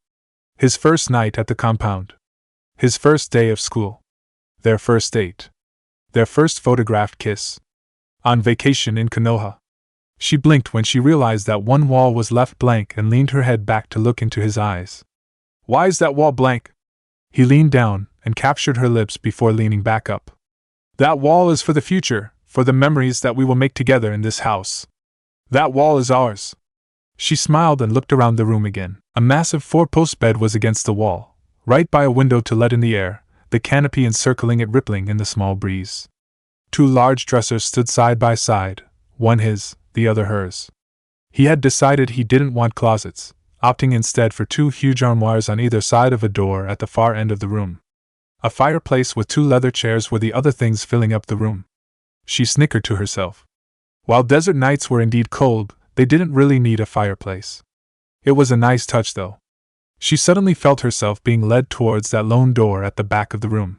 His first night at the compound. His first day of school. Their first date. Their first photographed kiss. On vacation in Konoha. She blinked when she realized that one wall was left blank and leaned her head back to look into his eyes. "Why is that wall blank?" He leaned down and captured her lips before leaning back up. "That wall is for the future, for the memories that we will make together in this house. That wall is ours." She smiled and looked around the room again. A massive four-post bed was against the wall, right by a window to let in the air, the canopy encircling it rippling in the small breeze. Two large dressers stood side by side, one his, the other hers. He had decided he didn't want closets, opting instead for two huge armoires on either side of a door at the far end of the room. A fireplace with two leather chairs were the other things filling up the room. She snickered to herself. While desert nights were indeed cold, they didn't really need a fireplace. It was a nice touch, though. She suddenly felt herself being led towards that lone door at the back of the room.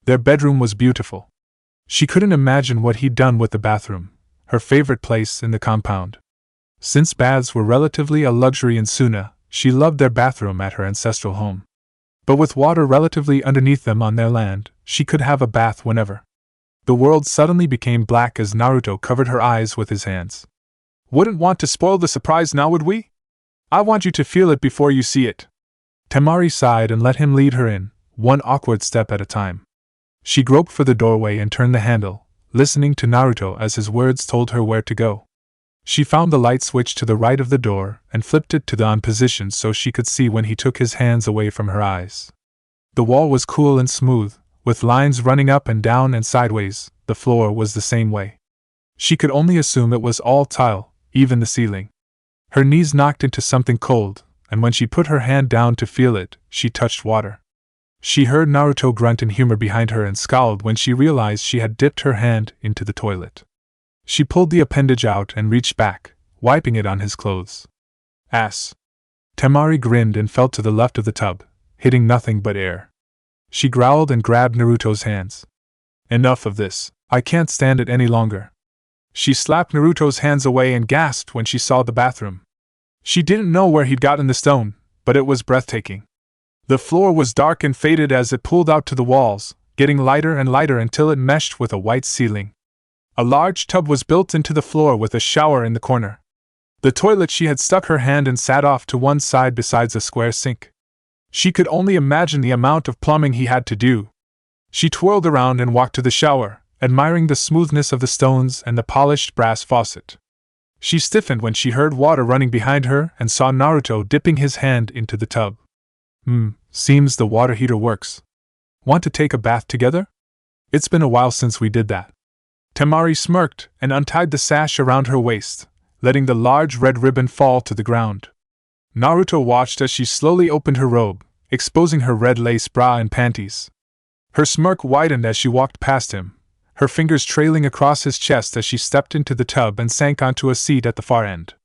Their bedroom was beautiful. She couldn't imagine what he'd done with the bathroom, her favorite place in the compound. Since baths were relatively a luxury in Suna, she loved their bathroom at her ancestral home. But with water relatively underneath them on their land, she could have a bath whenever. The world suddenly became black as Naruto covered her eyes with his hands. "Wouldn't want to spoil the surprise now, would we? I want you to feel it before you see it." Temari sighed and let him lead her in, one awkward step at a time. She groped for the doorway and turned the handle, listening to Naruto as his words told her where to go. She found the light switch to the right of the door and flipped it to the on position so she could see when he took his hands away from her eyes. The wall was cool and smooth, with lines running up and down and sideways. The floor was the same way. She could only assume it was all tile, even the ceiling. Her knees knocked into something cold, and when she put her hand down to feel it, she touched water. She heard Naruto grunt in humor behind her and scowled when she realized she had dipped her hand into the toilet. She pulled the appendage out and reached back, wiping it on his clothes. "Ass." Temari grinned and fell to the left of the tub, hitting nothing but air. She growled and grabbed Naruto's hands. "Enough of this, I can't stand it any longer." She slapped Naruto's hands away and gasped when she saw the bathroom. She didn't know where he'd gotten the stone, but it was breathtaking. The floor was dark and faded as it pulled out to the walls, getting lighter and lighter until it meshed with a white ceiling. A large tub was built into the floor with a shower in the corner. The toilet she had stuck her hand and sat off to one side besides a square sink. She could only imagine the amount of plumbing he had to do. She twirled around and walked to the shower, admiring the smoothness of the stones and the polished brass faucet. She stiffened when she heard water running behind her and saw Naruto dipping his hand into the tub. Seems the water heater works. Want to take a bath together? It's been a while since we did that." Temari smirked and untied the sash around her waist, letting the large red ribbon fall to the ground. Naruto watched as she slowly opened her robe, exposing her red lace bra and panties. Her smirk widened as she walked past him, her fingers trailing across his chest as she stepped into the tub and sank onto a seat at the far end.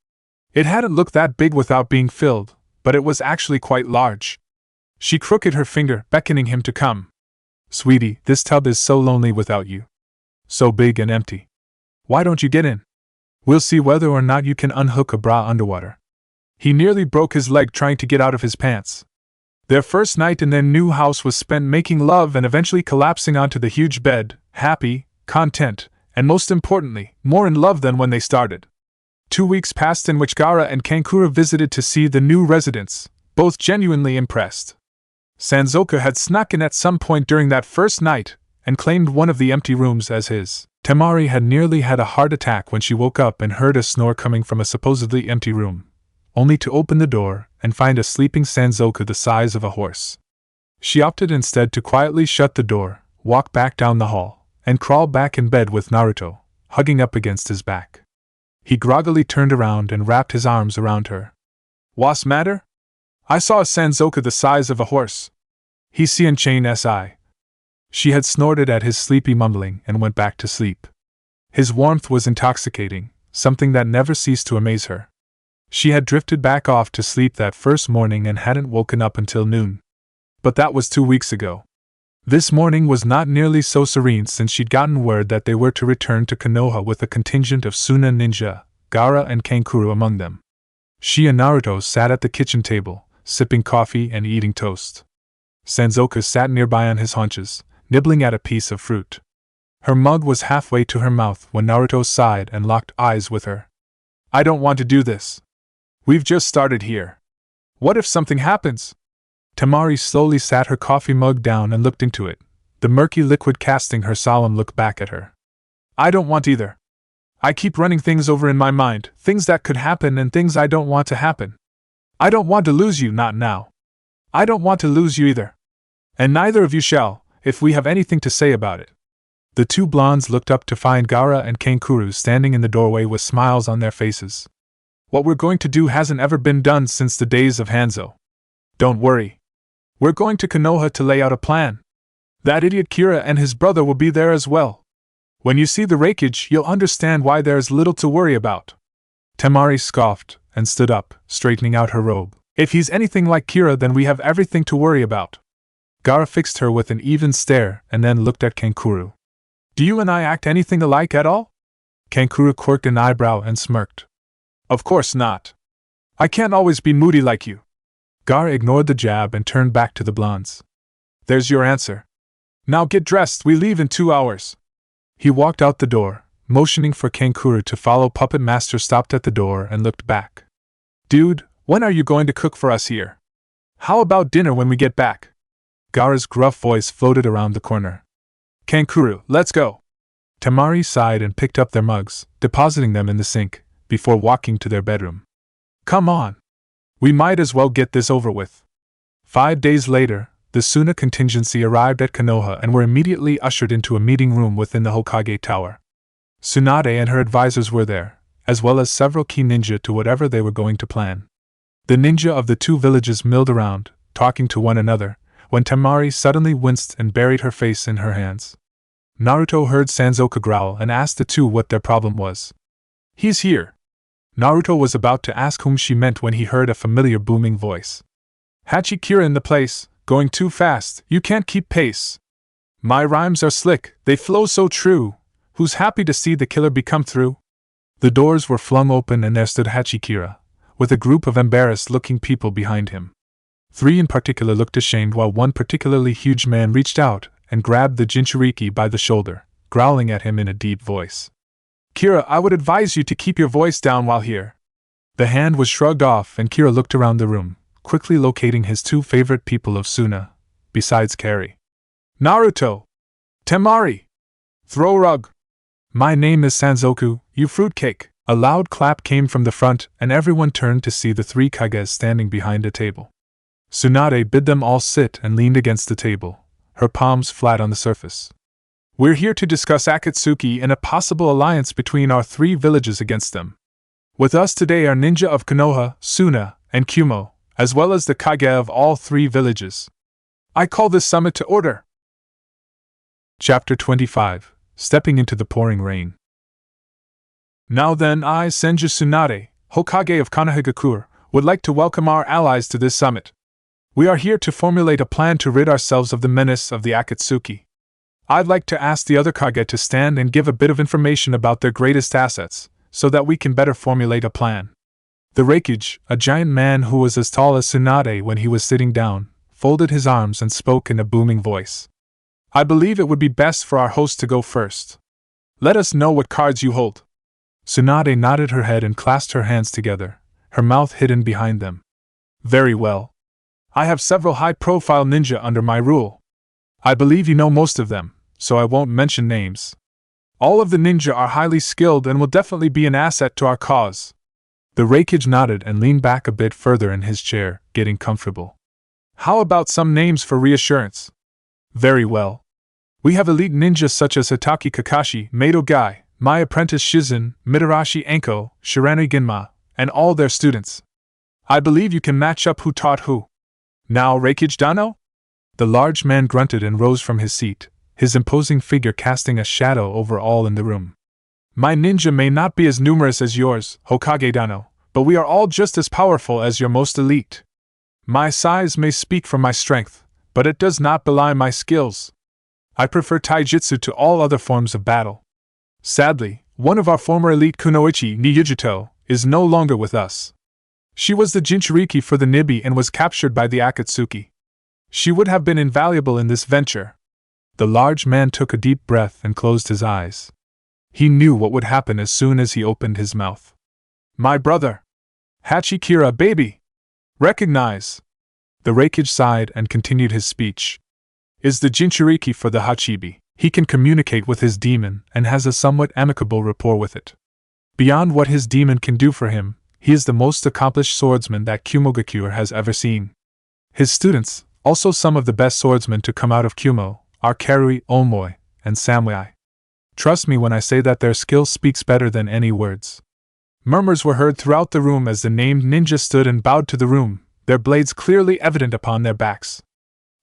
It hadn't looked that big without being filled, but it was actually quite large. She crooked her finger, beckoning him to come. "Sweetie, this tub is so lonely without you. So big and empty. Why don't you get in? We'll see whether or not you can unhook a bra underwater." He nearly broke his leg trying to get out of his pants. Their first night in their new house was spent making love and eventually collapsing onto the huge bed, happy, content, and most importantly, more in love than when they started. 2 weeks passed in which Gaara and Kankuro visited to see the new residents, both genuinely impressed. Sanzoka had snuck in at some point during that first night and claimed one of the empty rooms as his. Temari had nearly had a heart attack when she woke up and heard a snore coming from a supposedly empty room, only to open the door and find a sleeping Sanzoka the size of a horse. She opted instead to quietly shut the door, walk back down the hall, and crawl back in bed with Naruto, hugging up against his back. He groggily turned around and wrapped his arms around her. "What's matter? I saw a Sanzoka the size of a horse. He seen chain si." She had snorted at his sleepy mumbling and went back to sleep. His warmth was intoxicating, something that never ceased to amaze her. She had drifted back off to sleep that first morning and hadn't woken up until noon. But that was 2 weeks ago. This morning was not nearly so serene since she'd gotten word that they were to return to Konoha with a contingent of Suna ninja, Gaara and Kankuro among them. She and Naruto sat at the kitchen table, sipping coffee and eating toast. Sanzoku sat nearby on his haunches, nibbling at a piece of fruit. Her mug was halfway to her mouth when Naruto sighed and locked eyes with her. I don't want to do this. We've just started here. What if something happens? Temari slowly sat her coffee mug down and looked into it, the murky liquid casting her solemn look back at her. I don't want either. I keep running things over in my mind, things that could happen and things I don't want to happen. I don't want to lose you, not now. I don't want to lose you either. And neither of you shall, if we have anything to say about it. The two blondes looked up to find Gaara and Kankuro standing in the doorway with smiles on their faces. What we're going to do hasn't ever been done since the days of Hanzo. Don't worry. We're going to Konoha to lay out a plan. That idiot Kira and his brother will be there as well. When you see the wreckage, you'll understand why there is little to worry about. Temari scoffed and stood up, straightening out her robe. If he's anything like Kira, then we have everything to worry about. Gaara fixed her with an even stare and then looked at Kankuro. Do you and I act anything alike at all? Kankuro quirked an eyebrow and smirked. Of course not. I can't always be moody like you. Gaara ignored the jab and turned back to the blondes. There's your answer. Now get dressed, we leave in 2 hours. He walked out the door, motioning for Kankuro to follow. Puppet Master stopped at the door and looked back. Dude, when are you going to cook for us here? How about dinner when we get back? Gaara's gruff voice floated around the corner. Kankuro, let's go. Temari sighed and picked up their mugs, depositing them in the sink, before walking to their bedroom. Come on. We might as well get this over with. 5 days later, the Suna contingency arrived at Konoha and were immediately ushered into a meeting room within the Hokage Tower. Tsunade and her advisors were there, as well as several key ninja to whatever they were going to plan. The ninja of the two villages milled around, talking to one another, when Temari suddenly winced and buried her face in her hands. Naruto heard Sanzoku growl and asked the two what their problem was. He's here. Naruto was about to ask whom she meant when he heard a familiar booming voice. Hachikira in the place, going too fast, you can't keep pace. My rhymes are slick, they flow so true. Who's happy to see the killer be come through? The doors were flung open and there stood Hachikira, with a group of embarrassed-looking people behind him. 3 in particular looked ashamed while one particularly huge man reached out and grabbed the Jinchuriki by the shoulder, growling at him in a deep voice. Kira, I would advise you to keep your voice down while here. The hand was shrugged off and Kira looked around the room, quickly locating his 2 favorite people of Suna, besides Kari. Naruto! Temari! Throw rug! My name is Sanzoku, you fruitcake! A loud clap came from the front and everyone turned to see the 3 Kages standing behind a table. Tsunade bid them all sit and leaned against the table, her palms flat on the surface. We're here to discuss Akatsuki and a possible alliance between our 3 villages against them. With us today are ninja of Konoha, Suna, and Kumo, as well as the Kage of all 3 villages. I call this summit to order. Chapter 25, Stepping into the Pouring Rain. Now then, I, Senju Tsunade, Hokage of Konohagakure, would like to welcome our allies to this summit. We are here to formulate a plan to rid ourselves of the menace of the Akatsuki. I'd like to ask the other Kage to stand and give a bit of information about their greatest assets, so that we can better formulate a plan. The Reikage, a giant man who was as tall as Tsunade when he was sitting down, folded his arms and spoke in a booming voice. I believe it would be best for our host to go first. Let us know what cards you hold. Tsunade nodded her head and clasped her hands together, her mouth hidden behind them. Very well. I have several high-profile ninja under my rule. I believe you know most of them, so I won't mention names. All of the ninja are highly skilled and will definitely be an asset to our cause. The Reikage nodded and leaned back a bit further in his chair, getting comfortable. How about some names for reassurance? Very well. We have elite ninjas such as Hitaki Kakashi, Mado Gai, my apprentice Shizun, Mitarashi Enko, Shirane Ginma, and all their students. I believe you can match up who taught who. Now, Reikage Dano? The large man grunted and rose from his seat, his imposing figure casting a shadow over all in the room. My ninja may not be as numerous as yours, Hokage Dano, but we are all just as powerful as your most elite. My size may speak for my strength, but it does not belie my skills. I prefer taijutsu to all other forms of battle. Sadly, one of our former elite kunoichi, Niyujuto, is no longer with us. She was the Jinchuriki for the Nibi and was captured by the Akatsuki. She would have been invaluable in this venture. The large man took a deep breath and closed his eyes. He knew what would happen as soon as he opened his mouth. My brother! Hachikira, baby! Recognize! The Reikage sighed and continued his speech. Is the Jinchuriki for the Hachibi. He can communicate with his demon and has a somewhat amicable rapport with it. Beyond what his demon can do for him, he is the most accomplished swordsman that Kumogakure has ever seen. His students, also some of the best swordsmen to come out of Kumo, are Karui, Omoi, and Samurai. Trust me when I say that their skill speaks better than any words. Murmurs were heard throughout the room as the named ninja stood and bowed to the room, their blades clearly evident upon their backs.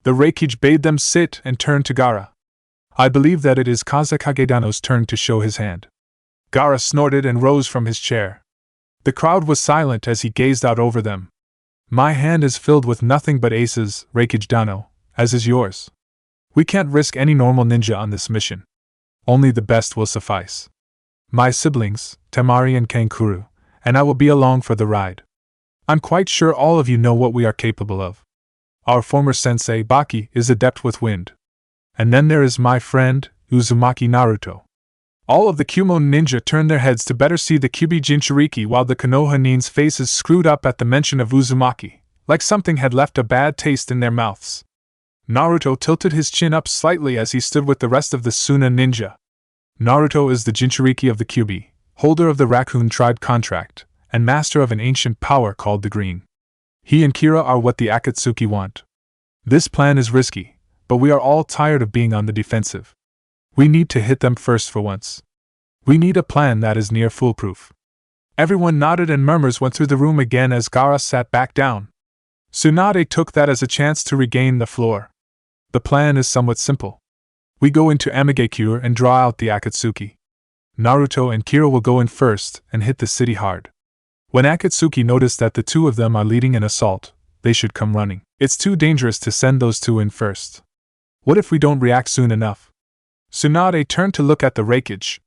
The Reikage bade them sit and turned to Gaara. I believe that it is Kazekage Dano's turn to show his hand. Gaara snorted and rose from his chair. The crowd was silent as he gazed out over them. My hand is filled with nothing but aces, Reikage Dano, as is yours. We can't risk any normal ninja on this mission. Only the best will suffice. My siblings, Temari and Kankuru, and I will be along for the ride. I'm quite sure all of you know what we are capable of. Our former sensei, Baki, is adept with wind. And then there is my friend, Uzumaki Naruto. All of the Kumo ninja turned their heads to better see the Kyubi Jinchuriki while the Konoha nin's faces screwed up at the mention of Uzumaki, like something had left a bad taste in their mouths. Naruto tilted his chin up slightly as he stood with the rest of the Suna ninja. Naruto is the Jinchuriki of the Kyubi, holder of the Raccoon tribe contract, and master of an ancient power called the Green. He and Kira are what the Akatsuki want. This plan is risky, but we are all tired of being on the defensive. We need to hit them first for once. We need a plan that is near foolproof. Everyone nodded and murmurs went through the room again as Gaara sat back down. Tsunade took that as a chance to regain the floor. The plan is somewhat simple. We go into Amigekure and draw out the Akatsuki. Naruto and Kira will go in first and hit the city hard. When Akatsuki notice that the two of them are leading an assault, they should come running. It's too dangerous to send those two in first. What if we don't react soon enough? Tsunade turned to look at the Reikage.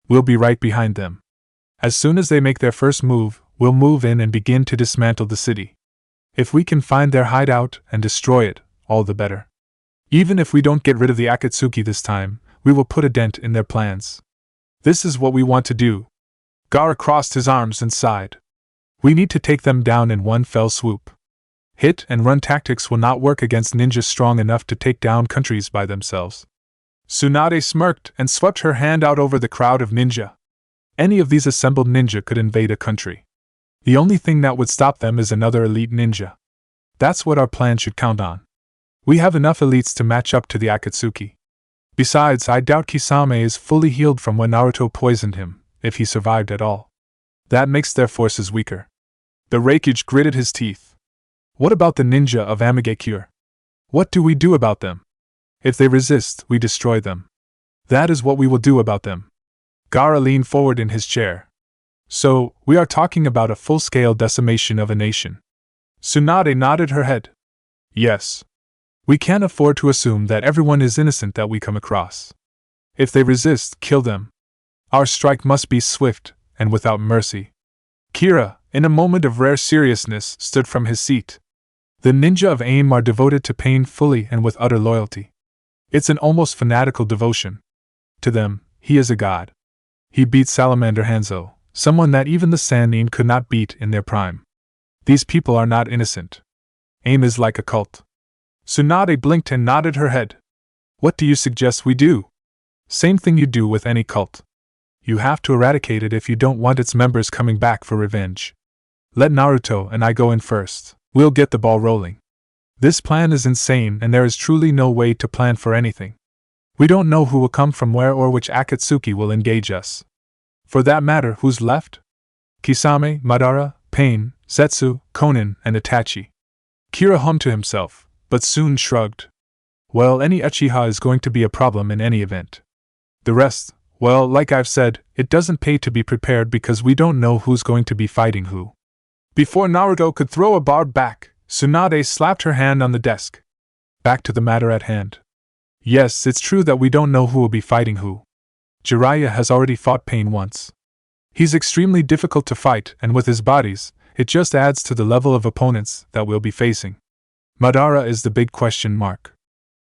We'll be right behind them. As soon as they make their first move, we'll move in and begin to dismantle the city. If we can find their hideout and destroy it, all the better. Even if we don't get rid of the Akatsuki this time, we will put a dent in their plans. This is what we want to do. Gaara crossed his arms and sighed. We need to take them down in one fell swoop. Hit and run tactics will not work against ninjas strong enough to take down countries by themselves. Tsunade smirked and swept her hand out over the crowd of ninja. Any of these assembled ninja could invade a country. The only thing that would stop them is another elite ninja. That's what our plan should count on. We have enough elites to match up to the Akatsuki. Besides, I doubt Kisame is fully healed from when Naruto poisoned him, if he survived at all. That makes their forces weaker. The Reikage gritted his teeth. What about the ninja of Amigekure? What do we do about them? If they resist, we destroy them. That is what we will do about them. Gaara leaned forward in his chair. So, we are talking about a full-scale decimation of a nation. Tsunade nodded her head. Yes. We can't afford to assume that everyone is innocent that we come across. If they resist, kill them. Our strike must be swift and without mercy. Kira, in a moment of rare seriousness, stood from his seat. The ninja of AIM are devoted to pain fully and with utter loyalty. It's an almost fanatical devotion. To them, he is a god. He beat Salamander Hanzo, someone that even the Sannin could not beat in their prime. These people are not innocent. AIM is like a cult. Tsunade blinked and nodded her head. What do you suggest we do? Same thing you do with any cult. You have to eradicate it if you don't want its members coming back for revenge. Let Naruto and I go in first. We'll get the ball rolling. This plan is insane and there is truly no way to plan for anything. We don't know who will come from where or which Akatsuki will engage us. For that matter, who's left? Kisame, Madara, Pain, Zetsu, Konin, and Itachi. Kira hummed to himself, but soon shrugged. Well, any Uchiha is going to be a problem in any event. The rest, well, like I've said, it doesn't pay to be prepared because we don't know who's going to be fighting who. Before Naruto could throw a barb back, Tsunade slapped her hand on the desk. Back to the matter at hand. Yes, it's true that we don't know who will be fighting who. Jiraiya has already fought Pain once. He's extremely difficult to fight, and with his bodies, it just adds to the level of opponents that we'll be facing. Madara is the big question mark.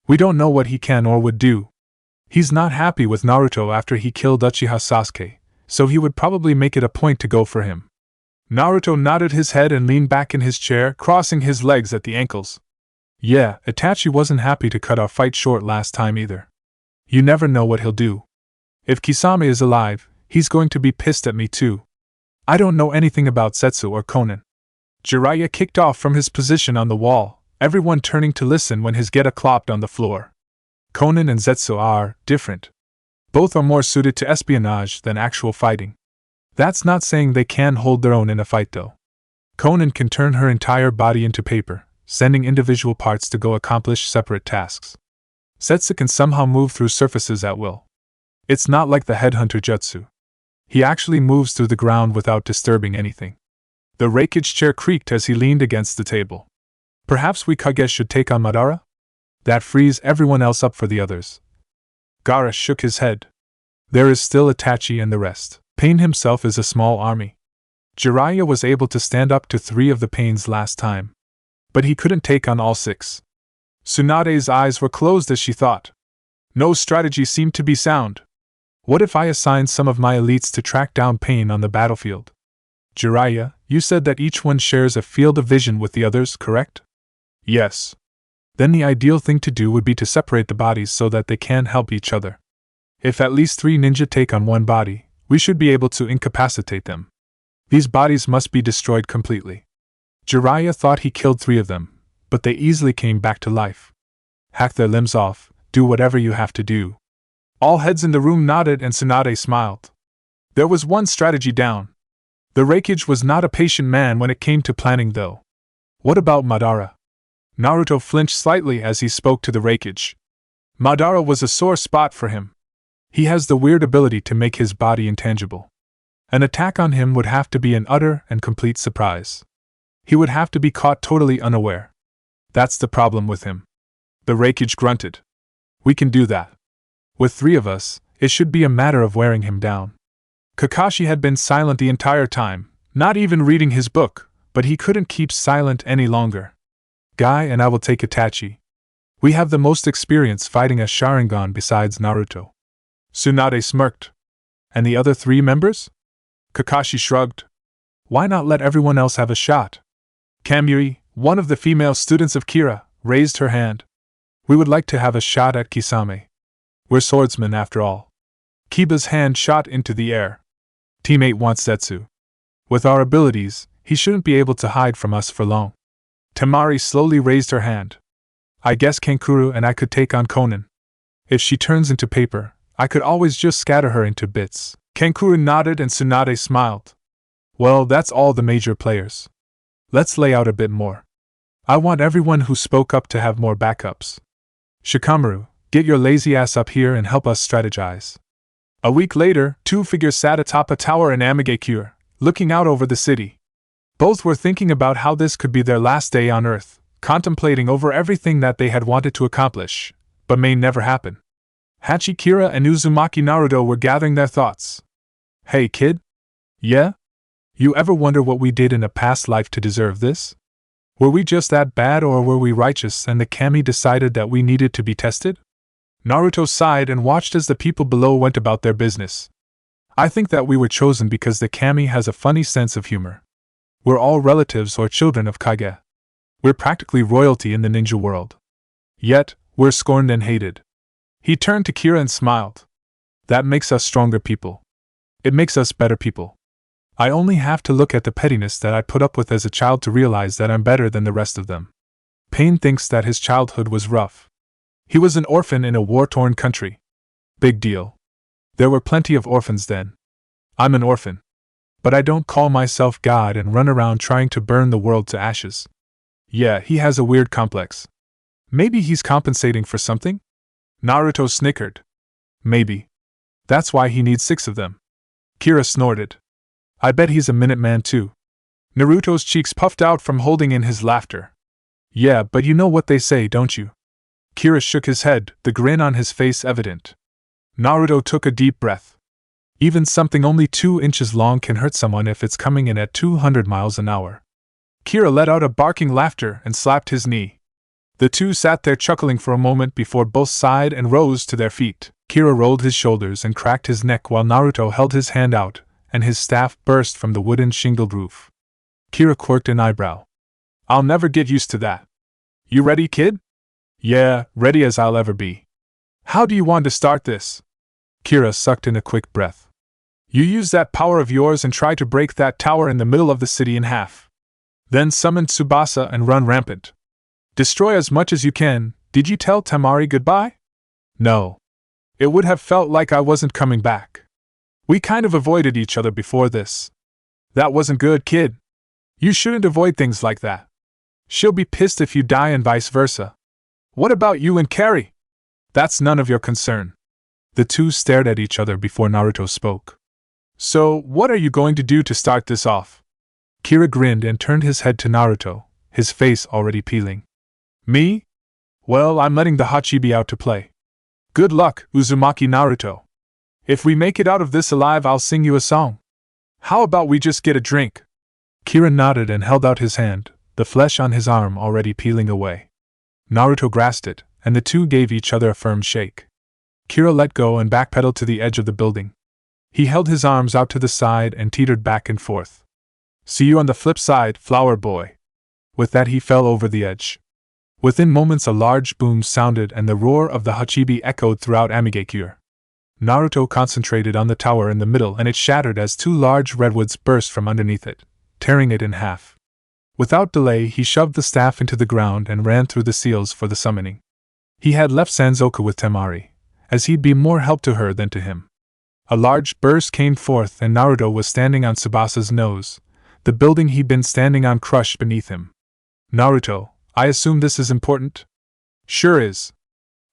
We don't know what he can or would do. He's not happy with Naruto after he killed Uchiha Sasuke, so he would probably make it a point to go for him. Naruto nodded his head and leaned back in his chair, crossing his legs at the ankles. Yeah, Itachi wasn't happy to cut our fight short last time either. You never know what he'll do. If Kisame is alive, he's going to be pissed at me too. I don't know anything about Setsu or Konan. Jiraiya kicked off from his position on the wall, everyone turning to listen when his geta clopped on the floor. Konan and Zetsu are different. Both are more suited to espionage than actual fighting. That's not saying they can hold their own in a fight though. Konan can turn her entire body into paper, sending individual parts to go accomplish separate tasks. Setsu can somehow move through surfaces at will. It's not like the headhunter jutsu. He actually moves through the ground without disturbing anything. The Raikage chair creaked as he leaned against the table. Perhaps we Kage should take on Madara? That frees everyone else up for the others. Gaara shook his head. There is still Itachi and the rest. Pain himself is a small army. Jiraiya was able to stand up to 3 of the Pains last time. But he couldn't take on all 6. Tsunade's eyes were closed as she thought. No strategy seemed to be sound. What if I assigned some of my elites to track down Pain on the battlefield? Jiraiya, you said that each one shares a field of vision with the others, correct? Yes. Then the ideal thing to do would be to separate the bodies so that they can help each other. If at least 3 ninja take on one body, we should be able to incapacitate them. These bodies must be destroyed completely. Jiraiya thought he killed 3 of them, but they easily came back to life. Hack their limbs off, do whatever you have to do. All heads in the room nodded and Tsunade smiled. There was one strategy down. The Raikage was not a patient man when it came to planning though. What about Madara? Naruto flinched slightly as he spoke to the Raikage. Madara was a sore spot for him. He has the weird ability to make his body intangible. An attack on him would have to be an utter and complete surprise. He would have to be caught totally unaware. That's the problem with him. The Raikage grunted. We can do that. With 3 of us, it should be a matter of wearing him down. Kakashi had been silent the entire time, not even reading his book, but he couldn't keep silent any longer. Guy and I will take Itachi. We have the most experience fighting a Sharingan besides Naruto. Tsunade smirked. And the other 3 members? Kakashi shrugged. Why not let everyone else have a shot? Kamiri, one of the female students of Kira, raised her hand. We would like to have a shot at Kisame. We're swordsmen after all. Kiba's hand shot into the air. Teammate wants Zetsu. With our abilities, he shouldn't be able to hide from us for long. Temari slowly raised her hand. I guess Kankuro and I could take on Konan. If she turns into paper, I could always just scatter her into bits. Kankuro nodded and Tsunade smiled. Well, that's all the major players. Let's lay out a bit more. I want everyone who spoke up to have more backups. Shikamaru, get your lazy ass up here and help us strategize. A week later, 2 figures sat atop a tower in Amigakure, looking out over the city. Both were thinking about how this could be their last day on Earth, contemplating over everything that they had wanted to accomplish, but may never happen. Hachikira and Uzumaki Naruto were gathering their thoughts. Hey kid? Yeah? You ever wonder what we did in a past life to deserve this? Were we just that bad or were we righteous and the kami decided that we needed to be tested? Naruto sighed and watched as the people below went about their business. I think that we were chosen because the kami has a funny sense of humor. We're all relatives or children of Kage. We're practically royalty in the ninja world. Yet, we're scorned and hated. He turned to Kira and smiled. That makes us stronger people. It makes us better people. I only have to look at the pettiness that I put up with as a child to realize that I'm better than the rest of them. Pain thinks that his childhood was rough. He was an orphan in a war-torn country. Big deal. There were plenty of orphans then. I'm an orphan. But I don't call myself God and run around trying to burn the world to ashes. Yeah, he has a weird complex. Maybe he's compensating for something? Naruto snickered. Maybe. That's why he needs 6 of them. Kira snorted. I bet he's a Minuteman too. Naruto's cheeks puffed out from holding in his laughter. Yeah, but you know what they say, don't you? Kira shook his head, the grin on his face evident. Naruto took a deep breath. Even something only 2 inches long can hurt someone if it's coming in at 200 miles an hour. Kira let out a barking laughter and slapped his knee. The two sat there chuckling for a moment before both sighed and rose to their feet. Kira rolled his shoulders and cracked his neck while Naruto held his hand out, and his staff burst from the wooden shingled roof. Kira quirked an eyebrow. I'll never get used to that. You ready, kid? Yeah, ready as I'll ever be. How do you want to start this? Kira sucked in a quick breath. You use that power of yours and try to break that tower in the middle of the city in half. Then summon Tsubasa and run rampant. Destroy as much as you can. Did you tell Temari goodbye? No. It would have felt like I wasn't coming back. We kind of avoided each other before this. That wasn't good, kid. You shouldn't avoid things like that. She'll be pissed if you die and vice versa. What about you and Carrie? That's none of your concern. The two stared at each other before Naruto spoke. So, what are you going to do to start this off? Kira grinned and turned his head to Naruto, his face already peeling. Me? Well, I'm letting the Hachibi out to play. Good luck, Uzumaki Naruto. If we make it out of this alive, I'll sing you a song. How about we just get a drink? Kira nodded and held out his hand, the flesh on his arm already peeling away. Naruto grasped it, and the two gave each other a firm shake. Kira let go and backpedaled to the edge of the building. He held his arms out to the side and teetered back and forth. See you on the flip side, flower boy. With that he fell over the edge. Within moments a large boom sounded and the roar of the Hachibi echoed throughout Amigekure. Naruto concentrated on the tower in the middle and it shattered as 2 large redwoods burst from underneath it, tearing it in half. Without delay he shoved the staff into the ground and ran through the seals for the summoning. He had left Sanzoku with Temari, as he'd be more help to her than to him. A large burst came forth and Naruto was standing on Tsubasa's nose, the building he'd been standing on crushed beneath him. Naruto, I assume this is important? Sure is.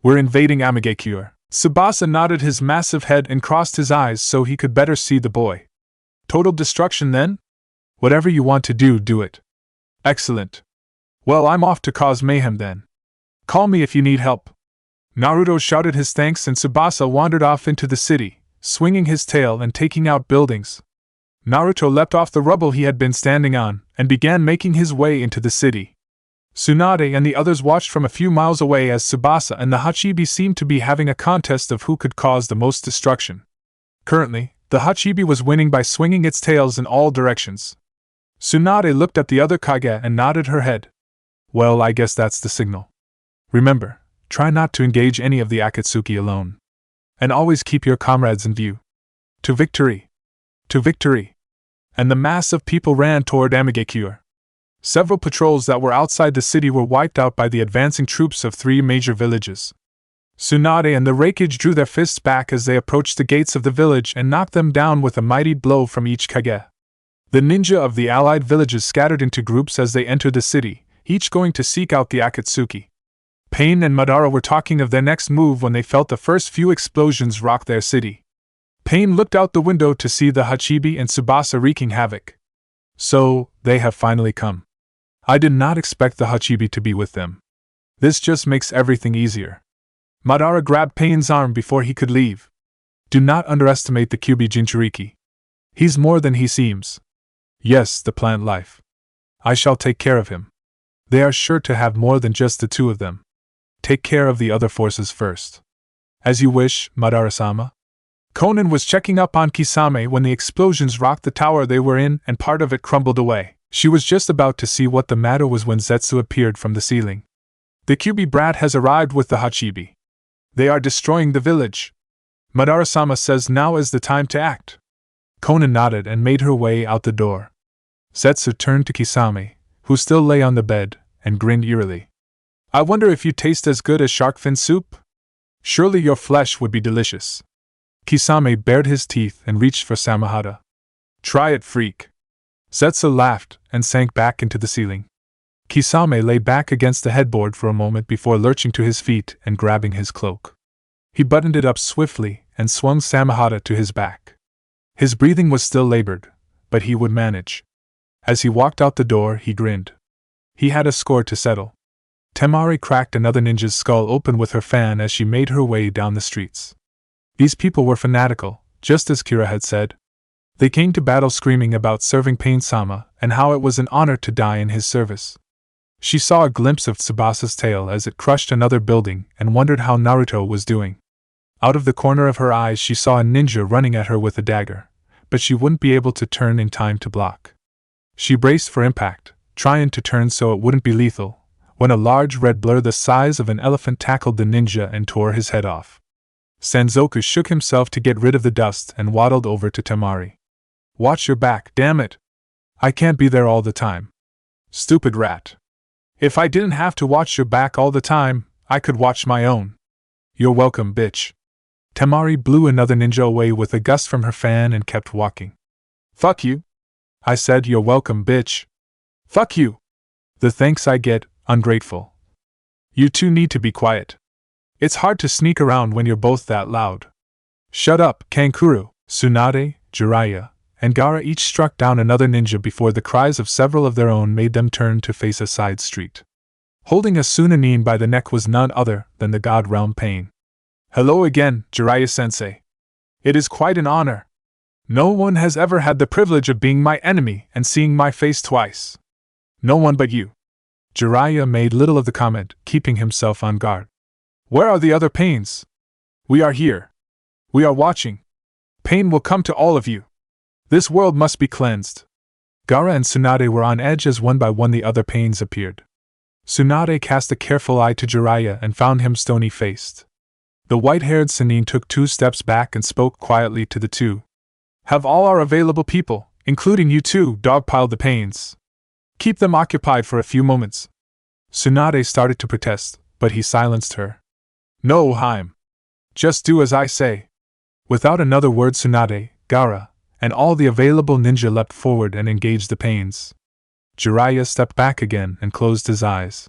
We're invading Amigekure. Tsubasa nodded his massive head and crossed his eyes so he could better see the boy. Total destruction then? Whatever you want to do, do it. Excellent. Well, I'm off to cause mayhem then. Call me if you need help. Naruto shouted his thanks and Tsubasa wandered off into the city, swinging his tail and taking out buildings. Naruto leapt off the rubble he had been standing on and began making his way into the city. Tsunade and the others watched from a few miles away as Tsubasa and the Hachibi seemed to be having a contest of who could cause the most destruction. Currently, the Hachibi was winning by swinging its tails in all directions. Tsunade looked at the other Kage and nodded her head. Well, I guess that's the signal. Remember, try not to engage any of the Akatsuki alone. And always keep your comrades in view. To victory! To victory! And the mass of people ran toward Amigekure. Several patrols that were outside the city were wiped out by the advancing troops of 3 major villages. Tsunade and the Raikage drew their fists back as they approached the gates of the village and knocked them down with a mighty blow from each Kage. The ninja of the allied villages scattered into groups as they entered the city, each going to seek out the Akatsuki. Pain and Madara were talking of their next move when they felt the first few explosions rock their city. Pain looked out the window to see the Hachibi and Tsubasa wreaking havoc. So, they have finally come. I did not expect the Hachibi to be with them. This just makes everything easier. Madara grabbed Pain's arm before he could leave. Do not underestimate the Kyuubi Jinchuriki. He's more than he seems. Yes, the plant life. I shall take care of him. They are sure to have more than just the 2 of them. Take care of the other forces first. As you wish, Madara-sama. Konan was checking up on Kisame when the explosions rocked the tower they were in and part of it crumbled away. She was just about to see what the matter was when Zetsu appeared from the ceiling. The Kyuubi brat has arrived with the Hachibi. They are destroying the village. Madara-sama says now is the time to act. Konan nodded and made her way out the door. Zetsu turned to Kisame, who still lay on the bed, and grinned eerily. I wonder if you taste as good as shark fin soup? Surely your flesh would be delicious. Kisame bared his teeth and reached for Samahata. Try it, freak. Zetsu laughed and sank back into the ceiling. Kisame lay back against the headboard for a moment before lurching to his feet and grabbing his cloak. He buttoned it up swiftly and swung Samehada to his back. His breathing was still labored, but he would manage. As he walked out the door, he grinned. He had a score to settle. Temari cracked another ninja's skull open with her fan as she made her way down the streets. These people were fanatical, just as Kira had said. They came to battle screaming about serving Pain-sama and how it was an honor to die in his service. She saw a glimpse of Tsubasa's tail as it crushed another building and wondered how Naruto was doing. Out of the corner of her eyes she saw a ninja running at her with a dagger, but she wouldn't be able to turn in time to block. She braced for impact, trying to turn so it wouldn't be lethal, when a large red blur the size of an elephant tackled the ninja and tore his head off. Sanzoku shook himself to get rid of the dust and waddled over to Temari. "Watch your back, damn it! I can't be there all the time. Stupid rat. If I didn't have to watch your back all the time, I could watch my own. You're welcome, bitch." Temari blew another ninja away with a gust from her fan and kept walking. "Fuck you. I said you're welcome, bitch. Fuck you. The thanks I get, ungrateful. You two need to be quiet. It's hard to sneak around when you're both that loud." "Shut up, Kankuro." Tsunade, Jiraiya, and Gaara each struck down another ninja before the cries of several of their own made them turn to face a side street. Holding a Sunanin by the neck was none other than the god realm Pain. "Hello again, Jiraiya-sensei. It is quite an honor. No one has ever had the privilege of being my enemy and seeing my face twice. No one but you." Jiraiya made little of the comment, keeping himself on guard. "Where are the other Pains?" "We are here. We are watching. Pain will come to all of you. This world must be cleansed." Gaara and Tsunade were on edge as one by one the other Pains appeared. Tsunade cast a careful eye to Jiraiya and found him stony-faced. The white-haired Sannin took 2 steps back and spoke quietly to the two. "Have all our available people, including you two, dogpiled the Pains. Keep them occupied for a few moments." Tsunade started to protest, but he silenced her. "No, Haim. Just do as I say." Without another word, Tsunade, Gaara, and all the available ninja leapt forward and engaged the Pains. Jiraiya stepped back again and closed his eyes.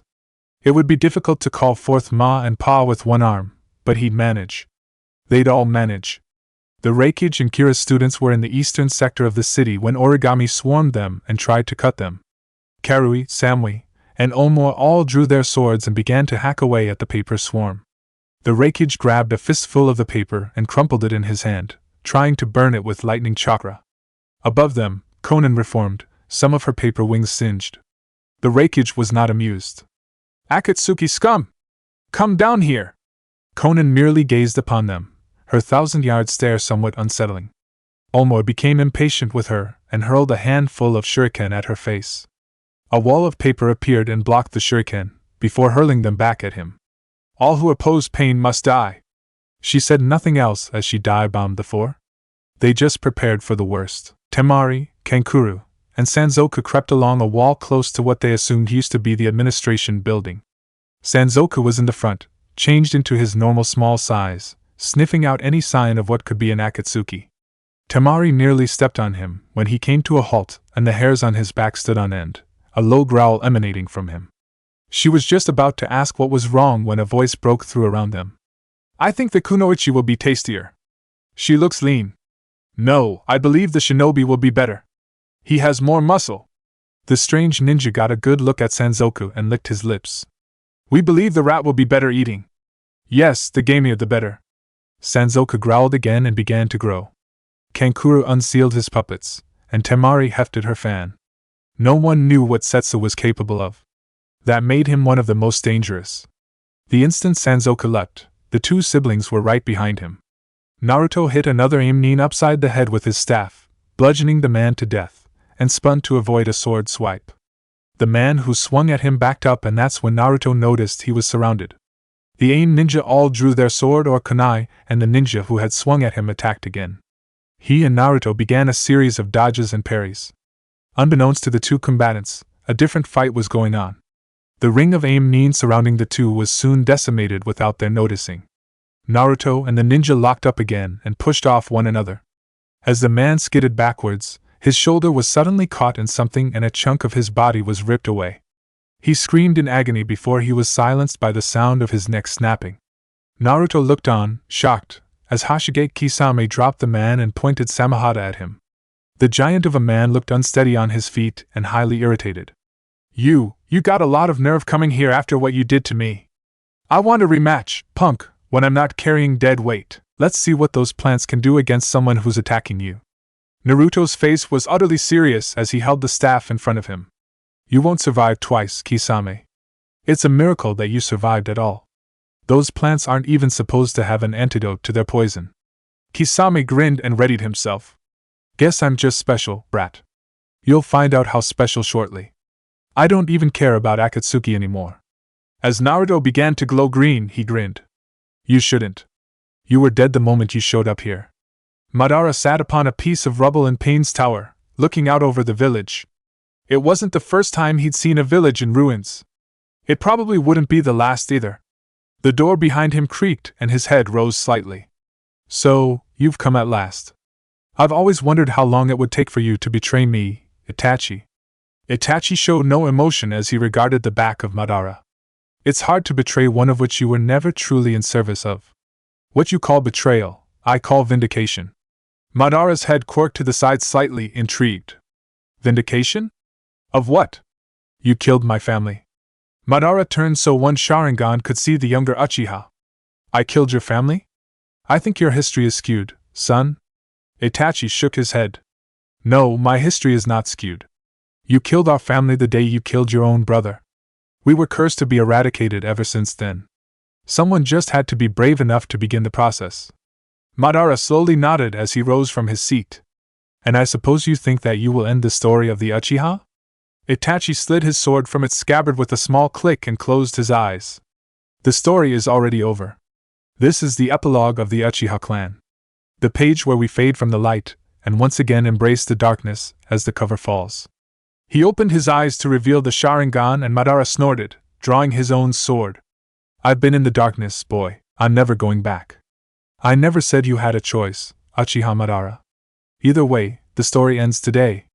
It would be difficult to call forth Ma and Pa with one arm, but he'd manage. They'd all manage. The Reikage and Kira's students were in the eastern sector of the city when origami swarmed them and tried to cut them. Karui, Samui, and Omo all drew their swords and began to hack away at the paper swarm. The Reikage grabbed a fistful of the paper and crumpled it in his hand, trying to burn it with lightning chakra. Above them, Konan reformed, some of her paper wings singed. The Reikage was not amused. "Akatsuki scum! Come down here!" Konan merely gazed upon them, her 1,000-yard stare somewhat unsettling. Omo became impatient with her and hurled a handful of shuriken at her face. A wall of paper appeared and blocked the shuriken, before hurling them back at him. "All who oppose Pain must die." She said nothing else as she dive-bombed the 4. They just prepared for the worst. Temari, Kankuro, and Sanzoku crept along a wall close to what they assumed used to be the administration building. Sanzoku was in the front, changed into his normal small size, sniffing out any sign of what could be an Akatsuki. Temari nearly stepped on him when he came to a halt and the hairs on his back stood on end, a low growl emanating from him. She was just about to ask what was wrong when a voice broke through around them. "I think the kunoichi will be tastier. She looks lean." "No, I believe the shinobi will be better. He has more muscle." The strange ninja got a good look at Sanzoku and licked his lips. "We believe the rat will be better eating." "Yes, the gamier the better." Sanzoku growled again and began to grow. Kankuro unsealed his puppets, and Temari hefted her fan. No one knew what Setsu was capable of. That made him one of the most dangerous. The instant Sanzoku leapt, the 2 siblings were right behind him. Naruto hit another Aimnin upside the head with his staff, bludgeoning the man to death, and spun to avoid a sword swipe. The man who swung at him backed up, and that's when Naruto noticed he was surrounded. The Aim ninja all drew their sword or kunai, and the ninja who had swung at him attacked again. He and Naruto began a series of dodges and parries. Unbeknownst to the 2 combatants, a different fight was going on. The ring of Aim-nin surrounding the 2 was soon decimated without their noticing. Naruto and the ninja locked up again and pushed off one another. As the man skidded backwards, his shoulder was suddenly caught in something and a chunk of his body was ripped away. He screamed in agony before he was silenced by the sound of his neck snapping. Naruto looked on, shocked, as Hashige Kisame dropped the man and pointed Samahata at him. The giant of a man looked unsteady on his feet and highly irritated. You got a lot of nerve coming here after what you did to me. I want a rematch, punk, when I'm not carrying dead weight. Let's see what those plants can do against someone who's attacking you. Naruto's face was utterly serious as he held the staff in front of him. You won't survive twice, Kisame. It's a miracle that you survived at all. Those plants aren't even supposed to have an antidote to their poison. Kisame grinned and readied himself. Guess I'm just special, brat. You'll find out how special shortly. I don't even care about Akatsuki anymore. As Naruto began to glow green, he grinned. You shouldn't. You were dead the moment you showed up here. Madara sat upon a piece of rubble in Pain's tower, looking out over the village. It wasn't the first time he'd seen a village in ruins. It probably wouldn't be the last either. The door behind him creaked and his head rose slightly. So, you've come at last. I've always wondered how long it would take for you to betray me, Itachi. Itachi showed no emotion as he regarded the back of Madara. It's hard to betray one of which you were never truly in service of. What you call betrayal, I call vindication. Madara's head quirked to the side slightly, intrigued. Vindication? Of what? You killed my family. Madara turned so one Sharingan could see the younger Uchiha. I killed your family? I think your history is skewed, son. Itachi shook his head. No, my history is not skewed. You killed our family the day you killed your own brother. We were cursed to be eradicated ever since then. Someone just had to be brave enough to begin the process. Madara slowly nodded as he rose from his seat. And I suppose you think that you will end the story of the Uchiha? Itachi slid his sword from its scabbard with a small click and closed his eyes. The story is already over. This is the epilogue of the Uchiha clan. The page where we fade from the light, and once again embrace the darkness as the cover falls. He opened his eyes to reveal the Sharingan and Madara snorted, drawing his own sword. I've been in the darkness, boy. I'm never going back. I never said you had a choice, Uchiha Madara. Either way, the story ends today,